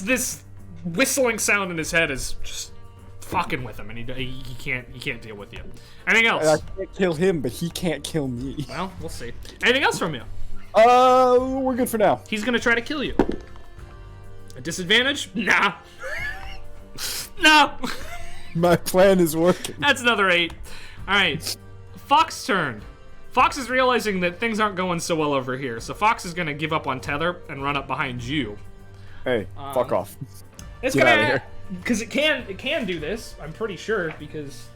this whistling sound in his head is just fucking with him, and he can't deal with you. Anything else? I can't kill him, but he can't kill me. Well, we'll see. Anything else from you? We're good for now. He's gonna try to kill you. A disadvantage? Nah. No. My plan is working. That's another 8. All right. Fox turn. Fox is realizing that things aren't going so well over here, so Fox is gonna give up on Tether and run up behind you. Hey, fuck off. It's Get gonna, outta here. because it can do this. I'm pretty sure because.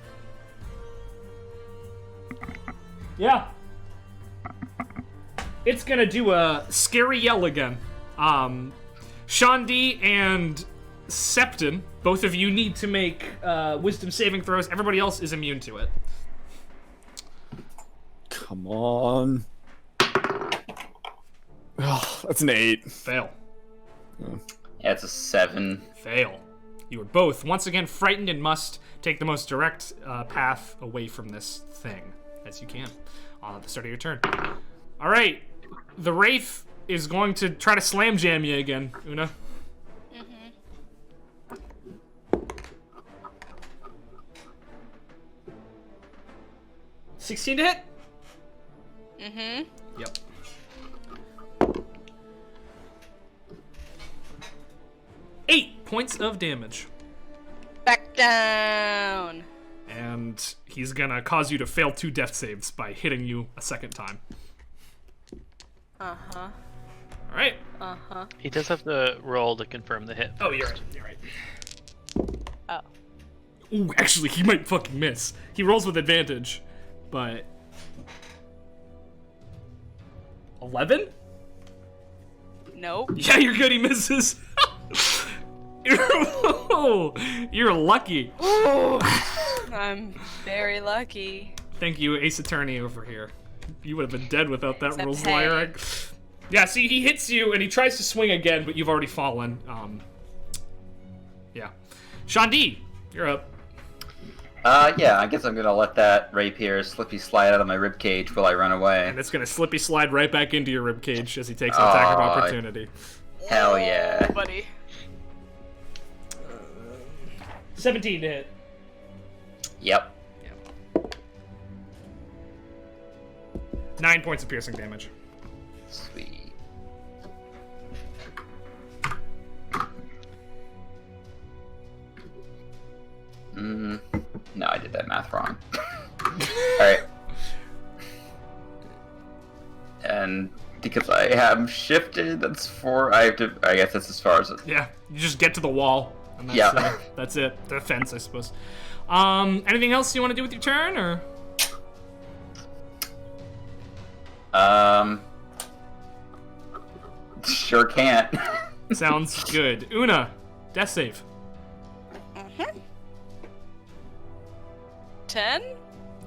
Yeah. It's gonna do a scary yell again. Sean D and Septon, both of you need to make wisdom saving throws. Everybody else is immune to it. Come on. Oh, that's an 8. Fail. Yeah, it's a 7. Fail. You are both once again frightened and must take the most direct path away from this thing as you can at the start of your turn. All right, the Wraith is going to try to slam jam you again, Una. 16 to hit? Yep. Eight points of damage. Back down. And he's gonna cause you to fail 2 death saves by hitting you a second time. Uh-huh. Alright. Uh-huh. He does have to roll to confirm the hit. Oh, you're right. You're right. Oh. Ooh, actually, he might fucking miss. He rolls with advantage, but... 11? Nope. Yeah, you're good. He misses. You're lucky. Ooh. I'm very lucky. Thank you, Ace Attorney over here. You would have been dead without that Except rules hey. lawyer. Yeah, see, he hits you and he tries to swing again, but you've already fallen. Yeah. Shandi, you're up. Yeah, I guess I'm gonna let that rapier slippy slide out of my ribcage while I run away. And it's gonna slippy slide right back into your ribcage as he takes an attack of opportunity. Hell yeah. Oh, buddy. 17 to hit. Yep. 9 points of piercing damage. Sweet. No, I did that math wrong. Alright. And because I have shifted, that's 4. I guess that's as far as it. Yeah, you just get to the wall. And that's, Yeah. That's it. The fence, I suppose. Anything else you want to do with your turn, or? Sure can't. Sounds good. Una, death save. 10?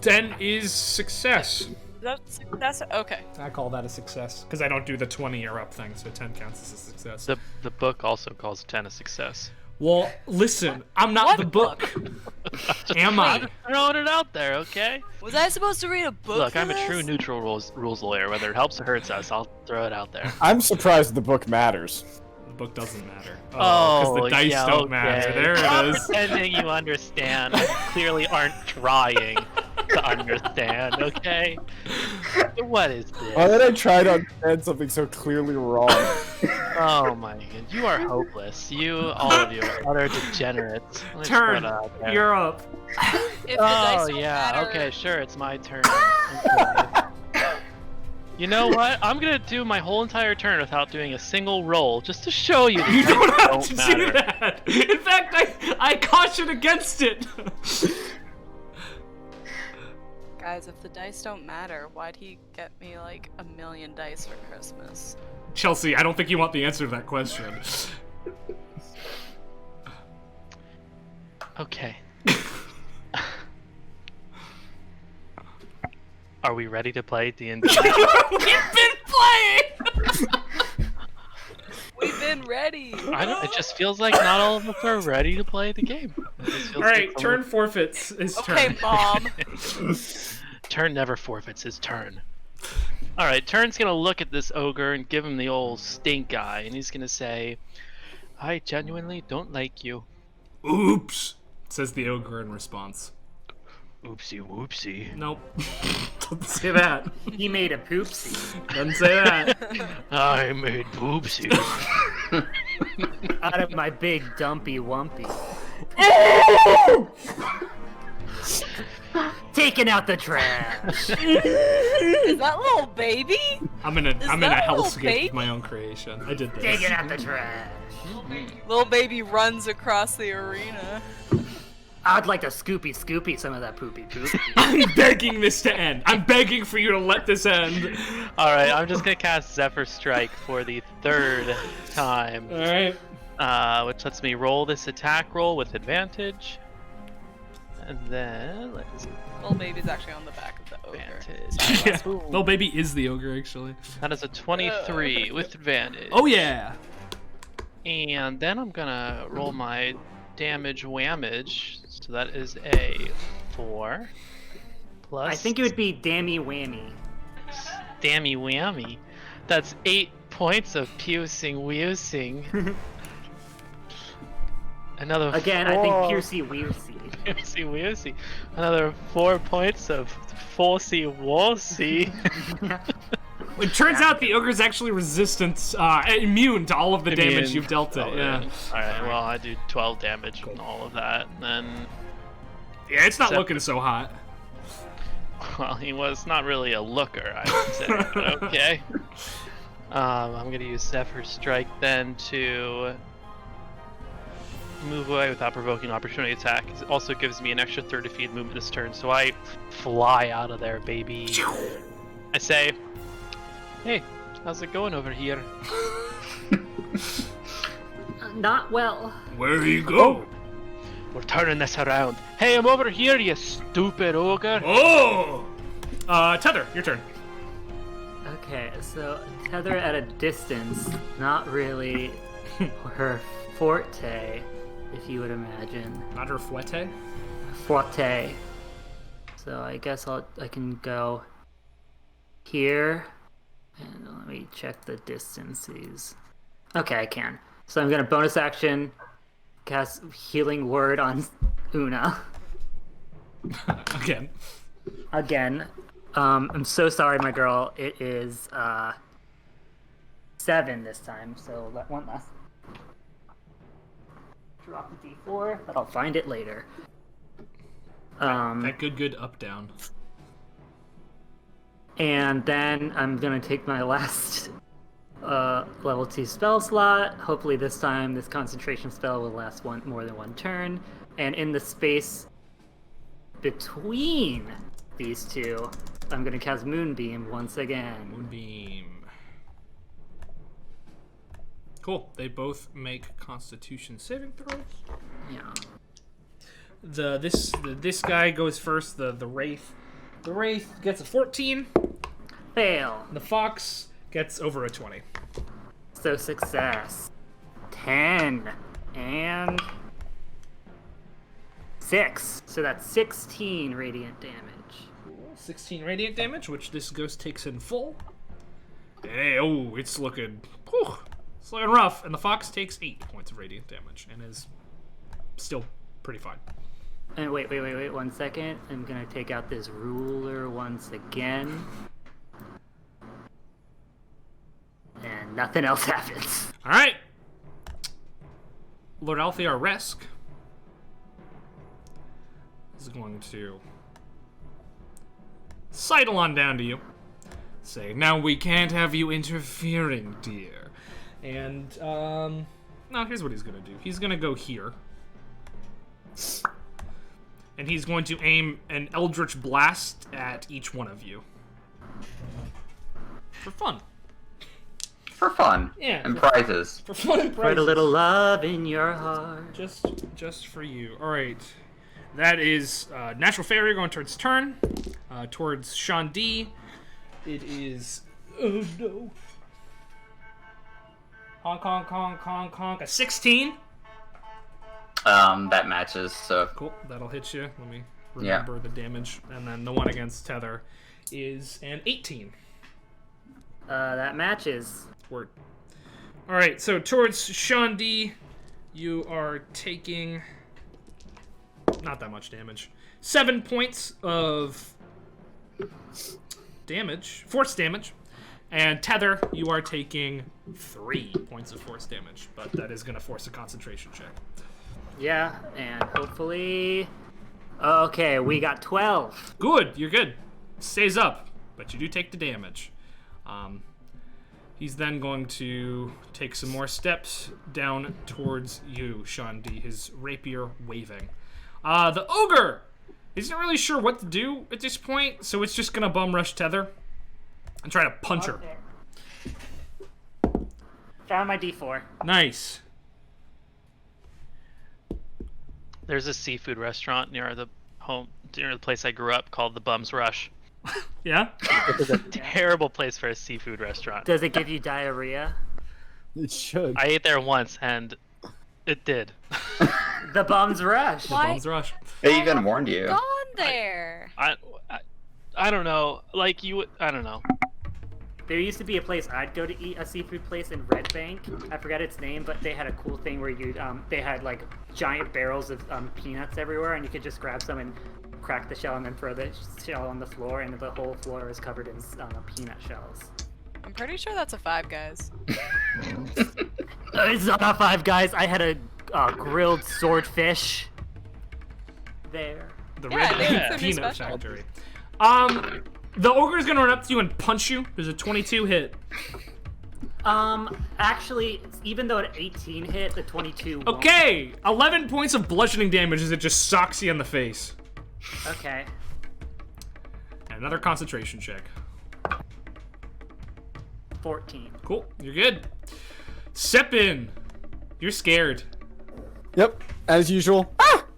10 is success. That's okay. I call that a success, because I don't do the 20 or up thing, so 10 counts as a success. The book also calls 10 a success. Well, listen, I'm not What the book. Am I'm I? throwing it out there, okay? Was I supposed to read a book? Look, for I'm a this? true neutral rules lawyer. Whether it helps or hurts us, I'll throw it out there. I'm surprised the book matters. The book doesn't matter. Oh, because the dice yeah, don't okay. matter. There Stop it is. pretending you understand. You clearly aren't trying to understand, okay? What is this? Why did I try to understand something so clearly wrong? Oh my god, you are hopeless. All of you are utter degenerates. Let me just Turn. throw it out there. You're up. If the dice Oh don't yeah, matter, okay, sure, it's my turn. Okay. You know what? I'm gonna do my whole entire turn without doing a single roll, just to show you that You don't dice have don't to matter. do that. In fact, I caution against it. Guys, if the dice don't matter, why'd he get me like 1,000,000 dice for Christmas? Chelsea, I don't think you want the answer to that question. Okay. Are we ready to play D&D? We've been playing. We've been ready. It just feels like not all of us are ready to play the game. It just feels All right, like turn forfeits his Okay, turn. Mom. Turn never forfeits his turn. Alright, Turn's gonna look at this ogre and give him the old stink eye, and he's gonna say, I genuinely don't like you. Oops, says the ogre in response. Oopsie whoopsie. Nope. Doesn't say that. He made a poopsie Doesn't say that. I made boopsie. out of my big dumpy wumpy. Taking out the trash. Is that little baby? I'm in a that a little hellscape baby? of my own creation. I did this. Taking out the trash. Little baby runs across the arena. I'd like to scoopy some of that poopy poop. I'm begging this to end. I'm begging for you to let this end. Alright, I'm just gonna cast Zephyr Strike for the 3rd time. All right. Which lets me roll this attack roll with advantage. And then, let's see. Little baby's actually on the back of the ogre. Advantage. Yeah. Little baby is the ogre, actually. That is a 23 with advantage. Oh yeah. And then I'm gonna roll my damage whammage. So that is a 4 plus. I think it would be dammy whammy. Dammy whammy. That's 8 points of piercing wheezing. Another Again, I think piercy weersy. Piercy wheezy. Another 4 points of forcey worsy. It turns out the ogre's actually resistant, immune to all of the damage you've dealt it. Yeah. Alright, well, I do 12 damage from all of that, and then. Yeah, it's not looking so hot. Well, he was not really a looker, I consider, but okay. I'm gonna use Zephyr Strike then to move away without provoking opportunity attack. It also gives me an extra 30 feet movement this turn, so I fly out of there, baby. I say, hey, how's it going over here? Not well. Where you go? We're turning this around. Hey, I'm over here, you stupid ogre. Oh! Tether, your turn. Okay, so Tether at a distance, not really her forte, if you would imagine. Not her fouette? Forte. So I guess I can go here, and let me check the distances. Okay, I can. So I'm gonna bonus action, cast Healing Word on Una. Again. I'm so sorry, my girl. It is 7 this time, so one less. Drop the D4, but I'll find it later. That good up down. And then I'm gonna take my last level 2 spell slot. Hopefully this time this concentration spell will last more than one turn. And in the space between these two, I'm gonna cast Moonbeam once again. Moonbeam. Cool. They both make Constitution saving throws. Yeah. This guy goes first. The wraith. The wraith gets a 14. Fail. The fox gets over a 20. So success. 10 and 6. So that's 16 radiant damage. 16 radiant damage, which this ghost takes in full. Hey, oh, it's looking rough. And the fox takes 8 points of radiant damage and is still pretty fine. And wait 1 second. I'm gonna take out this ruler once again. And nothing else happens. Alright. Lord Althear Resk is going to sidle on down to you. Say, now we can't have you interfering, dear. And, no, here's what he's gonna do. He's gonna go here. And he's going to aim an Eldritch Blast at each one of you. For fun. For fun. Yeah. And prizes. For fun and prizes. Put a little love in your heart. Just for you. Alright. That is Natural Fairy going towards turn. Towards Sean D. It is... Oh no. Honk. A 16. That matches, so... Cool. That'll hit you. Let me remember the damage. And then the one against Tether is an 18. That matches. Word. Alright, so towards Sean D, you are taking... not that much damage. 7 points of damage, force damage. And Tether, you are taking 3 points of force damage, but that is going to force a concentration check. Yeah, and hopefully... Okay, we got 12. Good, you're good. Stays up, but you do take the damage. He's then going to take some more steps down towards you, Sean D, his rapier waving. The ogre isn't really sure what to do at this point, so it's just gonna bum rush Tether and try to punch her. Found my D4. Nice. There's a seafood restaurant near the place I grew up called the Bum's Rush. Yeah? It's a terrible place for a seafood restaurant. Does it give you diarrhea? It should. I ate there once and it did. The bums rush. The bums rush. They even warned you. Gone there. I don't know. Like you would. I don't know. There used to be a place I'd go to eat, a seafood place in Red Bank. I forget its name, but they had a cool thing where you they had like giant barrels of peanuts everywhere, and you could just grab some and crack the shell and then throw the shell on the floor, and the whole floor is covered in peanut shells. I'm pretty sure that's a Five Guys. It's not Five Guys. I had a grilled swordfish there. The Yeah, Red they Bank make something Peanut special. Factory. The ogre's gonna run up to you and punch you. There's a 22 hit. Actually, even though an 18 hit, the 22 won't. Okay, 11 points of bludgeoning damage as it just socks you in the face. Okay. And another concentration check. 14. Cool, you're good. Sepin, you're scared. Yep, as usual.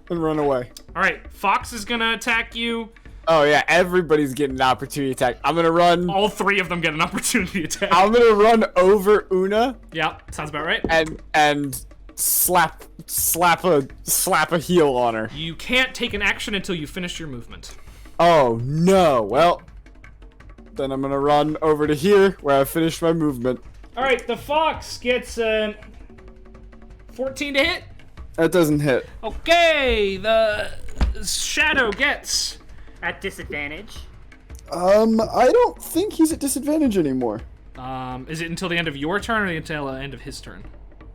And run away. All right, Fox is gonna attack you. Oh yeah, everybody's getting an opportunity attack. I'm gonna run. All three of them get an opportunity attack. I'm gonna run over Una Yeah, sounds about right. and slap a heel on her. You can't take an action until you finish your movement. Oh no. Well, then I'm gonna run over to here where I finished my movement. All right, the Fox gets 14 to hit. That doesn't hit. Okay, the Shadow gets... At disadvantage. I don't think he's at disadvantage anymore. Is it until the end of your turn or until the end of his turn?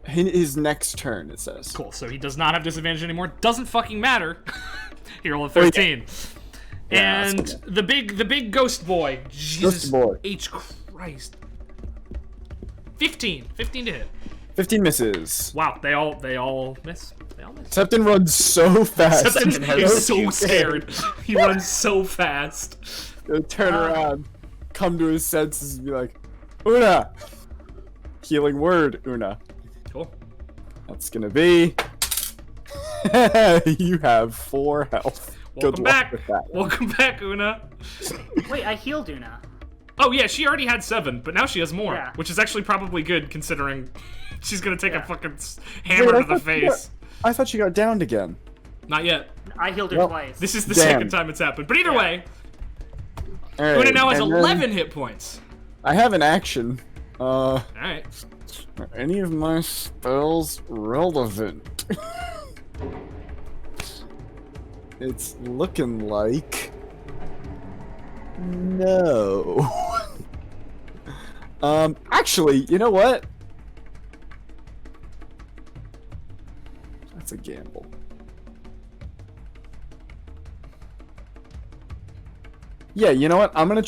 His next turn, it says. Cool, so he does not have disadvantage anymore. Doesn't fucking matter. He rolled a 13. Yeah, And that's the big ghost boy. Jesus boy. H Christ. 15 to hit. 15 misses. Wow, they all miss. They all miss. Septon runs so fast. Septon has is no so scared. He runs so fast. He'll turn around, come to his senses, and be like, Una! Healing word, Una. Cool. That's gonna be... You have 4 health. Welcome Good luck back. with that. Welcome back, Una. Wait, I healed Una. Oh yeah, she already had 7, but now she has more, Yeah. which is actually probably good considering she's gonna take a Yeah. fucking hammer Wait, to the face. I thought you got downed again. Not yet. I healed her Well, twice. This is the Damn. second time it's happened. But either Yeah. way, Alright, Una now has and then 11 hit points. I have an action. All right. Are any of my spells relevant? It's looking like... No. Actually, you know what? That's a gamble. Yeah, you know what? I'm gonna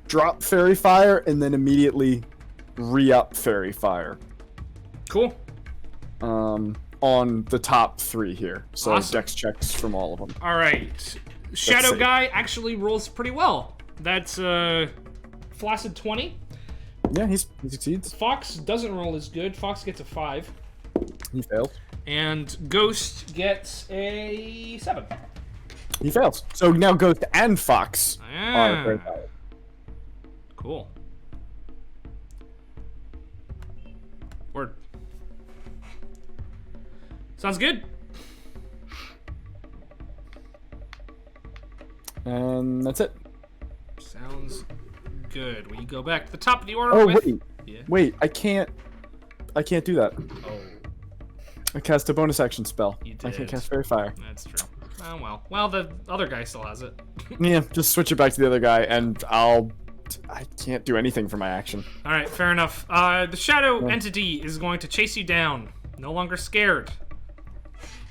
drop Fairy Fire and then immediately re-up Fairy Fire. Cool. On the top 3 here. So Awesome. dex checks from all of them. All right. Shadow see. guy actually rolls pretty well. That's flaccid 20. Yeah, he succeeds. Fox doesn't roll as good. Fox gets a 5. He fails. And Ghost gets a 7. He fails. So now Ghost and Fox are very Ah, valid. cool. Word. Sounds good. And that's it. Sounds good. Will you go back to the top of the order Oh with... wait, Yeah. wait! I can't do that. Oh, I cast a bonus action spell. You I did. can't cast Fairy Fire. that's true. Oh, well. Well, the other guy still has it. Yeah, just switch it back to the other guy, and I can't do anything for my action. All right, fair enough. The shadow Yeah. entity is going to chase you down. No longer scared.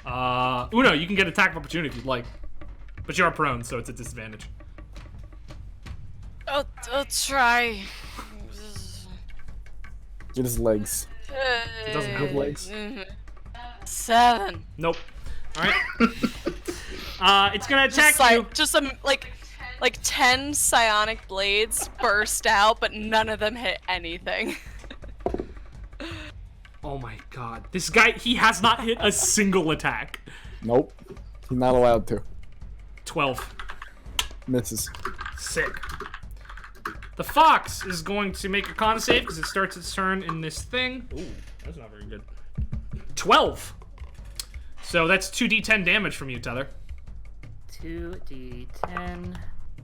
Una, you can get attack of opportunity if you'd like. But you are prone, so it's a disadvantage. I'll try. Get his legs. It doesn't have legs. 7. Nope. All right. It's gonna attack Just you. like, just some like 10 psionic blades burst out, but none of them hit anything. Oh my god. This guy, he has not hit a single attack. Nope. He's not allowed to. 12. Misses. Sick. The fox is going to make a con save because it starts its turn in this thing. Ooh, that's not very good. 12. So that's 2d10 damage from you, Tether. 2d10.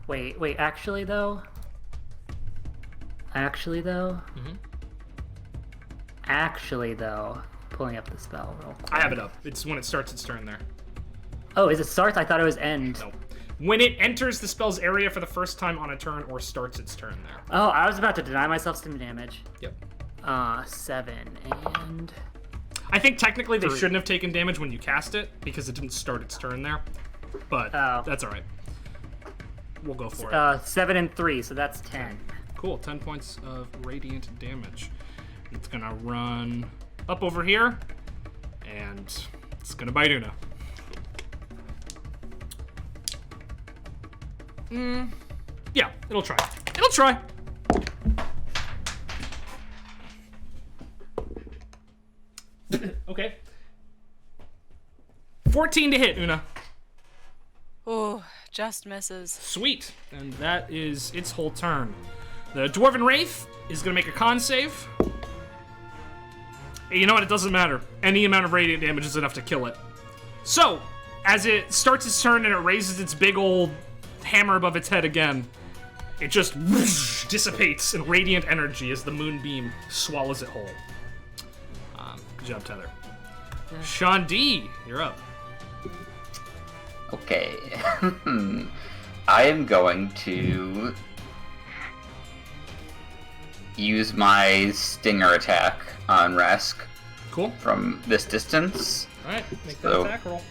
Wait, actually though? Pulling up the spell real quick. I have it up. It's when it starts its turn there. Oh, is it starts? I thought it was end. No. When it enters the spell's area for the first time on a turn or starts its turn there. Oh, I was about to deny myself some damage. Yep. 7 and... I think technically they 3. shouldn't have taken damage when you cast it because it didn't start its turn there. But that's alright. We'll go for it. 7 and 3, so that's 10. Cool, 10 points of radiant damage. It's gonna run up over here, and it's gonna bite Una. Yeah, it'll try. It'll try. Okay. 14 to hit, Una. Ooh, just misses. Sweet. And that is its whole turn. The Dwarven Wraith is going to make a con save. Hey, you know what? It doesn't matter. Any amount of radiant damage is enough to kill it. So, as it starts its turn and it raises its big old hammer above its head again, it just whoosh, dissipates in radiant energy as the moonbeam swallows it whole. Good job, Tether. Sean D, you're up. Okay. I am going to use my stinger attack on Rask Cool. from this distance. Alright, make that So- attack roll.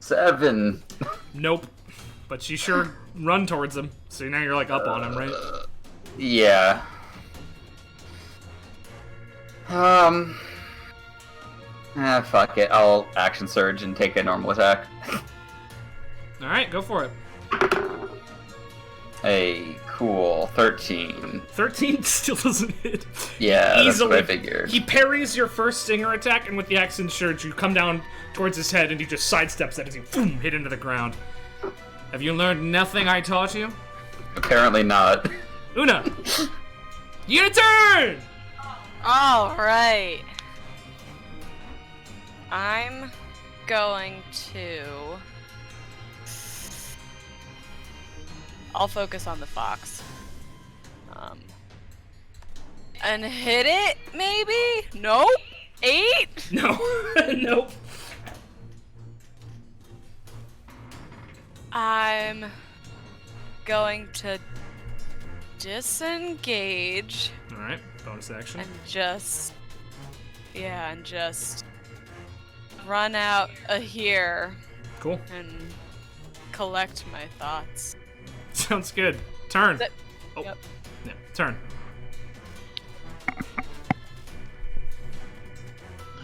7. Nope. But you sure run towards him, so now you're like up on him, right? Yeah. Fuck it. I'll action surge and take a normal attack. Alright, go for it. Hey, cool. 13. 13 still doesn't hit. Yeah, that's what I Easily. figured. He parries your first stinger attack, and with the action surge, you come down towards his head, and he just sidesteps it as you boom, hit into the ground. Have you learned nothing I taught you? Apparently not. Una! Your turn! All right. I'm going to... I'll focus on the fox. And hit it, maybe? Nope. 8? No. Nope. I'm going to disengage Alright, bonus action. and just run out of here Cool. and collect my thoughts. Sounds good. Turn. That- Oh, Yep. yeah, turn.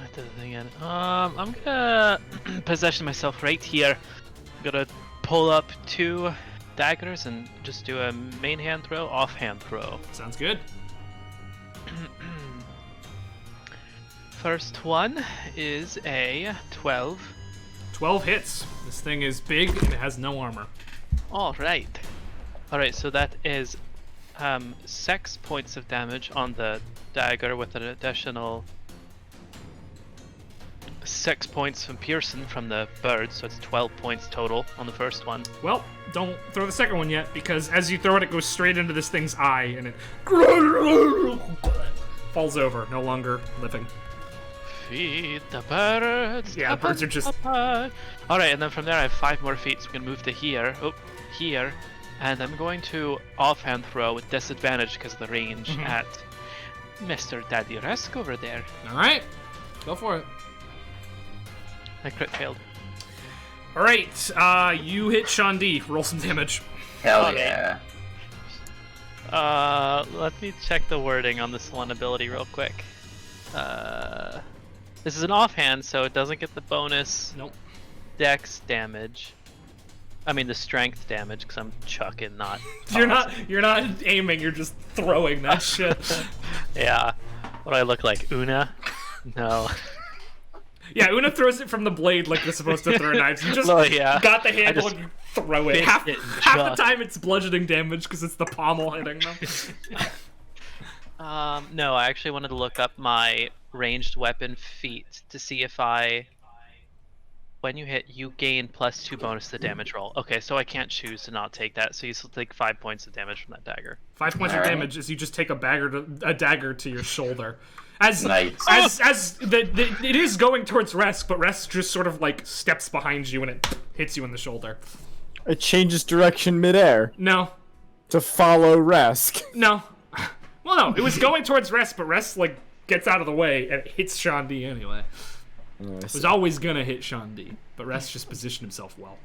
I did it again. I'm gonna possession myself right here. I'm gonna pull up 2 daggers and just do a main hand throw, off hand throw. Sounds good. First one is a 12. 12 hits. This thing is big and it has no armor. Alright. Alright, so that is 6 points of damage on the dagger with an additional 6 points from Pearson from the bird, so it's 12 points total on the first one. Well, don't throw the second one yet, because as you throw it, it goes straight into this thing's eye, and it falls over, no longer living. Feed the birds. Yeah, birds are just... Alright, and then from there I have 5 more feet, so we can move to here. Oh, here. And I'm going to offhand throw with disadvantage because of the range at Mr. Daddy Resk over there. Alright, go for it. I crit failed. Alright, you hit Sean D. Roll some damage. Hell Okay. yeah. Let me check the wording on this one ability real quick. This is an offhand, so it doesn't get the bonus Nope. dex damage. I mean the strength damage, because I'm chucking, not. You're not aiming, you're just throwing that shit. Yeah. What do I look like, Una? No. Yeah, Una throws it from the blade like you're supposed to throw knives. You just Oh, yeah. got the handle just and you throw it. fist Half it and the chuck. time it's bludgeoning damage because it's the pommel hitting them. No, I actually wanted to look up my ranged weapon feat to see if when you hit, you gain +2 bonus to the damage roll. Okay, so I can't choose to not take that, so you still take 5 points of damage from that dagger. 5 points of damage as you just take a dagger to your shoulder. Nice. It is going towards Resk, but Resk just sort of like steps behind you and it hits you in the shoulder. It changes direction midair No. to follow Resk. No. Well, no, it was going towards Resk, but Resk like gets out of the way and it hits Sean D anyway. It was always gonna hit Sean D, but Resk just positioned himself well.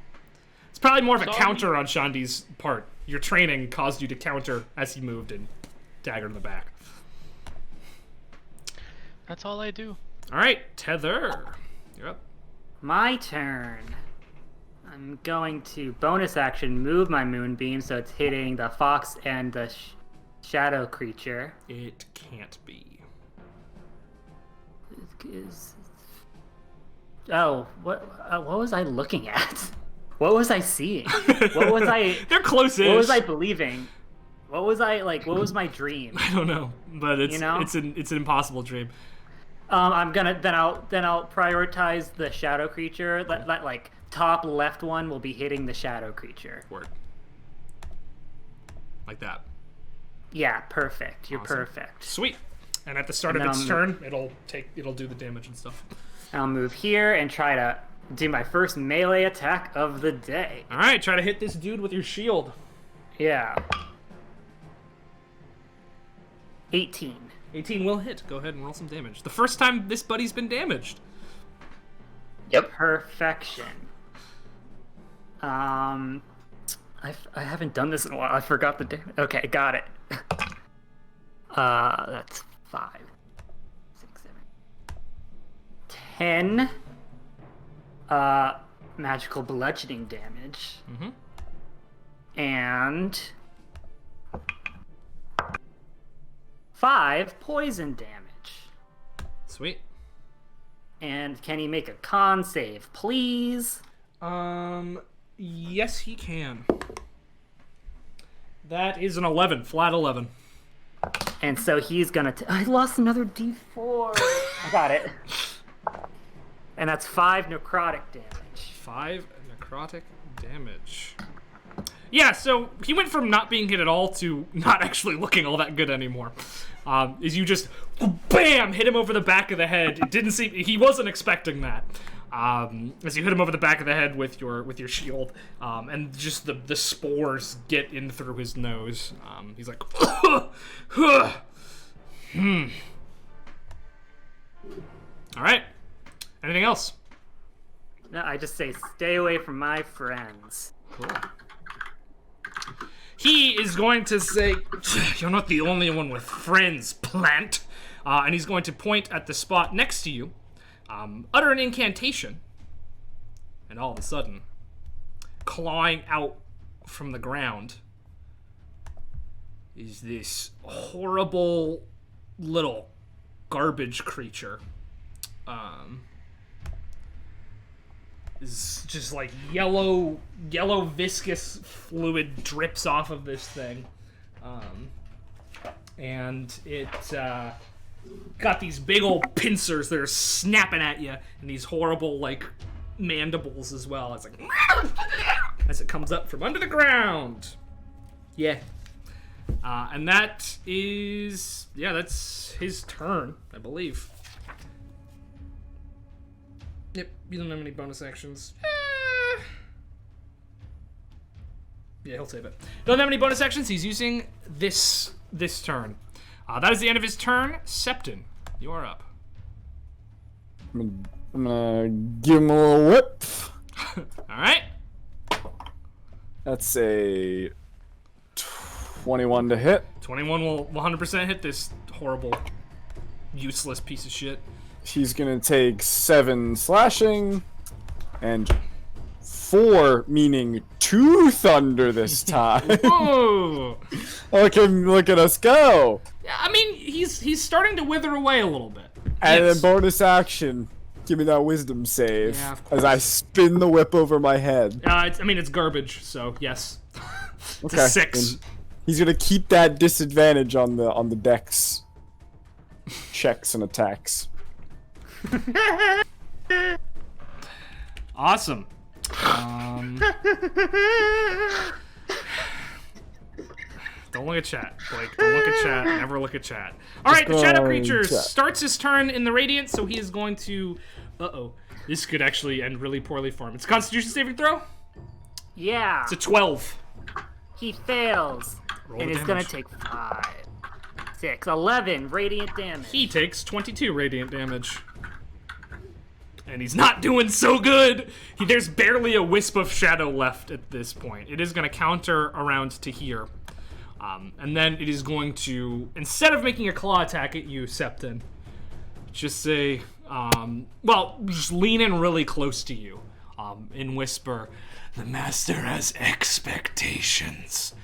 It's probably more of a counter on Sean D's part. Your training caused you to counter as he moved and dagger to the back. That's all I do. Alright, Tether. You're up. My turn. I'm going to bonus action move my moonbeam so it's hitting the fox and the shadow creature. It can't be. Oh, what was I looking at? What was I seeing? What was I? They're close-ish. What was I believing? What was I like? What was my dream? I don't know, but it's You know? it's an impossible dream. I'm gonna then I'll prioritize the shadow creature. That like top left one will be hitting the shadow creature. Word. Like that. Yeah, perfect. You're Awesome. perfect. Sweet. And at the start of And its then turn, it'll do the damage and stuff. I'll move here and try to do my first melee attack of the day. All right, try to hit this dude with your shield. Yeah. 18. 18 will hit. Go ahead and roll some damage. The first time this buddy's been damaged. Yep. Perfection. I haven't done this in a while. I forgot the damage. Okay, got it. That's 5, 6, 7, 10. Magical bludgeoning damage. And 5 poison damage. Sweet. And can he make a con save, please? Yes, he can. That is an 11, flat 11. And so he's gonna. I lost another d4. I got it. And that's 5 necrotic damage. 5 necrotic damage. Yeah, so he went from not being hit at all to not actually looking all that good anymore. As you just, bam, hit him over the back of the head. It didn't seem, he wasn't expecting that. As you hit him over the back of the head with your shield, and just the spores get in through his nose. He's like, All right. Anything else? No, I just say stay away from my friends. Cool. He is going to say, "You're not the only one with friends, plant." And he's going to point at the spot next to you, utter an incantation, and all of a sudden, clawing out from the ground is this horrible little garbage creature. Is just like yellow viscous fluid drips off of this thing, and it got these big old pincers that are snapping at you, and these horrible like mandibles as well. It's like as it comes up from under the ground. Yeah, and that is that's his turn, I believe. Yep, you don't have any bonus actions. Yeah, he'll save it. Don't have any bonus actions. He's using this turn. That is the end of his turn. Septon, you are up. I'm gonna give him a little whip. All right. That's a 21 to hit. 21 will 100% hit this horrible, useless piece of shit. He's gonna take 7 slashing and 4, meaning 2 thunder this time. Whoa! Look at us go! I mean, he's starting to wither away a little bit. And Yes. then bonus action, give me that wisdom save Yeah, of course. as I spin the whip over my head. It's garbage, so yes. It's Okay. a 6. And he's gonna keep that disadvantage on the dex checks and attacks. Awesome. Don't look at chat, Blake. Don't look at chat. Never look at chat. All right, the shadow creature starts his turn in the radiant, so he is going to. This could actually end really poorly for him. It's a Constitution saving throw. Yeah. It's a 12. He fails. Roll And the it's gonna damage. take 5, 6, 11 radiant damage. He takes 22 radiant damage. And he's not doing so good. There's barely a wisp of shadow left at this point. It is going to counter around to here. And then it is going to, instead of making a claw attack at you, Septon, just say, just lean in really close to you and whisper, "The master has expectations."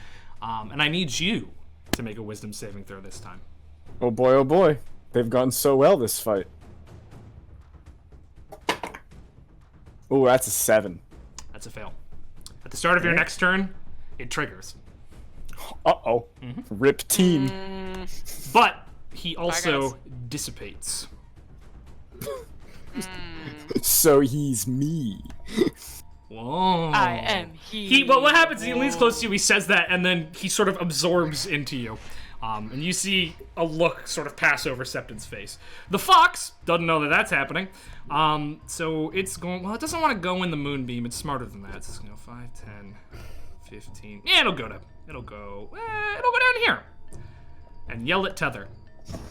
And I need you to make a wisdom saving throw this time. Oh boy. They've gone so well this fight. Ooh, that's a 7. That's a fail. At the start of your next turn, it triggers. Uh-oh. Rip team. But he also dissipates. So he's me. Whoa. I am he. Well, what happens is he leans close to you, he says that, and then he sort of absorbs into you. And you see a look sort of pass over Septon's face. The fox doesn't know that that's happening. So it's going, well, it doesn't want to go in the moonbeam. It's smarter than that. It's just going to go 5, 10, 15. Yeah, it'll go down here. And yell at Tether.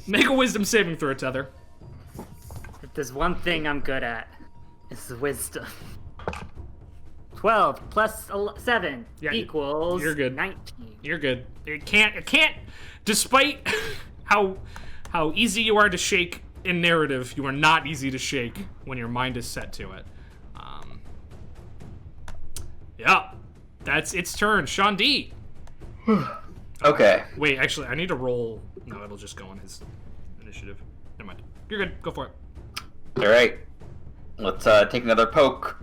Make a wisdom saving throw, Tether. If there's one thing I'm good at, it's wisdom. 12 plus 7 equals you're good. 19. You're good. It can't, despite how easy you are to shake in narrative, you are not easy to shake when your mind is set to it. Yeah, that's its turn. Sean D. Okay. Wait, actually, I need to roll. No, it'll just go on his initiative. Never mind. You're good. Go for it. All right. Let's take another poke.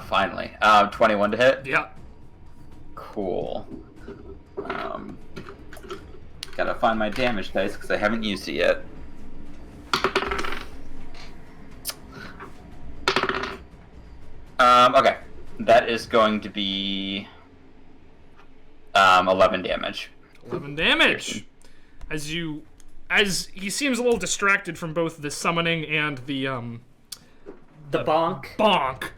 Finally. 21 to hit. Yeah. Cool. Gotta find my damage dice because I haven't used it yet. Okay. That is going to be 11 damage. 11 damage. As he seems a little distracted from both the summoning and the bonk.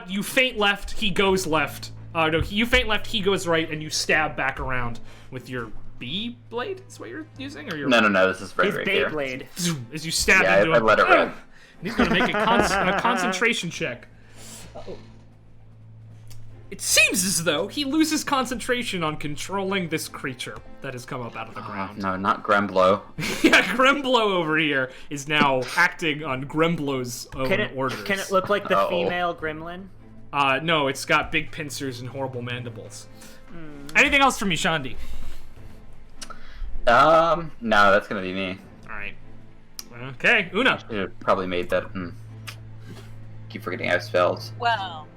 You feint left, he goes left. No, you feint left, he goes right, and you stab back around with your B blade. Is what you're using, or your No. This is right His here. Beyblade. As you stab Yeah, into I him. let it rip. And he's gonna make a concentration check. It seems as though he loses concentration on controlling this creature that has come up out of the ground. No, not Gremblow. Yeah, Gremblow over here is now acting on Gremblow's own orders. Can it look like the Uh-oh. female gremlin? No, it's got big pincers and horrible mandibles. Anything else from you, Shandi? No, that's gonna be me. Alright. Okay, Una. Should have probably made that. Keep forgetting I have spells. Well,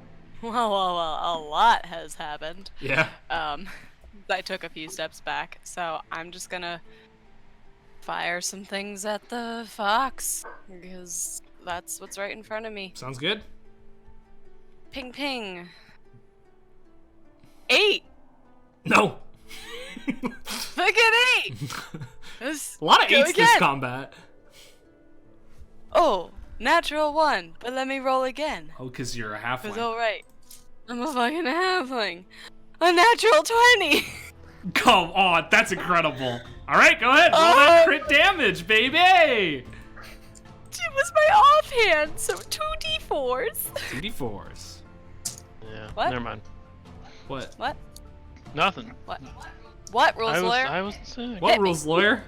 a lot has happened. Yeah. I took a few steps back, so I'm just gonna fire some things at the fox, because that's what's right in front of me. Sounds good. Ping ping. 8! No. Look at 8! Let's A lot of go 8s this again. combat. Oh, natural 1, but let me roll again. Oh, because you're a It's halfling. alright. I'm a fucking halfling. A natural 20! Come on, that's incredible. Alright, go ahead. Roll that Oh. crit damage, baby. It was my offhand, so 2d4s. 2d4s. Yeah. What? Never mind. What? What? Nothing. What, rules lawyer? I wasn't saying. What Hit me. rules, lawyer?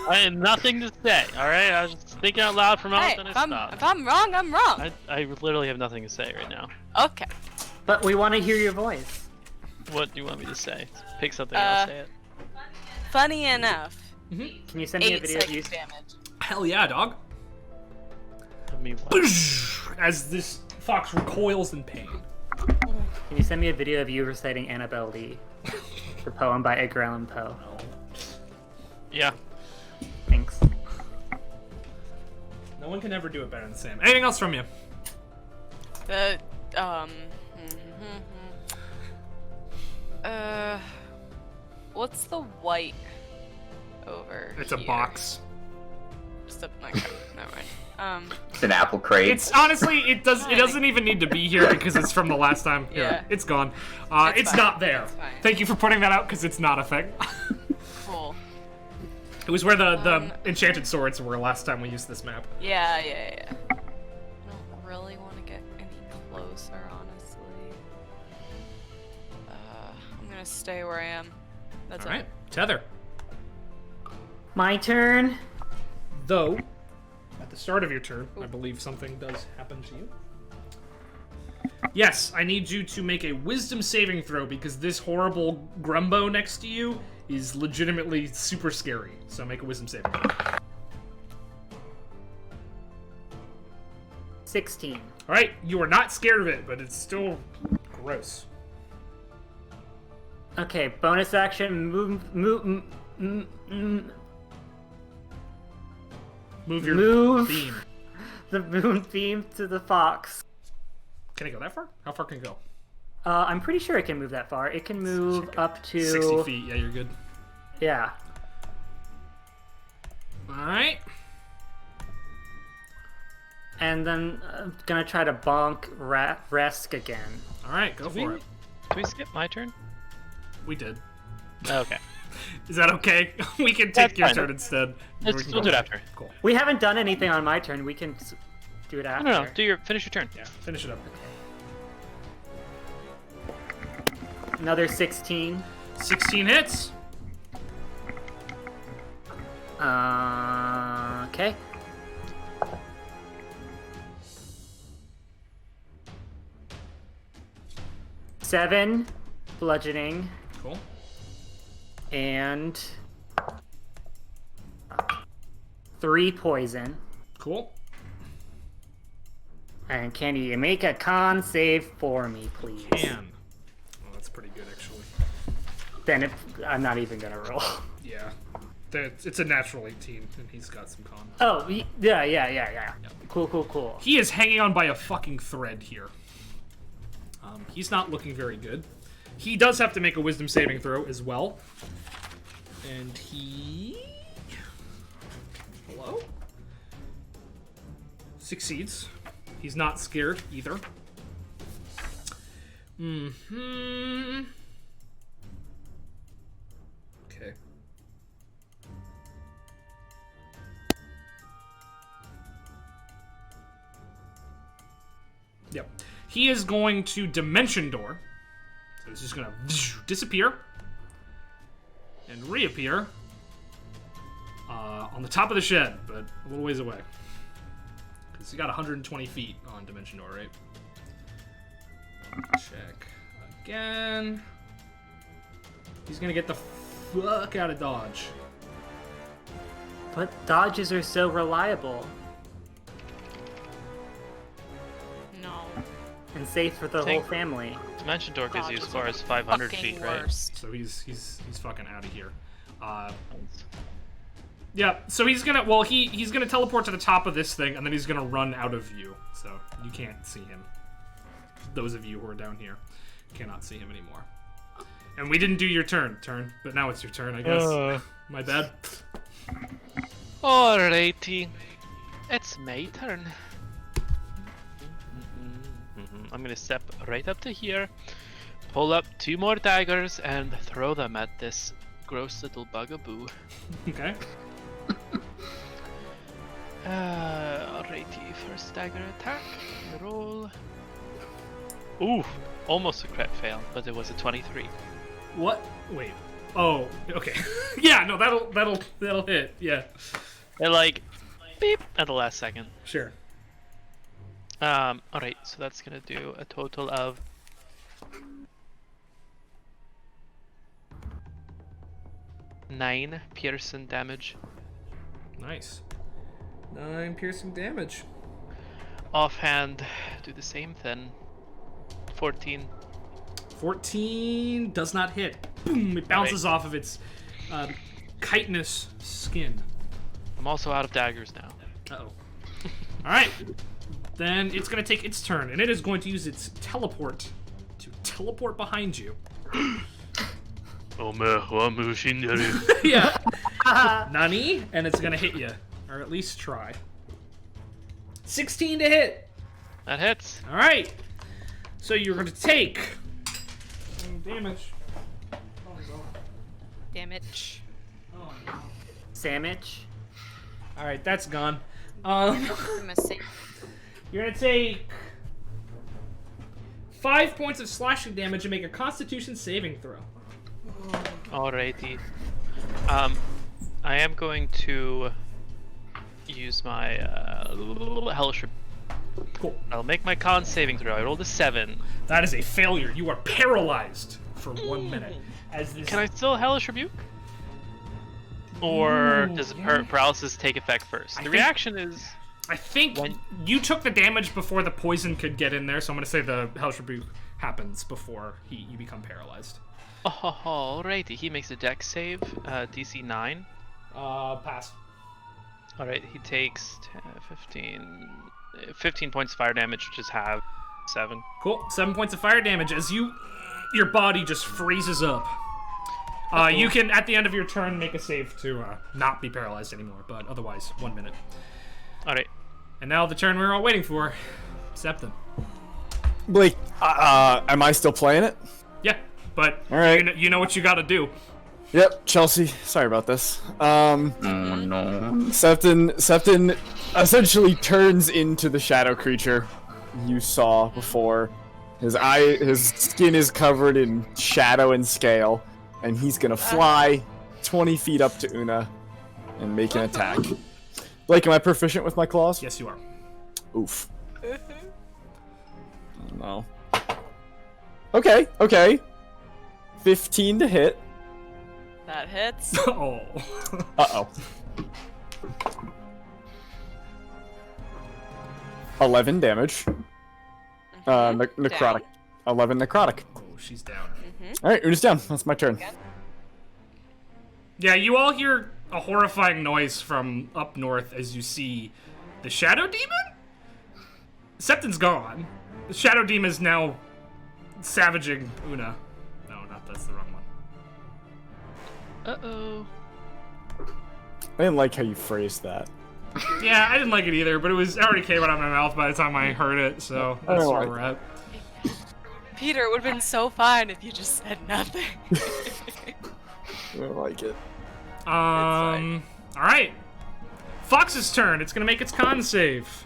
I had nothing to say. All right. I was just thinking out loud for a moment, Hey, and if I I'm stopped. wrong, I'm wrong. I literally have nothing to say right now. Okay. But we want to hear your voice. What do you want me to say? Pick something. I'll say it. Funny enough, Can you send me a 8 video of you? psychic damage. Hell yeah, dog. I mean, what? As this fox recoils in pain. Can you send me a video of you reciting Annabelle Lee, the poem by Edgar Allan Poe? Yeah. Thanks. No one can ever do it better than Sam. Anything else from you? What's the white over It's a here? box. Just a, okay, never mind. It's an apple crate. It's honestly, it doesn't even need to be here because it's from the last time. Here, Yeah. it's gone. It's fine. not there. It's fine. Thank you for putting that out because it's not a thing. Cool. It was where the enchanted swords were last time we used this map. Yeah. I don't really want to get any closer, honestly. I'm gonna stay where I am. That's All right, Tether. My turn. Though, at the start of your turn, I believe something does happen to you. Yes, I need you to make a wisdom saving throw because this horrible Grumbo next to you is legitimately super scary. So make a wisdom saving throw. 16. All right, you are not scared of it, but it's still gross. Okay, bonus action. Move your Move. beam. The moon beam to the fox. Can it go that far? How far can it go? I'm pretty sure it can move that far. It can move up to 60 feet. Yeah, you're good. Yeah. All right. And then I'm gonna try to bonk Resk again. All right, go for it. Do we skip my turn? We did. Okay. Is that okay? We can take That's your fine. turn instead. We'll do it after. Cool. We haven't done anything on my turn. We can do it after. No. Finish your turn. Yeah, finish it up. Another 16. 16 hits. Okay. Seven bludgeoning Cool. and 3 poison. Cool. And can you make a con save for me, please? Can. Oh, that's pretty good, actually. Then I'm not even gonna roll. Yeah. It's a natural 18, and he's got some con. Oh, yeah. Cool. He is hanging on by a fucking thread here. He's not looking very good. He does have to make a wisdom saving throw as well. And he... Hello? Succeeds. He's not scared either. Okay. Yep. He is going to Dimension Door. So he's just gonna disappear and reappear on the top of the shed, but a little ways away. Because he got 120 feet on Dimension Door, right? Check again. He's gonna get the fuck out of dodge. But dodges are so reliable No. and safe for the whole Think- family. Dimension door gives you as Dodges far are as 500 fucking feet, right? worst. So he's fucking out of here. Yeah, so he's gonna he's gonna teleport to the top of this thing and then he's gonna run out of view. So you can't see him. Those of you who are down here cannot see him anymore. And we didn't do your turn, but now it's your turn, I guess. My bad. Alrighty. It's my turn. I'm gonna step right up to here, pull up 2 more daggers, and throw them at this gross little bugaboo. Okay. Alrighty, first dagger attack. Roll. Ooh, almost a crit fail, but it was a 23. What? Wait. Oh, okay. Yeah, no, that'll hit. Yeah. They're like beep at the last second. Sure. Alright, so that's gonna do a total of 9 piercing damage. Nice. 9 piercing damage. Offhand, do the same thing. 14. 14 does not hit. Boom! It bounces off of its chitinous skin. I'm also out of daggers now. Uh-oh. Alright. Then it's going to take its turn, and it is going to use its teleport to teleport behind you. Yeah. Nani? And it's going to hit you. Or at least try. 16 to hit. That hits. Alright. So you're going to take damage. Damage. Sandwich. Alright, that's gone. I'm gonna say You're going to take 5 points of slashing damage and make a Constitution saving throw. Alrighty. I am going to use my hellish. Cool. I'll make my con saving throw. I rolled a 7. That is a failure. You are paralyzed for 1 minute. As this... Can I still hellish rebuke? Or does paralysis take effect first? The reaction is... I think you took the damage before the poison could get in there, so I'm going to say the Hellish Rebuke happens before you become paralyzed. Oh, alrighty. He makes a dex save, DC 9. Pass. Alright, he takes 15 points of fire damage, which is half 7. Cool. 7 points of fire damage as your body just freezes up. You can, at the end of your turn, make a save to not be paralyzed anymore, but otherwise, 1 minute. Alright. And now the turn we were all waiting for. Septim. Blake, am I still playing it? Yeah, but All right. you know what you gotta do. Yep, Chelsea. Sorry about this. Oh no. Septon essentially turns into the shadow creature you saw before. His skin is covered in shadow and scale, and he's gonna fly 20 feet up to Una and make an attack. Blake, am I proficient with my claws? Yes, you are. Oof. Oh, no. Okay. 15 to hit. that hits. Oh. Uh-oh. 11 damage. Necrotic. Down. 11 necrotic. Oh, she's down. Alright, Una's down. That's my turn. Yeah, you all hear a horrifying noise from up north as you see the Shadow Demon? Septon's gone. The Shadow Demon is now savaging Una. No, that's the wrong one. Uh-oh. I didn't like how you phrased that. Yeah, I didn't like it either, but it already came out of my mouth by the time I heard it, so that's where we're at. Peter, it would have been so fine if you just said nothing. I don't like it. Alright. Fox's turn. It's gonna make its con save.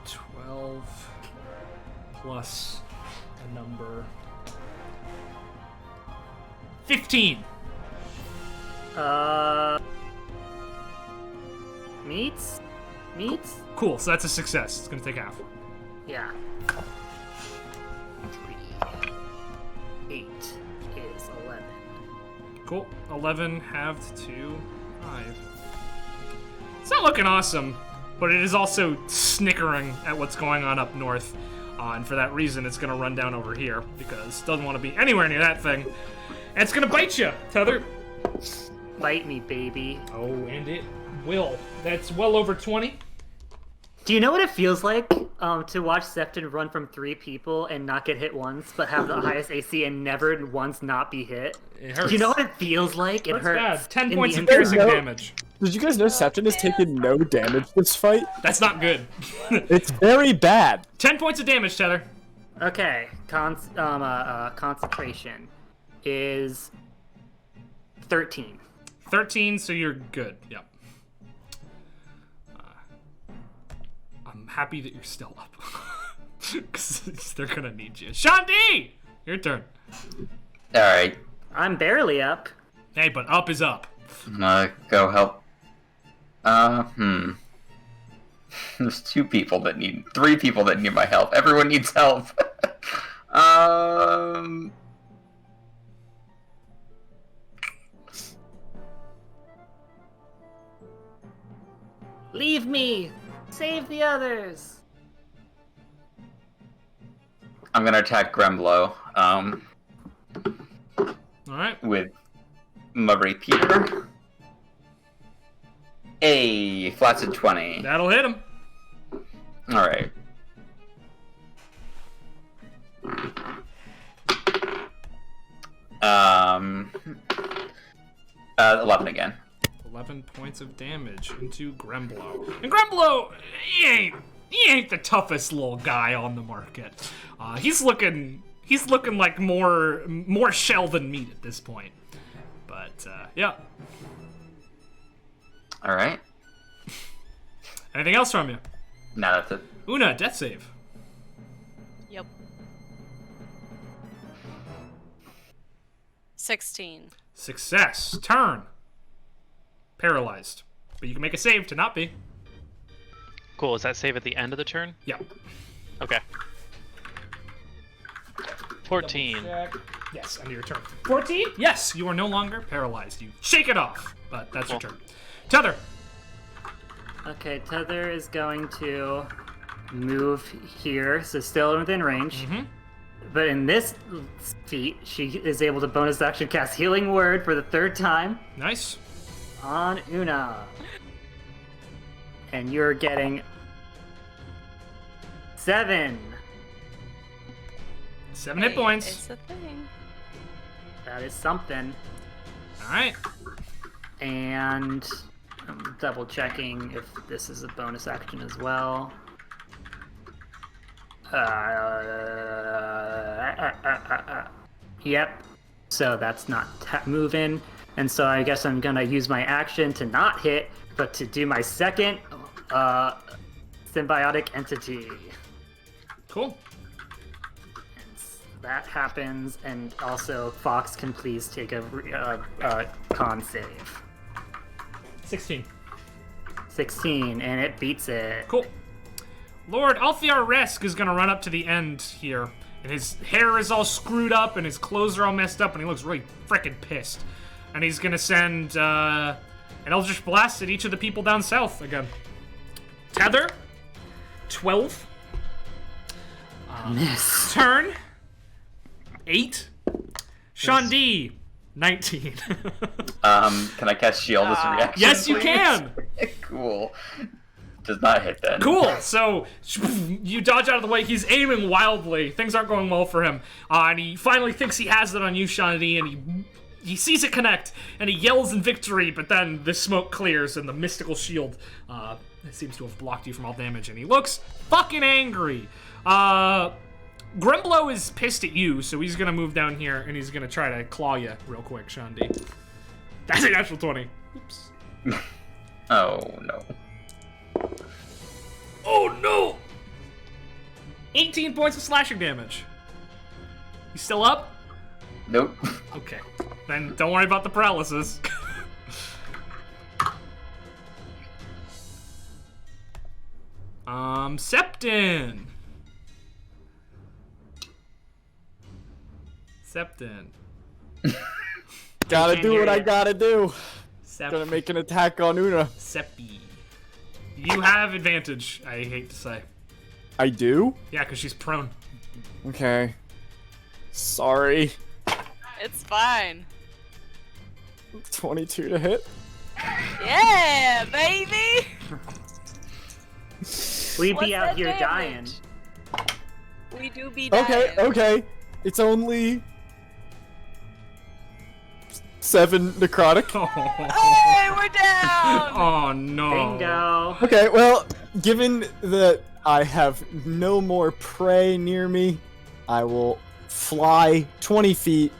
12 plus a number. 15. Meats? Cool, so that's a success. It's gonna take half. Yeah. 8 is 11. Cool. 11 halved to 5. It's not looking awesome, but it is also snickering at what's going on up north. And for that reason, it's going to run down over here because it doesn't want to be anywhere near that thing. And it's going to bite you, Tether. Bite me, baby. Oh, and it will. That's well over 20. Do you know what it feels like to watch Septon run from 3 people and not get hit once, but have the highest AC and never once not be hit? It hurts. Do you know what it feels like? It That's hurts. bad. 10 in points the of piercing inside. damage. Did you guys know Septon has taken no damage this fight? That's not good. It's very bad. 10 points of damage, Tether. Okay, concentration is 13. 13, so you're good. Yep. I'm happy that you're still up. Because they're going to need you. Sean D! Your turn. Alright. I'm barely up. Hey, but up is up. I'm gonna go help. There's 3 people that need my help. Everyone needs help. Leave me! Save the others! I'm gonna attack Gremblow. Alright. With my rapier. A flaccid 20. That'll hit him. All right. Um, 11 again. 11 points of damage into Gremblow. And Gremblow, he ain't the toughest little guy on the market. He's looking like more shell than meat at this point. But yeah. All right. Anything else from you? No, that's it. Una, death save. Yep. 16. Success. Turn. Paralyzed. But you can make a save to not be. Cool. Is that save at the end of the turn? Yeah. Okay. 14. Yes, end of your turn. 14? Yes, you are no longer paralyzed. You shake it off, but that's your Cool. turn. Tether. Okay, Tether is going to move here, so still within range. Mm-hmm. But in this feat, she is able to bonus action cast Healing Word for the 3rd time Nice. on Una. And you're getting 7. 7 hit points. It's a thing. That is something. All right. And I'm double checking if this is a bonus action as well. Yep. So that's not moving. And so I guess I'm gonna use my action to not hit, but to do my second symbiotic entity. Cool. That happens, and also Fox can please take a con save. 16. 16, and it beats it. Cool. Lord Althea Resk is gonna run up to the end here, and his hair is all screwed up, and his clothes are all messed up, and he looks really frickin' pissed. And he's gonna send an Eldritch Blast at each of the people down south again. Tether, 12. Miss. Turn, 8. Sean D, 19. Can I cast shield as a reaction? Yes, you please? can. Cool. Does not hit then. Cool. So you dodge out of the way. He's aiming wildly. Things aren't going well for him. And he finally thinks he has it on you, Sean D, and he sees it connect, and he yells in victory, but then the smoke clears, and the mystical shield seems to have blocked you from all damage, and he looks fucking angry. Gremblow is pissed at you, so he's gonna move down here, and he's gonna try to claw you real quick, Sean D. That's a natural 20. Oops. Oh, no. Oh, no! 18 points of slashing damage. You still up? Nope. Okay. Then don't worry about the paralysis. Septon. Septon. Gotta can't do hear what I ya. gotta do. Sep- Gonna make an attack on Una. Seppi. You have advantage, I hate to say. I do? Yeah, because she's prone. Okay. Sorry. It's fine. 22 to hit. Yeah, baby! We'd What's be out that here dying. damage? We do be dying. Okay, okay. It's only 7 necrotic. Hey, we're down! Oh, no. Bingo. Okay, well, given that I have no more prey near me, I will fly 20 feet.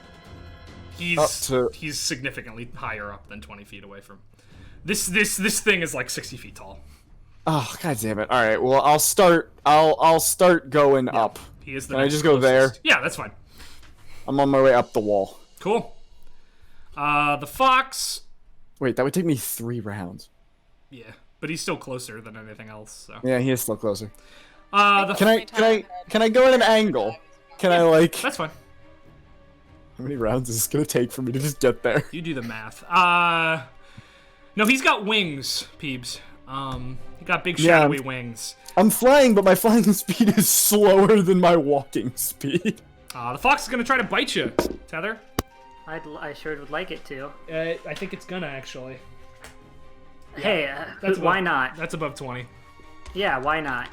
Up to- He's significantly higher up than 20 feet away from. This thing is like 60 feet tall. Oh, god damn it. Alright, well, I'll start going up. He is the Can I next just go there? closest. Yeah, that's fine. I'm on my way up the wall. Cool. The fox. Wait, that would take me 3 rounds. Yeah, but he's still closer than anything else. So. Yeah, he is still closer. The Can I go at an angle? Can I like That's fine. how many rounds is this gonna take for me to just get there? You do the math. No, he's got wings, Peebs. He got big Yeah. shadowy wings. I'm flying, but my flying speed is slower than my walking speed. The fox is gonna try to bite you. Tether. I sure would like it to. I think it's gonna actually. Hey, That's why above- not? That's above 20. Yeah, why not?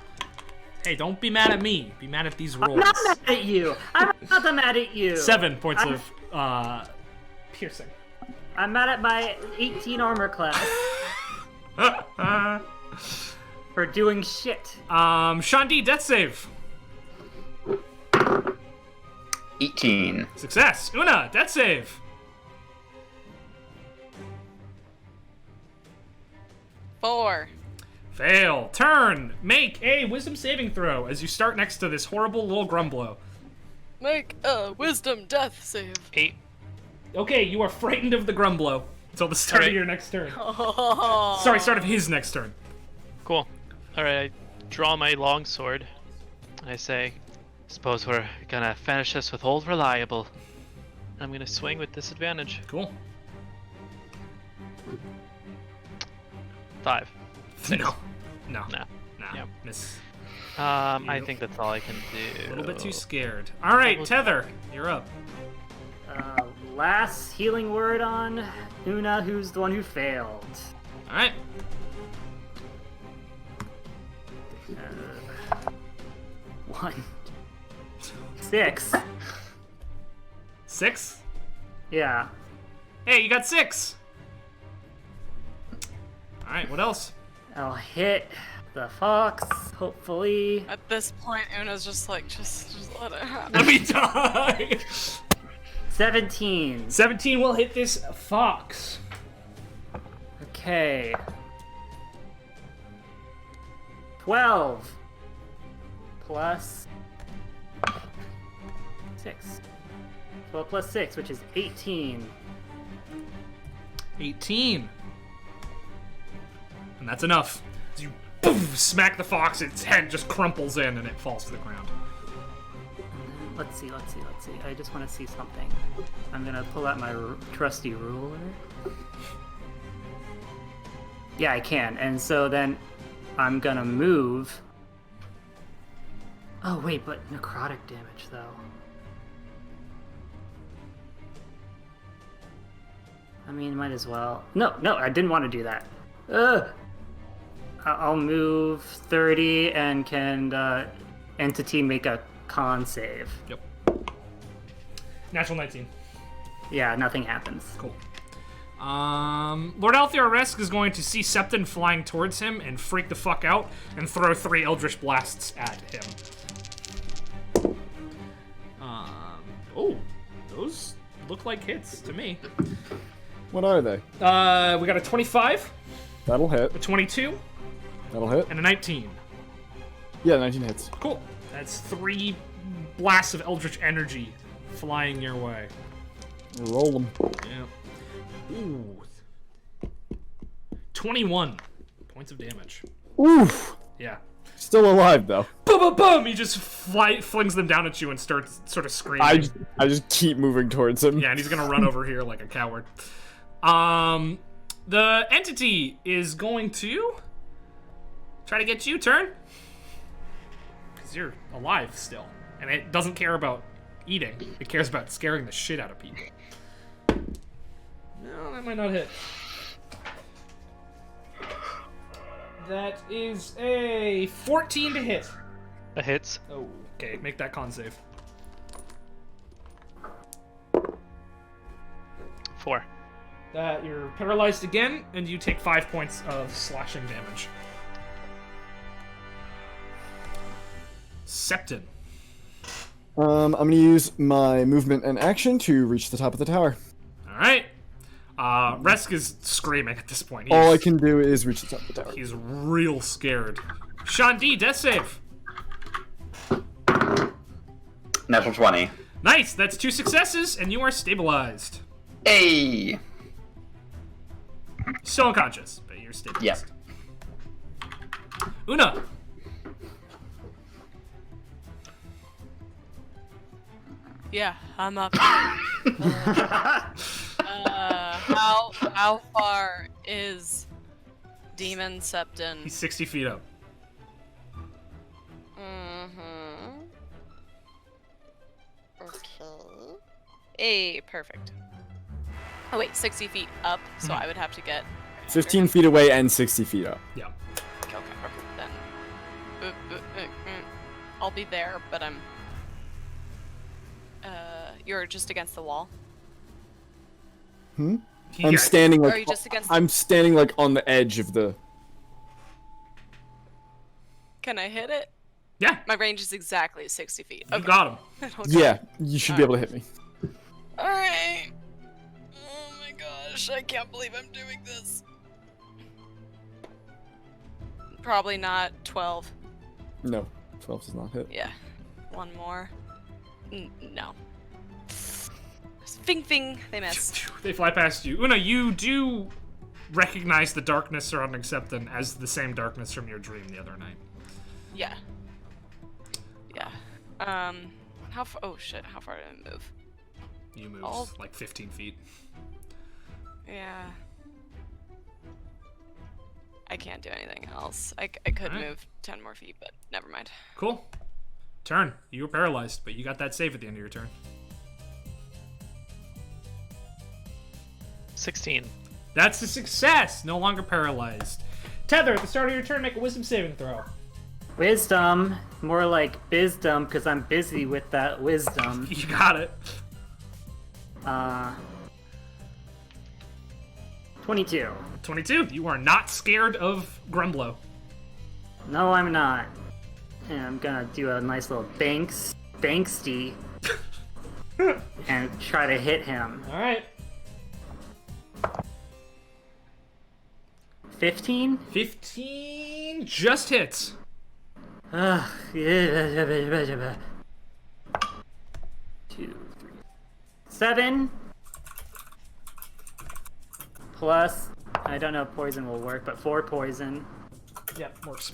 Hey, don't be mad at me. Be mad at these rolls. I'm not mad at you. I'm not mad at you. 7 points of piercing. I'm mad at my 18 armor class for doing shit. Sean D, death save. 18. Success. Una, death save. Four. Fail. Turn. Make a wisdom saving throw as you start next to this horrible little Grumblow. Make a wisdom death save. 8. Okay, you are frightened of the Grumblow until the start of Alright. your next turn. Oh. Sorry, start of his next turn. Cool. Alright, I draw my longsword. I say, suppose we're gonna finish this with Old Reliable. I'm gonna swing with disadvantage. Cool. 5. No. No. No. Nah. Yep. Miss. I Yep. think that's all I can do. A little bit too scared. All right, Tether, you're up. Last healing word on Una, who's the one who failed. All right. 1, 6. 6. Yeah. Hey, you got 6. All right. What else? I'll hit the fox, hopefully. At this point, Una's just like, just let it happen. Let me die. 17. 17 will hit this fox. Okay. 12 plus 6. 12 plus 6, which is 18. 18. And that's enough. As you boom, smack the fox, its head just crumples in and it falls to the ground. Let's see. I just want to see something. I'm gonna pull out my trusty ruler. Yeah, I can. And so then I'm gonna move. Oh, wait, but necrotic damage, though. I mean, might as well. No, I didn't want to do that. Ugh. I'll move 30, and can entity make a con save? Yep. Natural 19. Yeah, nothing happens. Cool. Lord Althea Resk is going to see Septon flying towards him and freak the fuck out and throw 3 Eldritch Blasts at him. Oh, those look like hits to me. What are they? We got a 25, That'll hit. a 22, That'll hit. and a 19. Yeah, 19 hits. Cool. That's 3 blasts of Eldritch Energy flying your way. Roll them. Yeah. Ooh. 21 points of damage. Oof. Yeah. Still alive though. Boom, boom, boom! He just flings them down at you and starts sort of screaming. I just keep moving towards him. Yeah, and he's gonna run over here like a coward. The entity is going to try to get you, turn. Because you're alive still. And it doesn't care about eating. It cares about scaring the shit out of people. No, that might not hit. That is a 14 to hit. That hits. Oh, okay. Make that con save. 4. You're paralyzed again, and you take 5 points of slashing damage. Septon. I'm gonna use my movement and action to reach the top of the tower. All right. Resk is screaming at this point. All I can do is reach the top of the tower. He's real scared. Sean D, death save. Natural 20. Nice. That's 2 successes, and you are stabilized. Hey! Still unconscious, but you're stabilized. Yep. Una. Yeah, I'm up. How far is Demon Septon? He's 60 feet up. Mm-hmm. Okay. Hey, perfect. Oh wait, 60 feet up, so I would have to get 15 feet away and 60 feet up. Yeah. Okay, then I'll be there, but I'm. You're just against the wall. I'm Yeah. standing Or like are you just against? I'm standing like on the edge of the. Can I hit it? Yeah. My range is exactly 60 feet. You Okay. got him. Okay. Yeah, you should be able to hit me. All right. Oh my gosh, I can't believe I'm doing this. Probably not 12. No, 12 does not hit. Yeah. One more. No. Fing fing, they missed. They fly past you. Una, you do recognize the darkness surrounding Septon as the same darkness from your dream the other night. Yeah. Yeah. How far? Oh shit! How far did I move? You moved Oh. like 15 feet. Yeah. I can't do anything else. I could Alright. move 10 more feet, but never mind. Cool. Turn. You were paralyzed, but you got that save at the end of your turn. 16. That's a success! No longer paralyzed. Tether, at the start of your turn, make a wisdom saving throw. Wisdom. More like bizdom, because I'm busy with that wisdom. You got it. 22. 22. You are not scared of Grumblow. No, I'm not. And I'm gonna do a nice little Banksty and try to hit him. Alright. 15? 15 just hits. Ugh. 2, 3, 7. Plus, I don't know if poison will work, but 4 poison. Yep, works.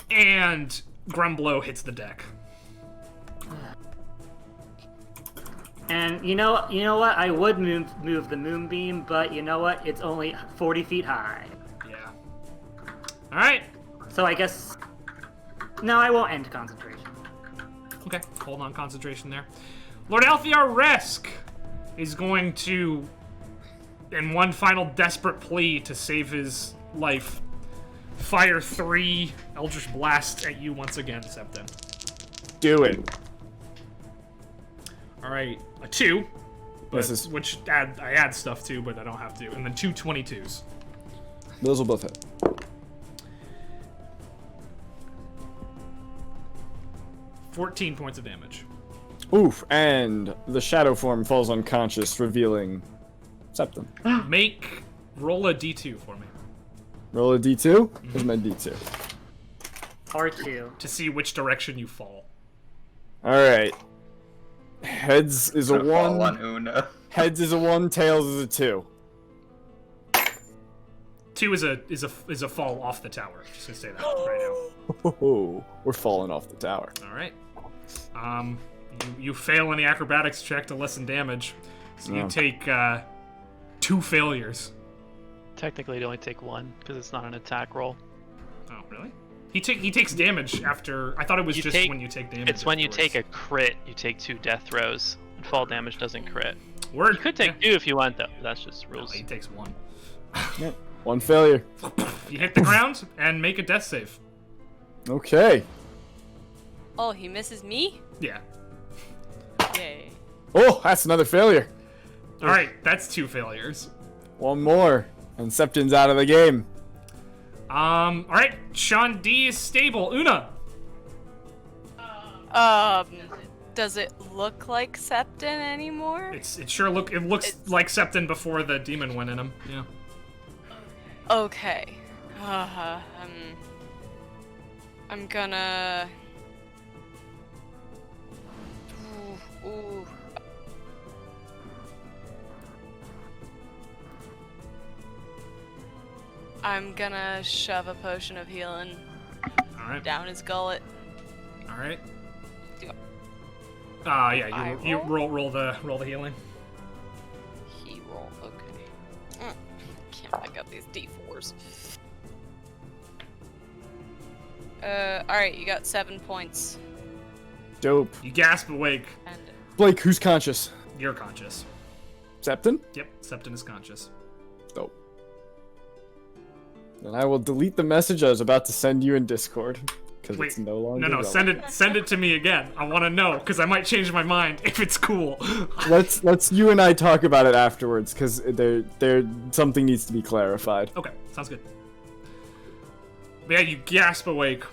And Grumblow hits the deck. And you know what? I would move the moonbeam, but you know what? It's only 40 feet high. Yeah. Alright. So I guess... No, I won't end concentration. Okay, hold on concentration there. Lord Althear Resk is going to, in one final desperate plea to save his life, fire 3 Eldritch Blasts at you once again, Septon. Do it. Alright, a 2. But, This is- which I add stuff to, but I don't have to. And then 2 22s. Those will both hit. 14 points of damage. Oof, and the shadow form falls unconscious, revealing Septum. Roll a d2 for me. Roll a d2? Here's my d2. R2. To see which direction you fall. Alright. Heads is a Fall 1. on Una. Heads is a 1, tails is a 2. 2 is a fall off the tower. Just gonna say that right now. Oh, we're falling off the tower. Alright. You fail any acrobatics check to lessen damage. So you Yeah. take 2 failures. Technically, you only take 1, because it's not an attack roll. Oh, really? He takes damage after. I thought it was You just take- when you take damage. It's when you afterwards. take a crit, you take 2 death throws. And fall damage doesn't crit. Word. You could take 2 if you want, though. That's just No, rules. he takes 1. Yep. 1 failure. You hit the ground and make a death save. Okay. Oh, he misses me? Yeah. Yay. Oh, that's another failure. All right, that's 2 failures. 1 more, and Septon's out of the game. All right, Sean D is stable. Una. Does it look like Septon anymore? It looks like Septon before the demon went in him. Yeah. Okay. I'm gonna. Ooh. I'm gonna shove a potion of healing All right. down his gullet. All right. Do Yeah. You roll? roll the healing. He roll. Okay. Can't pick up these d4s. Alright, you got 7 points. Dope. You gasp awake. And Blake, who's conscious? You're conscious. Septon? Yep, Septon is conscious. Dope. And I will delete the message I was about to send you in Discord. Because it's no longer No, relevant. send it to me again. I want to know, because I might change my mind if it's cool. Let's you and I talk about it afterwards, because there something needs to be clarified. Okay, sounds good. Yeah, you gasp awake.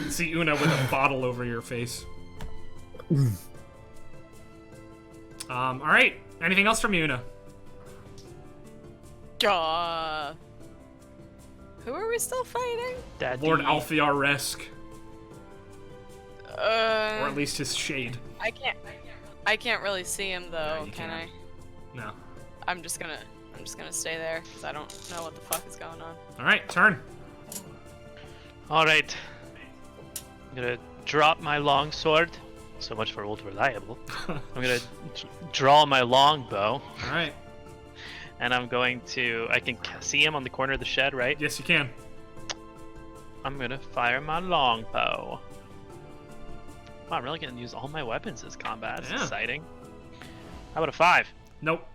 See Una with a bottle over your face. All right. Anything else from you, Una? Who are we still fighting? Daddy. Lord Alfiar Resk, or Or at least his shade. I can't really see him though, you can can't. I? No. I'm just gonna stay there because I don't know what the fuck is going on. All right, turn. All right. I'm gonna drop my long sword. So much for old reliable. I'm gonna draw my longbow, All right. and I'm going to. I can see him on the corner of the shed, right? Yes, you can. I'm gonna fire my longbow. Wow, I'm really gonna use all my weapons this combat. It's Yeah. exciting. How about a 5? Nope.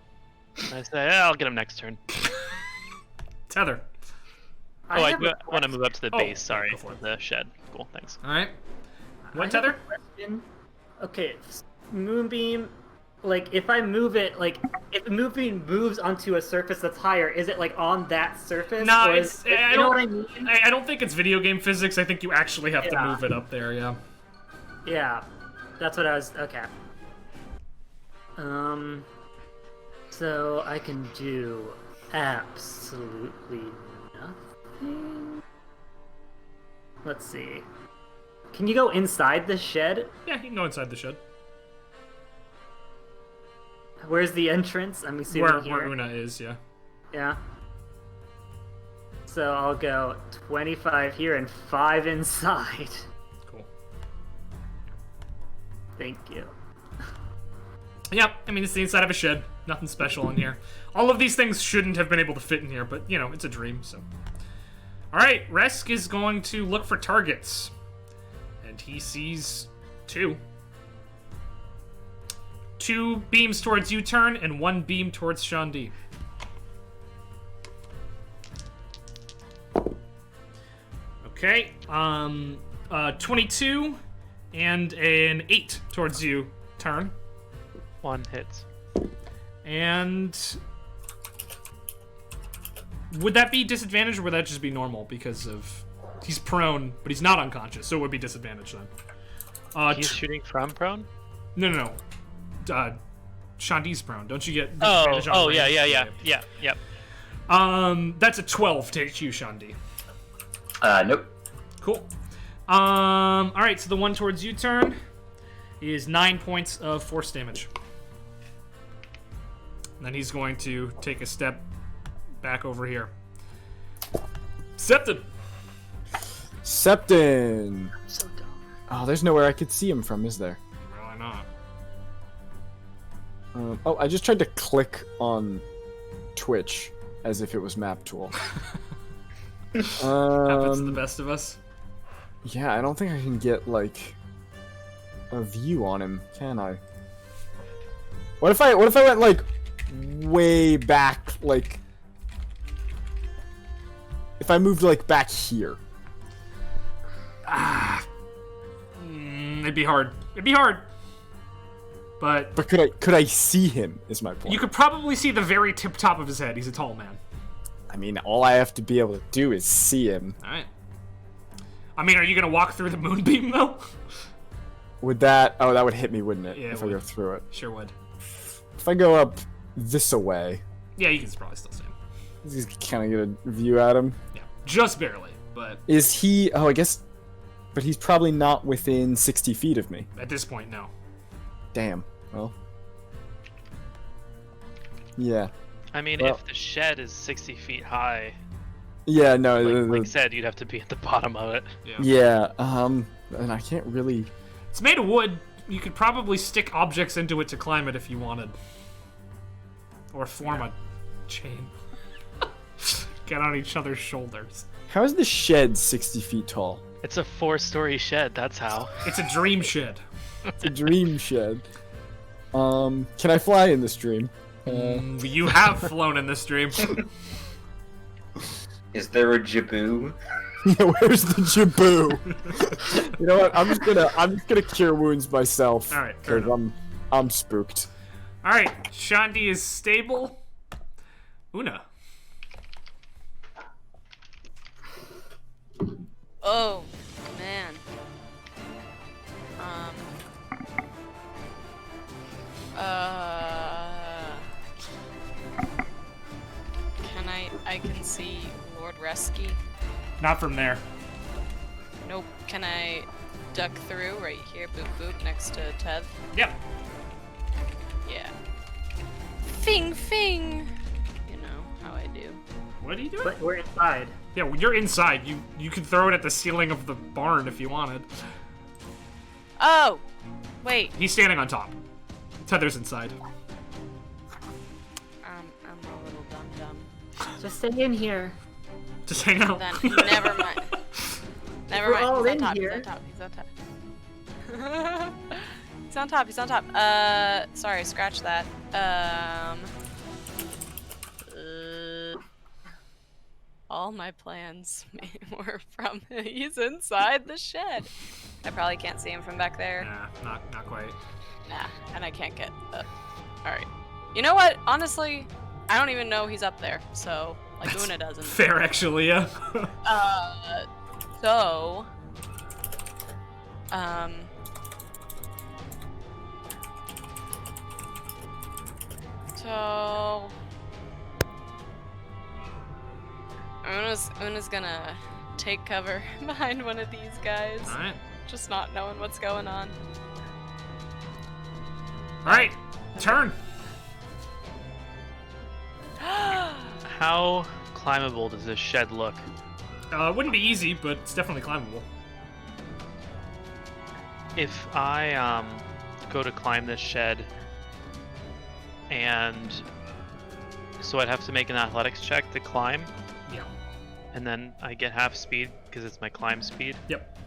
I say, I'll get him next turn. Tether. Oh, I have do a want to move up to the Oh, base. Sorry, go for it. the shed. Cool, thanks. All right. I What have a tether? question. Okay, Moonbeam. Like, if I move it, like, if the Moonbeam moves onto a surface that's higher, is it like on that surface? No, or it's. I you know don't. what I mean? I don't think it's video game physics. I think you actually have to Yeah. move it up there. Yeah. Yeah, that's what I was. Okay. So I can do absolutely nothing. Let's see. Can you go inside the shed? Yeah, you can go inside the shed. Where's the entrance? I'm assuming Where here. Una is, yeah. Yeah. So I'll go 25 here and 5 inside. Cool. Thank you. Yep, I mean, it's the inside of a shed. Nothing special in here. All of these things shouldn't have been able to fit in here, but, you know, it's a dream, so. Alright, Resk is going to look for targets. And he sees 2. 2 beams towards U-turn and 1 beam towards Shandi. Okay, 22 and an 8 towards you, turn. 1 hits. And would that be disadvantage or would that just be normal because of he's prone, but he's not unconscious, so it would be disadvantage then. He's shooting from prone? No. Shandi's prone. Don't you get Oh, disadvantage on range? yep. That's a 12 to hit you, Shandi. Nope. Cool. All right, so the one towards you turn is 9 points of force damage. And then he's going to take a step back over here. Septon. Septon! So dumb. Oh, there's nowhere I could see him from, is there? Really not. Oh, I just tried to click on Twitch as if it was map tool. Happens to the Um, best of us. yeah, I don't think I can get, like, a view on him, can I? What if I went, like, way back, like... If I moved, like, back here? It'd be hard. But But could I see him, is my point. you could probably see the very tip top of his head. He's a tall man. I mean, all I have to be able to do is see him. All right. I mean, are you gonna walk through the moonbeam though? Would that... Oh, that would hit me, wouldn't it? Yeah, it if I go would. through it. Sure would. If I go up this away, Yeah, you can probably still see him. just kind of get a view at him. Yeah, just barely. But Is he... Oh, I guess... But he's probably not within 60 feet of me. at this point, no. Damn. Well... Yeah. I mean, Well- if the shed is 60 feet high, Yeah, no... like I said, you'd have to be at the bottom of it. Yeah. Yeah, and I can't really... It's made of wood. You could probably stick objects into it to climb it if you wanted. Or form a chain. Get on each other's shoulders. How is the shed 60 feet tall? It's a 4-story shed, that's how. It's a dream shed. It's a dream shed. Can I fly in the stream? You have flown in this stream. Is there a Jaboo? Yeah, where's the Jaboo? You know what? I'm just gonna cure wounds myself. All right, fair because enough. I'm spooked. All right, Shandi is stable. Una. Oh, man. I can see Lord Resky. Not from there. Nope. Can I duck through right here? Boop boop next to Tev. Yep. Yeah. Fing fing. You know how I do. What are you doing? But we're inside. Yeah, well, you're inside. You could throw it at the ceiling of the barn if you wanted. Oh, wait. He's standing on top. Tether's inside. I'm a little dumb. Just stay in here. Just hang out. Then never mind. Never We're mind. all He's on in top. here. He's on top. He's on top. Sorry, scratch that. All my plans were from he's inside the shed. I probably can't see him from back there. Nah, not quite. Nah, and I can't get up. Alright. You know what? Honestly, I don't even know he's up there, so, like, Una doesn't. Fair, actually, yeah. So... So... Una's gonna take cover behind one of these guys. Alright. Just not knowing what's going on. Alright, turn. How climbable does this shed look? It wouldn't be easy, but it's definitely climbable. If I go to climb this shed, and so I'd have to make an athletics check to climb, Yeah. and then I get half speed because it's my climb speed. Yep.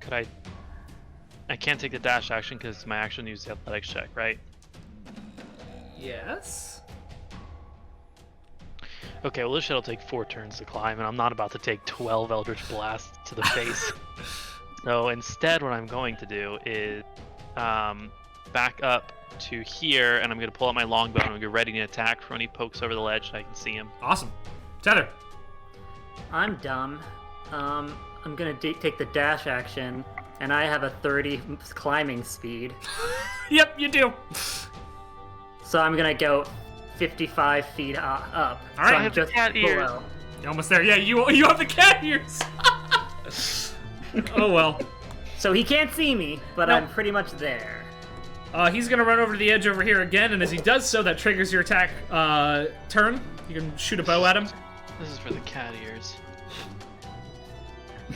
Could I can't take the dash action because it's my action to use the athletics check, right? Yes. Okay, well this shed will take 4 turns to climb, and I'm not about to take 12 Eldritch Blasts to the face. So instead what I'm going to do is back up to here, and I'm going to pull out my longbow and get ready to attack for when he pokes over the ledge so I can see him. Awesome. Tether. I'm dumb. I'm gonna take the dash action, and I have a 30 climbing speed, Yep, you do. so I'm gonna go 55 feet up. All So right, I'm hit the just cat ears. below. You're almost there. Yeah, you have the cat ears. Oh well. So he can't see me, but Nope. I'm pretty much there. He's gonna run over to the edge over here again, and as he does so, that triggers your attack turn. You can shoot a bow at him. This is for the cat ears. A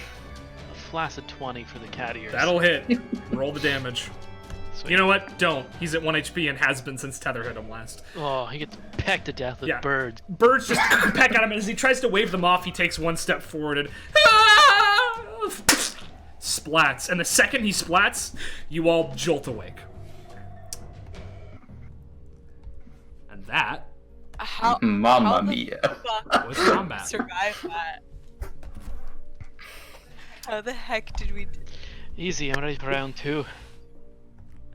flaccid 20 for the cat ears. That'll hit. Roll the damage. Sweet. You know what? Don't. He's at 1 HP and has been since Tether hit him last. Oh, he gets pecked to death with Yeah. birds. Birds just peck at him, and as he tries to wave them off, he takes 1 step forward and splats. And the second he splats, you all jolt awake. And that How Mamma the mia. fuck was combat. survive that? How the heck did we? Easy, I'm ready for round 2.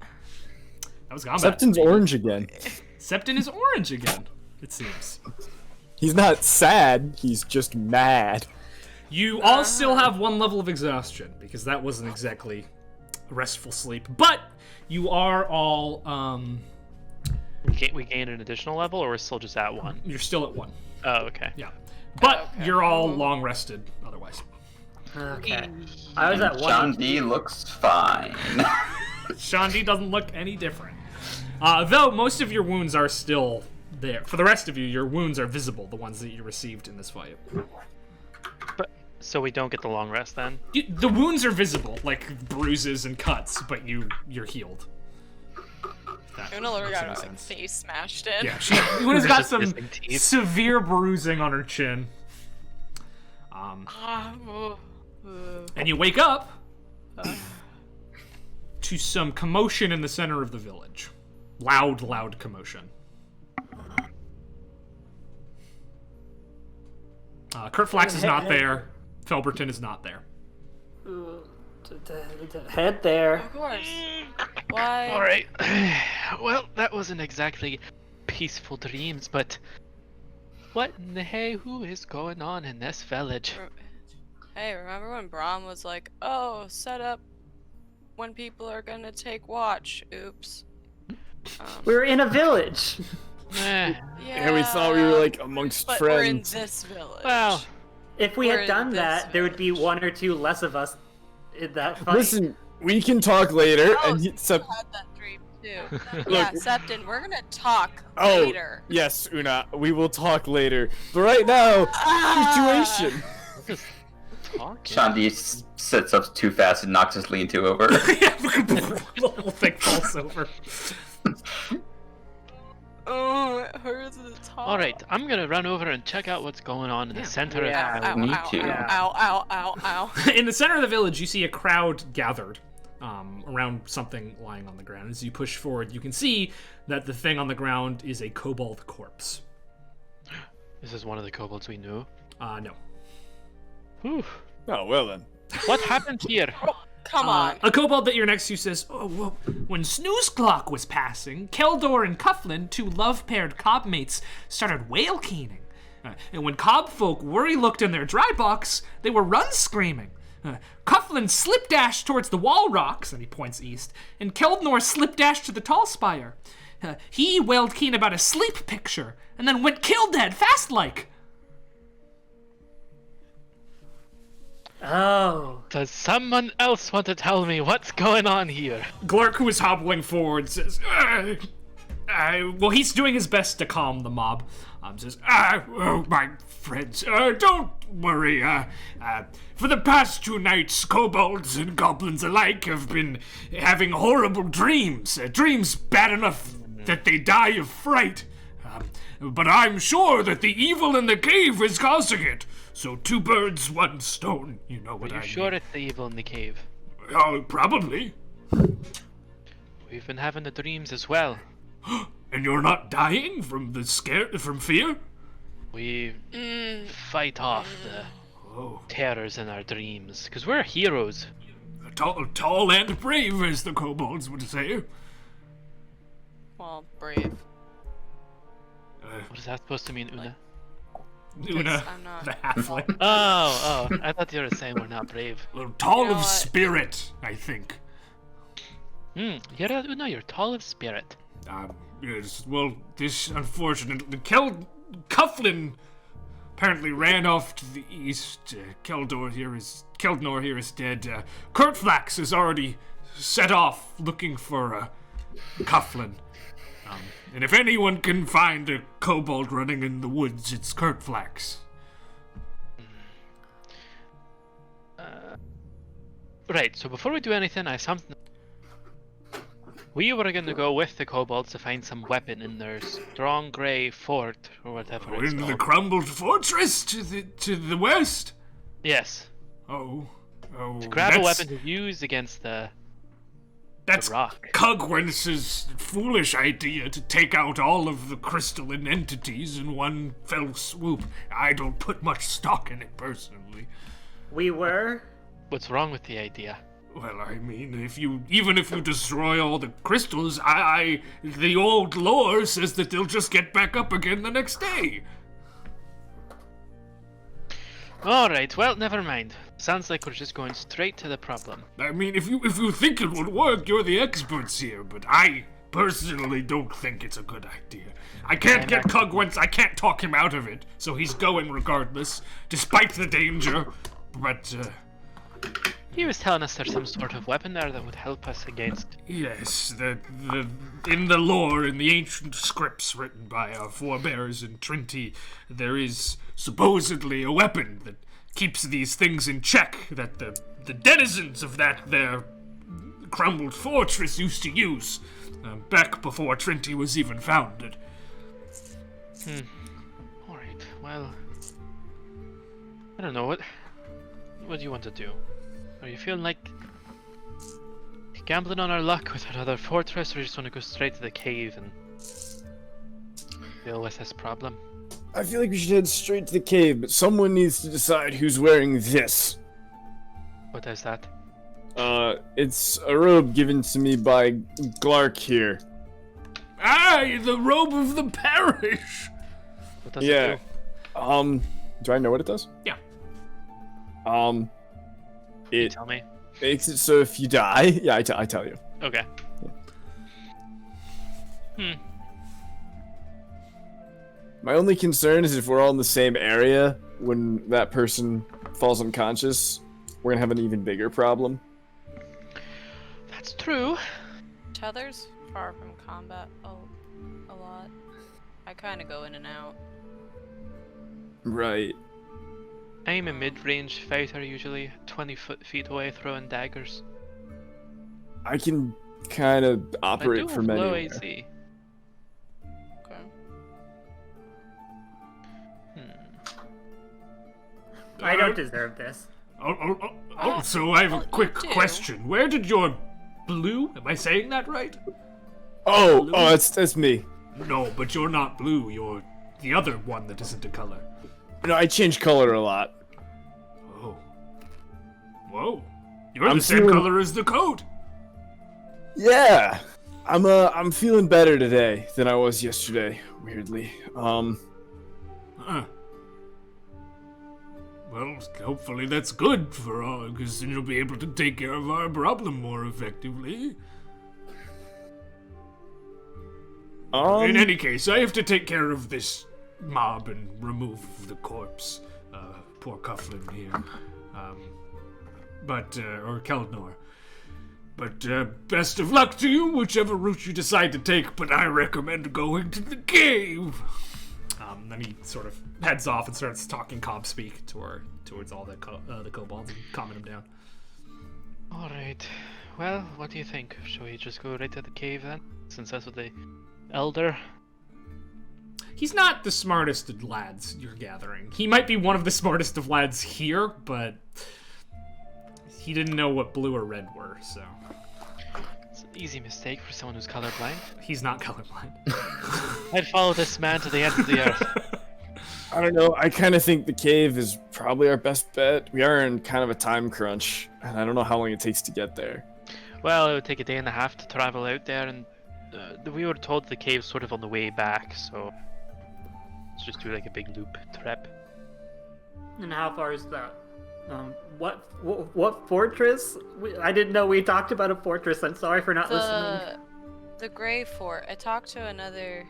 That was combat. Septon's orange again. Septon is orange again, it seems. He's not sad, he's just mad. You all still have 1 level of exhaustion, because that wasn't exactly a restful sleep. But you are all, We gained an additional level, or we're still just at 1? you're still at 1. Oh, okay. Yeah. But you're all long rested otherwise. Okay. I was at John 1. D looks fine. Shandi doesn't look any different. Though most of your wounds are still there. For the rest of you, your wounds are visible, the ones that you received in this fight. But so we don't get the long rest then? The wounds are visible, like bruises and cuts, but you're healed. That Una literally makes got any her sense. face smashed in. Yeah, Una's got Just some missing teeth. severe bruising on her chin. And you wake up to some commotion in the center of the village. Loud commotion. Kurt Flax is not there. Felberton is not there. Head there. Of course. Why? Alright. Well, that wasn't exactly peaceful dreams, but what in the hey, who is going on in this village? Hey, remember when Brahm was like, oh, set up when people are gonna take watch? Oops. We're in a village. Yeah, we thought we were like amongst but friends. we're in this village. Well, If we We're had in done this that, there would be village. 1 or 2 less of us in that fight. Listen, we can talk later, Oh, and you Sep- had that dream too. Yeah, Septon, we're gonna talk Oh, later. yes, Una, we will talk later. But right now, situation. Shandi sits up too fast and knocks his lean-to over. The whole thing falls over. Oh, it hurts at the top. alright, I'm gonna run over and check out what's going on in the center Yeah. of the Ow, Me ow, too. ow, ow, ow, ow, ow. In the center of the village, you see a crowd gathered around something lying on the ground. As you push forward, you can see that the thing on the ground is a kobold corpse. This is one of the kobolds we knew. No. Whew. Oh, well then. What happened here? Come on. A kobold that you're next to says, "Oh, well, when Snooze Clock was passing, Keldor and Cufflin, 2 love-paired cob mates, started whale keening. And when cob folk worry-looked in their dry box, they were run-screaming. Cufflin slip-dashed towards the wall rocks," and he points east, "and Keldnor slip-dashed to the Tallspire. He wailed keen about a sleep picture, and then went kill-dead fast-like." Oh. Does someone else want to tell me what's going on here? Glark, who is hobbling forward, says, well, he's doing his best to calm the mob. Says, oh, my friends, don't worry. For the past 2 nights, kobolds and goblins alike have been having horrible dreams. Dreams bad enough that they die of fright. But I'm sure that the evil in the cave is causing it. So 2 birds, 1 stone. You know what Are I you mean. sure it's the evil in the cave? Oh, probably. We've been having the dreams as well. And you're not dying from from fear? We fight off the Oh, terrors in our dreams, because we're heroes. tall and brave, as the kobolds would say. Well, brave. What is that supposed to mean, Una? Una, I'm not. the halfling. Oh, I thought you were saying we're not brave. Well, tall You know of what? spirit, I think. Una, you're tall of spirit. Yes, well, this unfortunately, Cufflin apparently ran off to the east. Keldnor here is dead. Kurtflax is already set off looking for Cufflin. And if anyone can find a kobold running in the woods, it's Kurtflax. Right, so before we do anything, I have something. We were gonna go with the kobolds to find some weapon in their strong grey fort, or whatever it's In the called. crumbled fortress to the west. Yes, Oh, grab a that's- weapon to use against the That's rock. Cugwence's foolish idea to take out all of the crystalline entities in one fell swoop. I don't put much stock in it personally. We were? What's wrong with the idea? Well, I mean, even if you destroy all the crystals, the old lore says that they'll just get back up again the next day. Alright, well, never mind. Sounds like we're just going straight to the problem. I mean, if you think it would work, you're the experts here, but I personally don't think it's a good idea. I can't get Cugwentz, I can't talk him out of it, so he's going regardless, despite the danger, but, He was telling us there's some sort of weapon there that would help us against. yes, in the lore, in the ancient scripts written by our forebears in Trinity, there is supposedly a weapon that keeps these things in check that the denizens of their crumbled fortress used to use, back before Trinity was even founded. Alright, well. I don't know, what do you want to do? Are you feeling like Gambling on our luck with another fortress, or just want to go straight to the cave and deal with this problem? I feel like we should head straight to the cave, but someone needs to decide who's wearing this. What is that? It's a robe given to me by Glark here. Aye, the robe of the parish. What does it do? Do I know what it does? Yeah. Can you It tell me? makes it so if you die, yeah, I tell you. Okay. My only concern is if we're all in the same area when that person falls unconscious, we're gonna have an even bigger problem. That's true. Tether's far from combat a lot. I kind of go in and out. Right. I'm a mid-range fighter usually, 20 feet away throwing daggers. I can kind of operate I do from have low anywhere. AC. Okay. I don't deserve this. So I have a Well, you quick do. question. Where did your blue? Am I saying that right? Oh, that's me. No, but you're not blue. You're the other one that isn't a color. No, I change color a lot. Oh. Whoa. You're I'm the same feeling- color as the coat. Yeah, I'm feeling better today than I was yesterday. Weirdly. Huh. Well, hopefully that's good for all, because then you'll be able to take care of our problem more effectively. In any case, I have to take care of this mob and remove the corpse. Poor Cufflin here. Or Keldnor. But best of luck to you, whichever route you decide to take, but I recommend going to the cave. Then he sort of heads off and starts talking cob speak towards all the kobolds and calming them down. Alright. Well, what do you think? Shall we just go right to the cave then? Since that's what the elder... He's not the smartest of lads you're gathering. He might be one of the smartest of lads here, but he didn't know what blue or red were, so It's an easy mistake for someone who's colorblind. he's not colorblind. I'd follow this man to the end of the earth. I don't know. I kind of think the cave is probably our best bet. We are in kind of a time crunch, and I don't know how long it takes to get there. Well, it would take a day and a half to travel out there, and we were told the cave's sort of on the way back, so let's just do like a big loop trip. And how far is that? What fortress? I didn't know we talked about a fortress. I'm sorry for not listening. The Grey Fort. I talked to another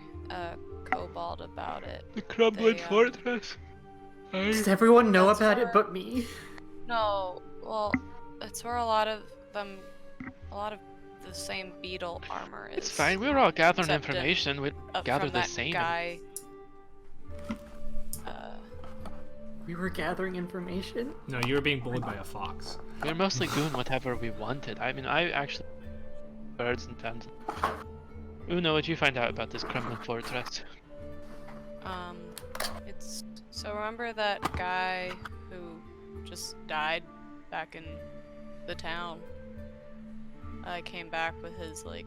kobold about it. The crumbling They, fortress. Does everyone know That's about it where- but me? No, well, it's where a lot of the same beetle armor is. It's fine, we were all gathering Except in- information. We'd Up gather from the that same. guy. We were gathering information? No, you were being bullied by a fox. We were mostly doing whatever we wanted. I mean, I actually... birds and fans. Uno, what'd you find out about this crumbling fortress? It's so remember that guy who just died back in the town? I came back with his the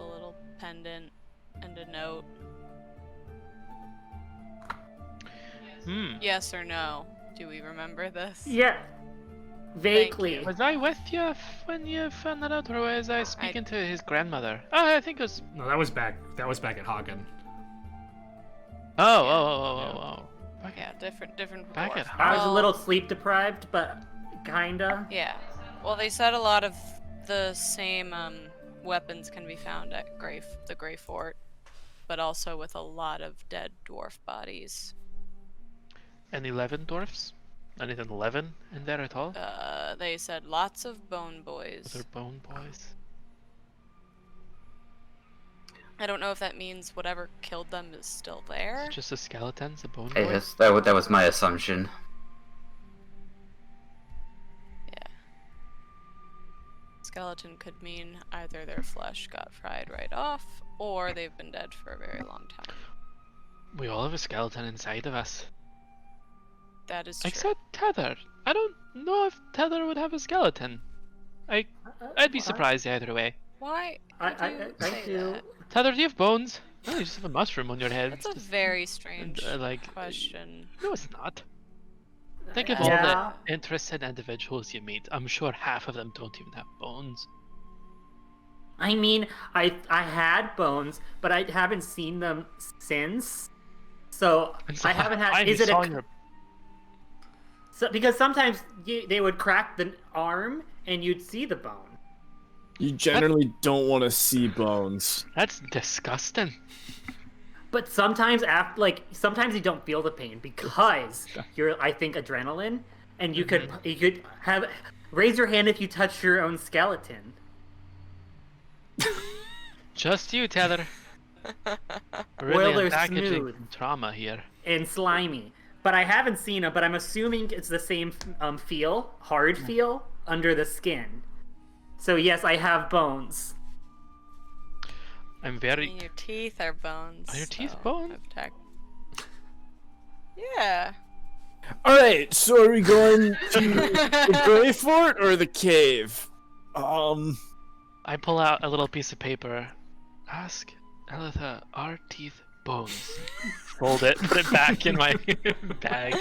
little pendant and a note. Yes or no? Do we remember this? Yeah. Vaguely. you. Was I with you when you found that out, or was I speaking to his grandmother? Oh, I think it was... No, that was back at Hagen. Oh. Yeah, different. Back dwarf. at I was a Well, little sleep deprived, but kinda. Yeah. Well, they said a lot of the same weapons can be found at the Grey Fort, but also with a lot of dead dwarf bodies. And 11 dwarfs? Anything 11 in there at all? They said lots of bone boys. They're bone boys. I don't know if that means whatever killed them is still there. Is it just the skeletons, the bone boys? Yes, that was my assumption. Yeah. Skeleton could mean either their flesh got fried right off, or they've been dead for a very long time. We all have a skeleton inside of us. That is true. Except Tether. I don't know if Tether would have a skeleton. I'd be surprised either way. Why? I do I do. that? Tyler, do you have bones? No, you just have a mushroom on your head. That's a very strange like question. No, it's not. Think of all Yeah. the interested individuals you meet. I'm sure half of them don't even have bones. I mean, I had bones, but I haven't seen them since. So And so I haven't had. I Is it saw a? your So, because sometimes they would crack the arm and you'd see the bone. You generally don't want to see bones. That's disgusting. But sometimes sometimes you don't feel the pain because you're, I think, adrenaline, and you could have raise your hand if you touch your own skeleton. Just you, Tyler. Really they're unpackaging smooth. trauma here. And slimy. But I haven't seen them, but I'm assuming it's the same hard feel under the skin. So yes, I have bones. I'm I very. mean, your teeth are bones. Are your teeth so bone? I've Yeah. All right, so are we going to the Grey Fort or the cave? I pull out a little piece of paper. Ask Elitha, are teeth bones? Fold it, put it back in my bag.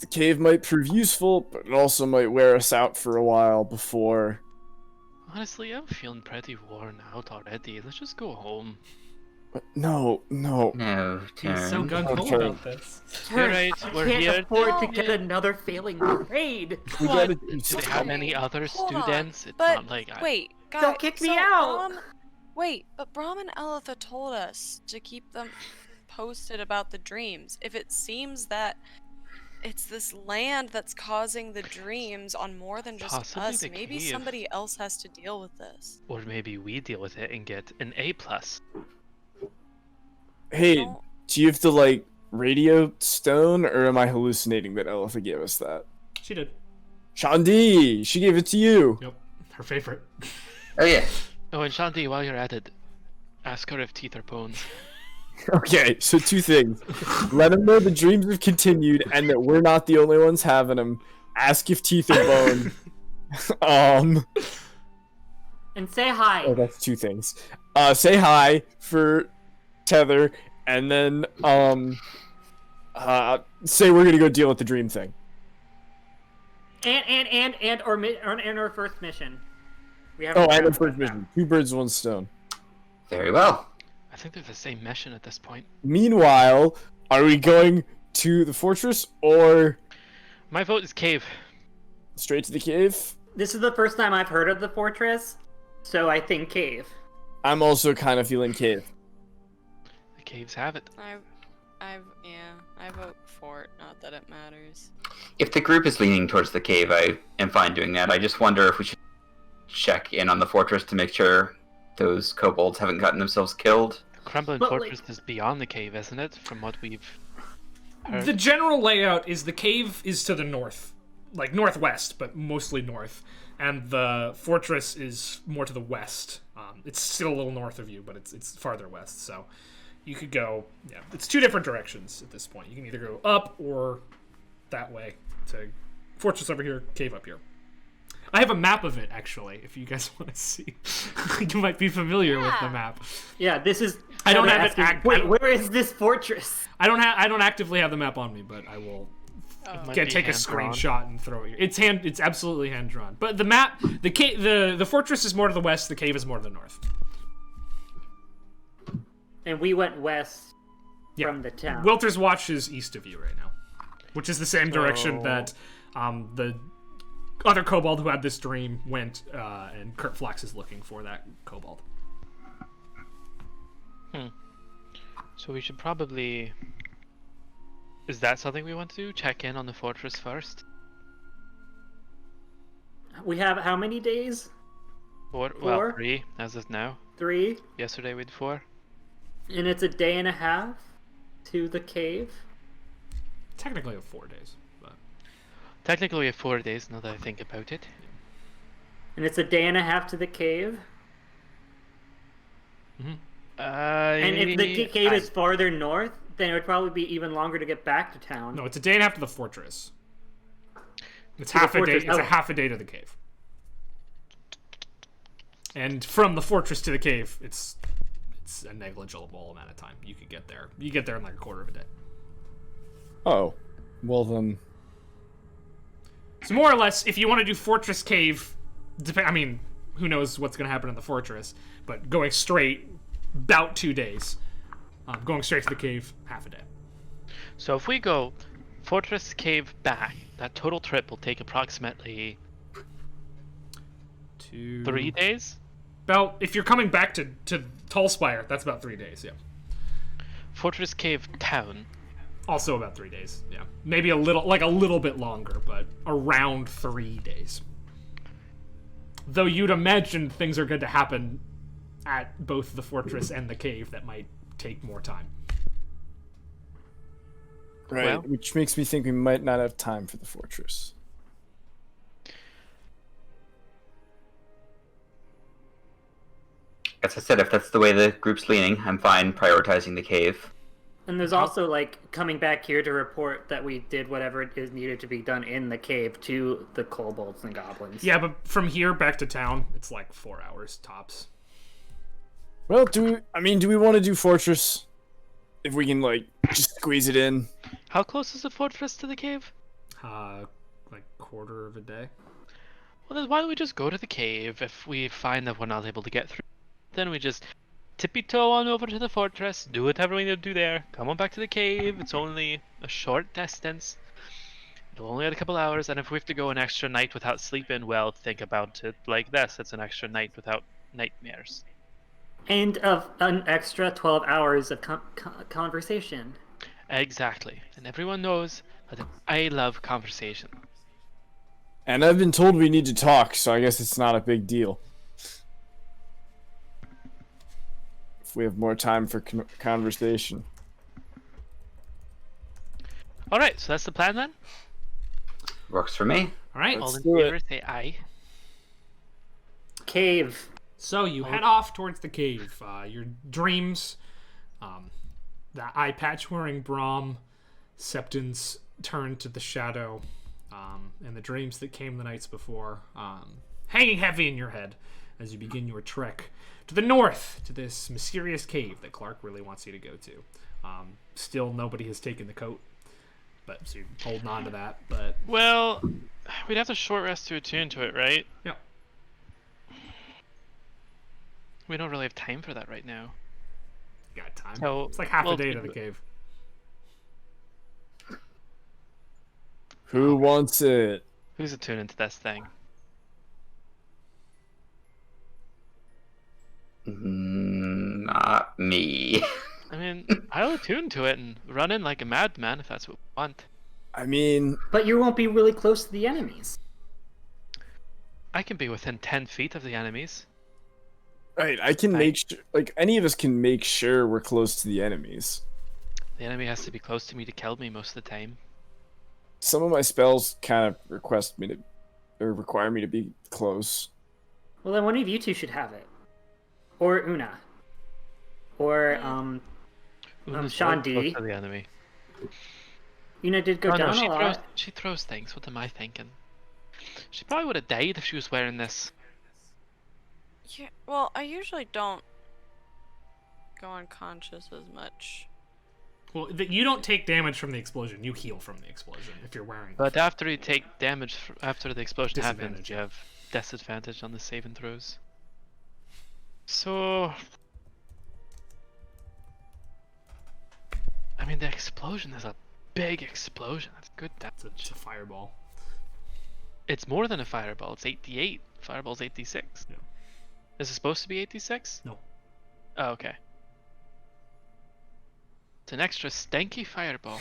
The cave might prove useful, but it also might wear us out for a while before. Honestly, I'm feeling pretty worn out already. Let's just go home. No. No, He's so turn. gung ho Okay. about this. You're right, I we're can't here. afford to get another failing grade. We What? gotta Do do they have any other Hold on, students? It's but not like wait, guys. Don't kick me out! Wait, but Brahm and Elitha told us to keep them posted about the dreams. If it seems that it's this land that's causing the dreams on more than just Possibly us, the maybe cave. somebody else has to deal with this. Or maybe we deal with it and get an A+. Hey, Don't- do you have to radio stone, or am I hallucinating that Elitha gave us that? She did. Shandi, she gave it to you. Yep. Her favorite. Oh yeah. Oh, and Shanti, while you're at it, ask her if teeth are bones. Okay, so two things. Let him know the dreams have continued and that we're not the only ones having them. Ask if teeth are bone. And say hi. Oh, that's two things. Say hi for Tether, and then say we're gonna go deal with the dream thing. And our first mission. We have Oh, and the first mission. Two birds, one stone. Very well. I think they're the same mission at this point. Meanwhile, are we going to the fortress or My vote is cave. straight to the cave? This is the first time I've heard of the fortress, so I think cave. I'm also kind of feeling cave. The caves have it. I vote for it. Not that it matters. If the group is leaning towards the cave, I am fine doing that. I just wonder if we should check in on the fortress to make sure those kobolds haven't gotten themselves killed. The crumbling But, fortress is beyond the cave, isn't it? From what we've heard. The general layout is the cave is to the north, like northwest, but mostly north, and the fortress is more to the west. It's still a little north of you, but it's farther west. So you could go. Yeah, it's two different directions at this point. You can either go up or that way to fortress over here, cave up here. I have a map of it actually. If you guys want to see, you might be familiar with the Yeah. map. Yeah, this is. I don't Kevin have it asking, Wait, where is this fortress? I don't actively have the map on me, but I will Might be take a hand-drawn. screenshot and throw it. It's absolutely hand drawn. But the map, the fortress is more to the west. The cave is more to the north. And we went west Yeah. from the town. Wilter's Watch is east of you right now, which is the same direction Oh. that the other kobold who had this dream went, and Kurt Flax is looking for that kobold. So we should probably... Is that something we want to do? Check in on the fortress first? We have how many days? Well, Four? 3 as of now. 3, Yesterday we had 4. and it's a day and a half to the cave. Technically, of 4 days, but Technically we have 4 days now that I think about it. And it's a day and a half to the cave. And if the cave is farther north, then it would probably be even longer to get back to town. no, it's a day and a half to the fortress. It's To the half a day. fortress, It's a oh. half a day to the cave. And from the fortress to the cave, it's a negligible amount of time. You could get there. You get there in like a quarter of a day. Oh, well then. So more or less, if you want to do fortress cave, I mean, who knows what's going to happen in the fortress, but going straight, about 2 days. Going straight to the cave, half a day. So if we go fortress cave back, that total trip will take approximately 3 days. About, if you're coming back to Tallspire, that's about 3 days. Yeah. Fortress cave town. Also about 3 days. Yeah. Maybe a little bit longer, but around 3 days. Though you'd imagine things are going to happen at both the fortress and the cave that might take more time. Right, Well, which makes me think we might not have time for the fortress. As I said, if that's the way the group's leaning, I'm fine prioritizing the cave. And there's also, like, coming back here to report that we did whatever it is needed to be done in the cave to the kobolds and goblins. Yeah, but from here back to town, it's like 4 hours tops. Well, do we want to do fortress? If we can, like, just squeeze it in. how close is the fortress to the cave? Like quarter of a day. Well, then why don't we just go to the cave? If we find that we're not able to get through, then we just tippy-toe on over to the fortress, do whatever we need to do there, come on back to the cave. It's only a short distance. It'll only add a couple hours, and if we have to go an extra night without sleeping, well, think about it like this. It's an extra night without nightmares. And of an extra 12 hours of conversation. Exactly. And everyone knows that I love conversation. And I've been told we need to talk, so I guess it's not a big deal. If we have more time for conversation. Alright, so that's the plan then? Works for me. All right. All in do it. favor, say aye. Cave. So you head off towards the cave. Your dreams, the eye patch wearing Brahm, Septon's turn to the shadow, and the dreams that came the nights before, hanging heavy in your head as you begin your trek to the north to this mysterious cave that Clark really wants you to go to. Still, nobody has taken the coat, but so you're holding on to that. But Well, we'd have to short rest to attune to it, right? yeah, We don't really have time for that right now. you got time. So, It's like half well, a day to the cave. Who wants it? Who's attuning to this thing? Not me. I mean, I'll attune to it and run in like a madman if that's what we want. I mean, But you won't be really close to the enemies. I can be within 10 feet of the enemies. right, I can make sure, like, any of us can make sure we're close to the enemies. The enemy has to be close to me to kill me most of the time. Some of my spells kind of require me to be close. Well, then one of you two should have it. Or Una. Or, Una's Sean very close D. to the enemy. Una did go Oh no, down a lot. she throws things. What am I thinking? She probably would have died if she was wearing this. Yeah, well, I usually don't go unconscious as much. Well, you don't take damage from the explosion. You heal from the explosion if you're wearing. But after you take damage after the explosion happens, Disadvantage. you have disadvantage on the saving throws. So, I mean, the explosion is a big explosion. That's good It's damage. a fireball. It's more than a fireball. It's 8d8. Fireball's 8d6. Yeah. Is it supposed to be 8d6? No. Oh, okay. It's an extra stanky fireball.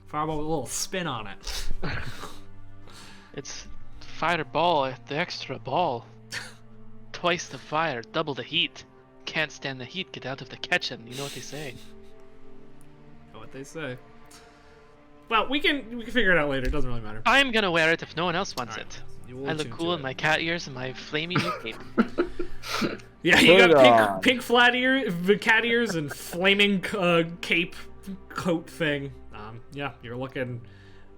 Fireball with a little spin on it. It's fireball, the extra ball. Twice the fire, double the heat. Can't stand the heat, get out of the kitchen. You know what they say. Know what they say. Well, we can figure it out later. It doesn't really matter. I'm gonna wear it if no one else wants Alright, it. you will I look attune cool to in it. my cat ears and my flamey new cape. Yeah, you Put it got on. pink cat ears and flaming cape coat thing. Yeah, you're looking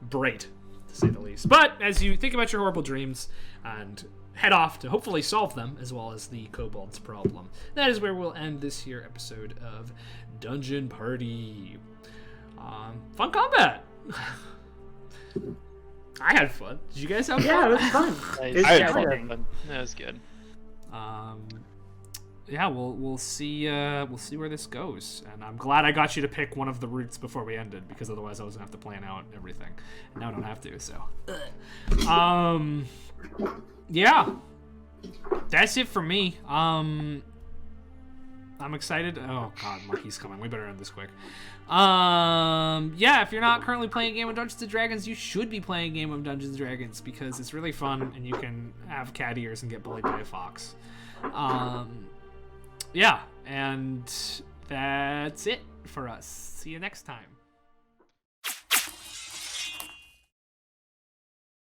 great, to say the least. But as you think about your horrible dreams and head off to hopefully solve them, as well as the Kobolds problem. That is where we'll end this here episode of Dungeon Party. Fun combat! I had fun. Did you guys have fun? Yeah, it was fun. Nice. I had Yeah, fun. that was good. Yeah, we'll see where this goes, and I'm glad I got you to pick one of the routes before we ended, because otherwise I was gonna have to plan out everything, and now I don't have to. So, yeah, that's it for me. I'm excited. Oh God, Monkey's coming. We better end this quick. Yeah, if you're not currently playing a game of Dungeons and Dragons, you should be playing a game of Dungeons and Dragons, because it's really fun and you can have cat ears and get bullied by a fox. Yeah, and that's it for us. See you next time.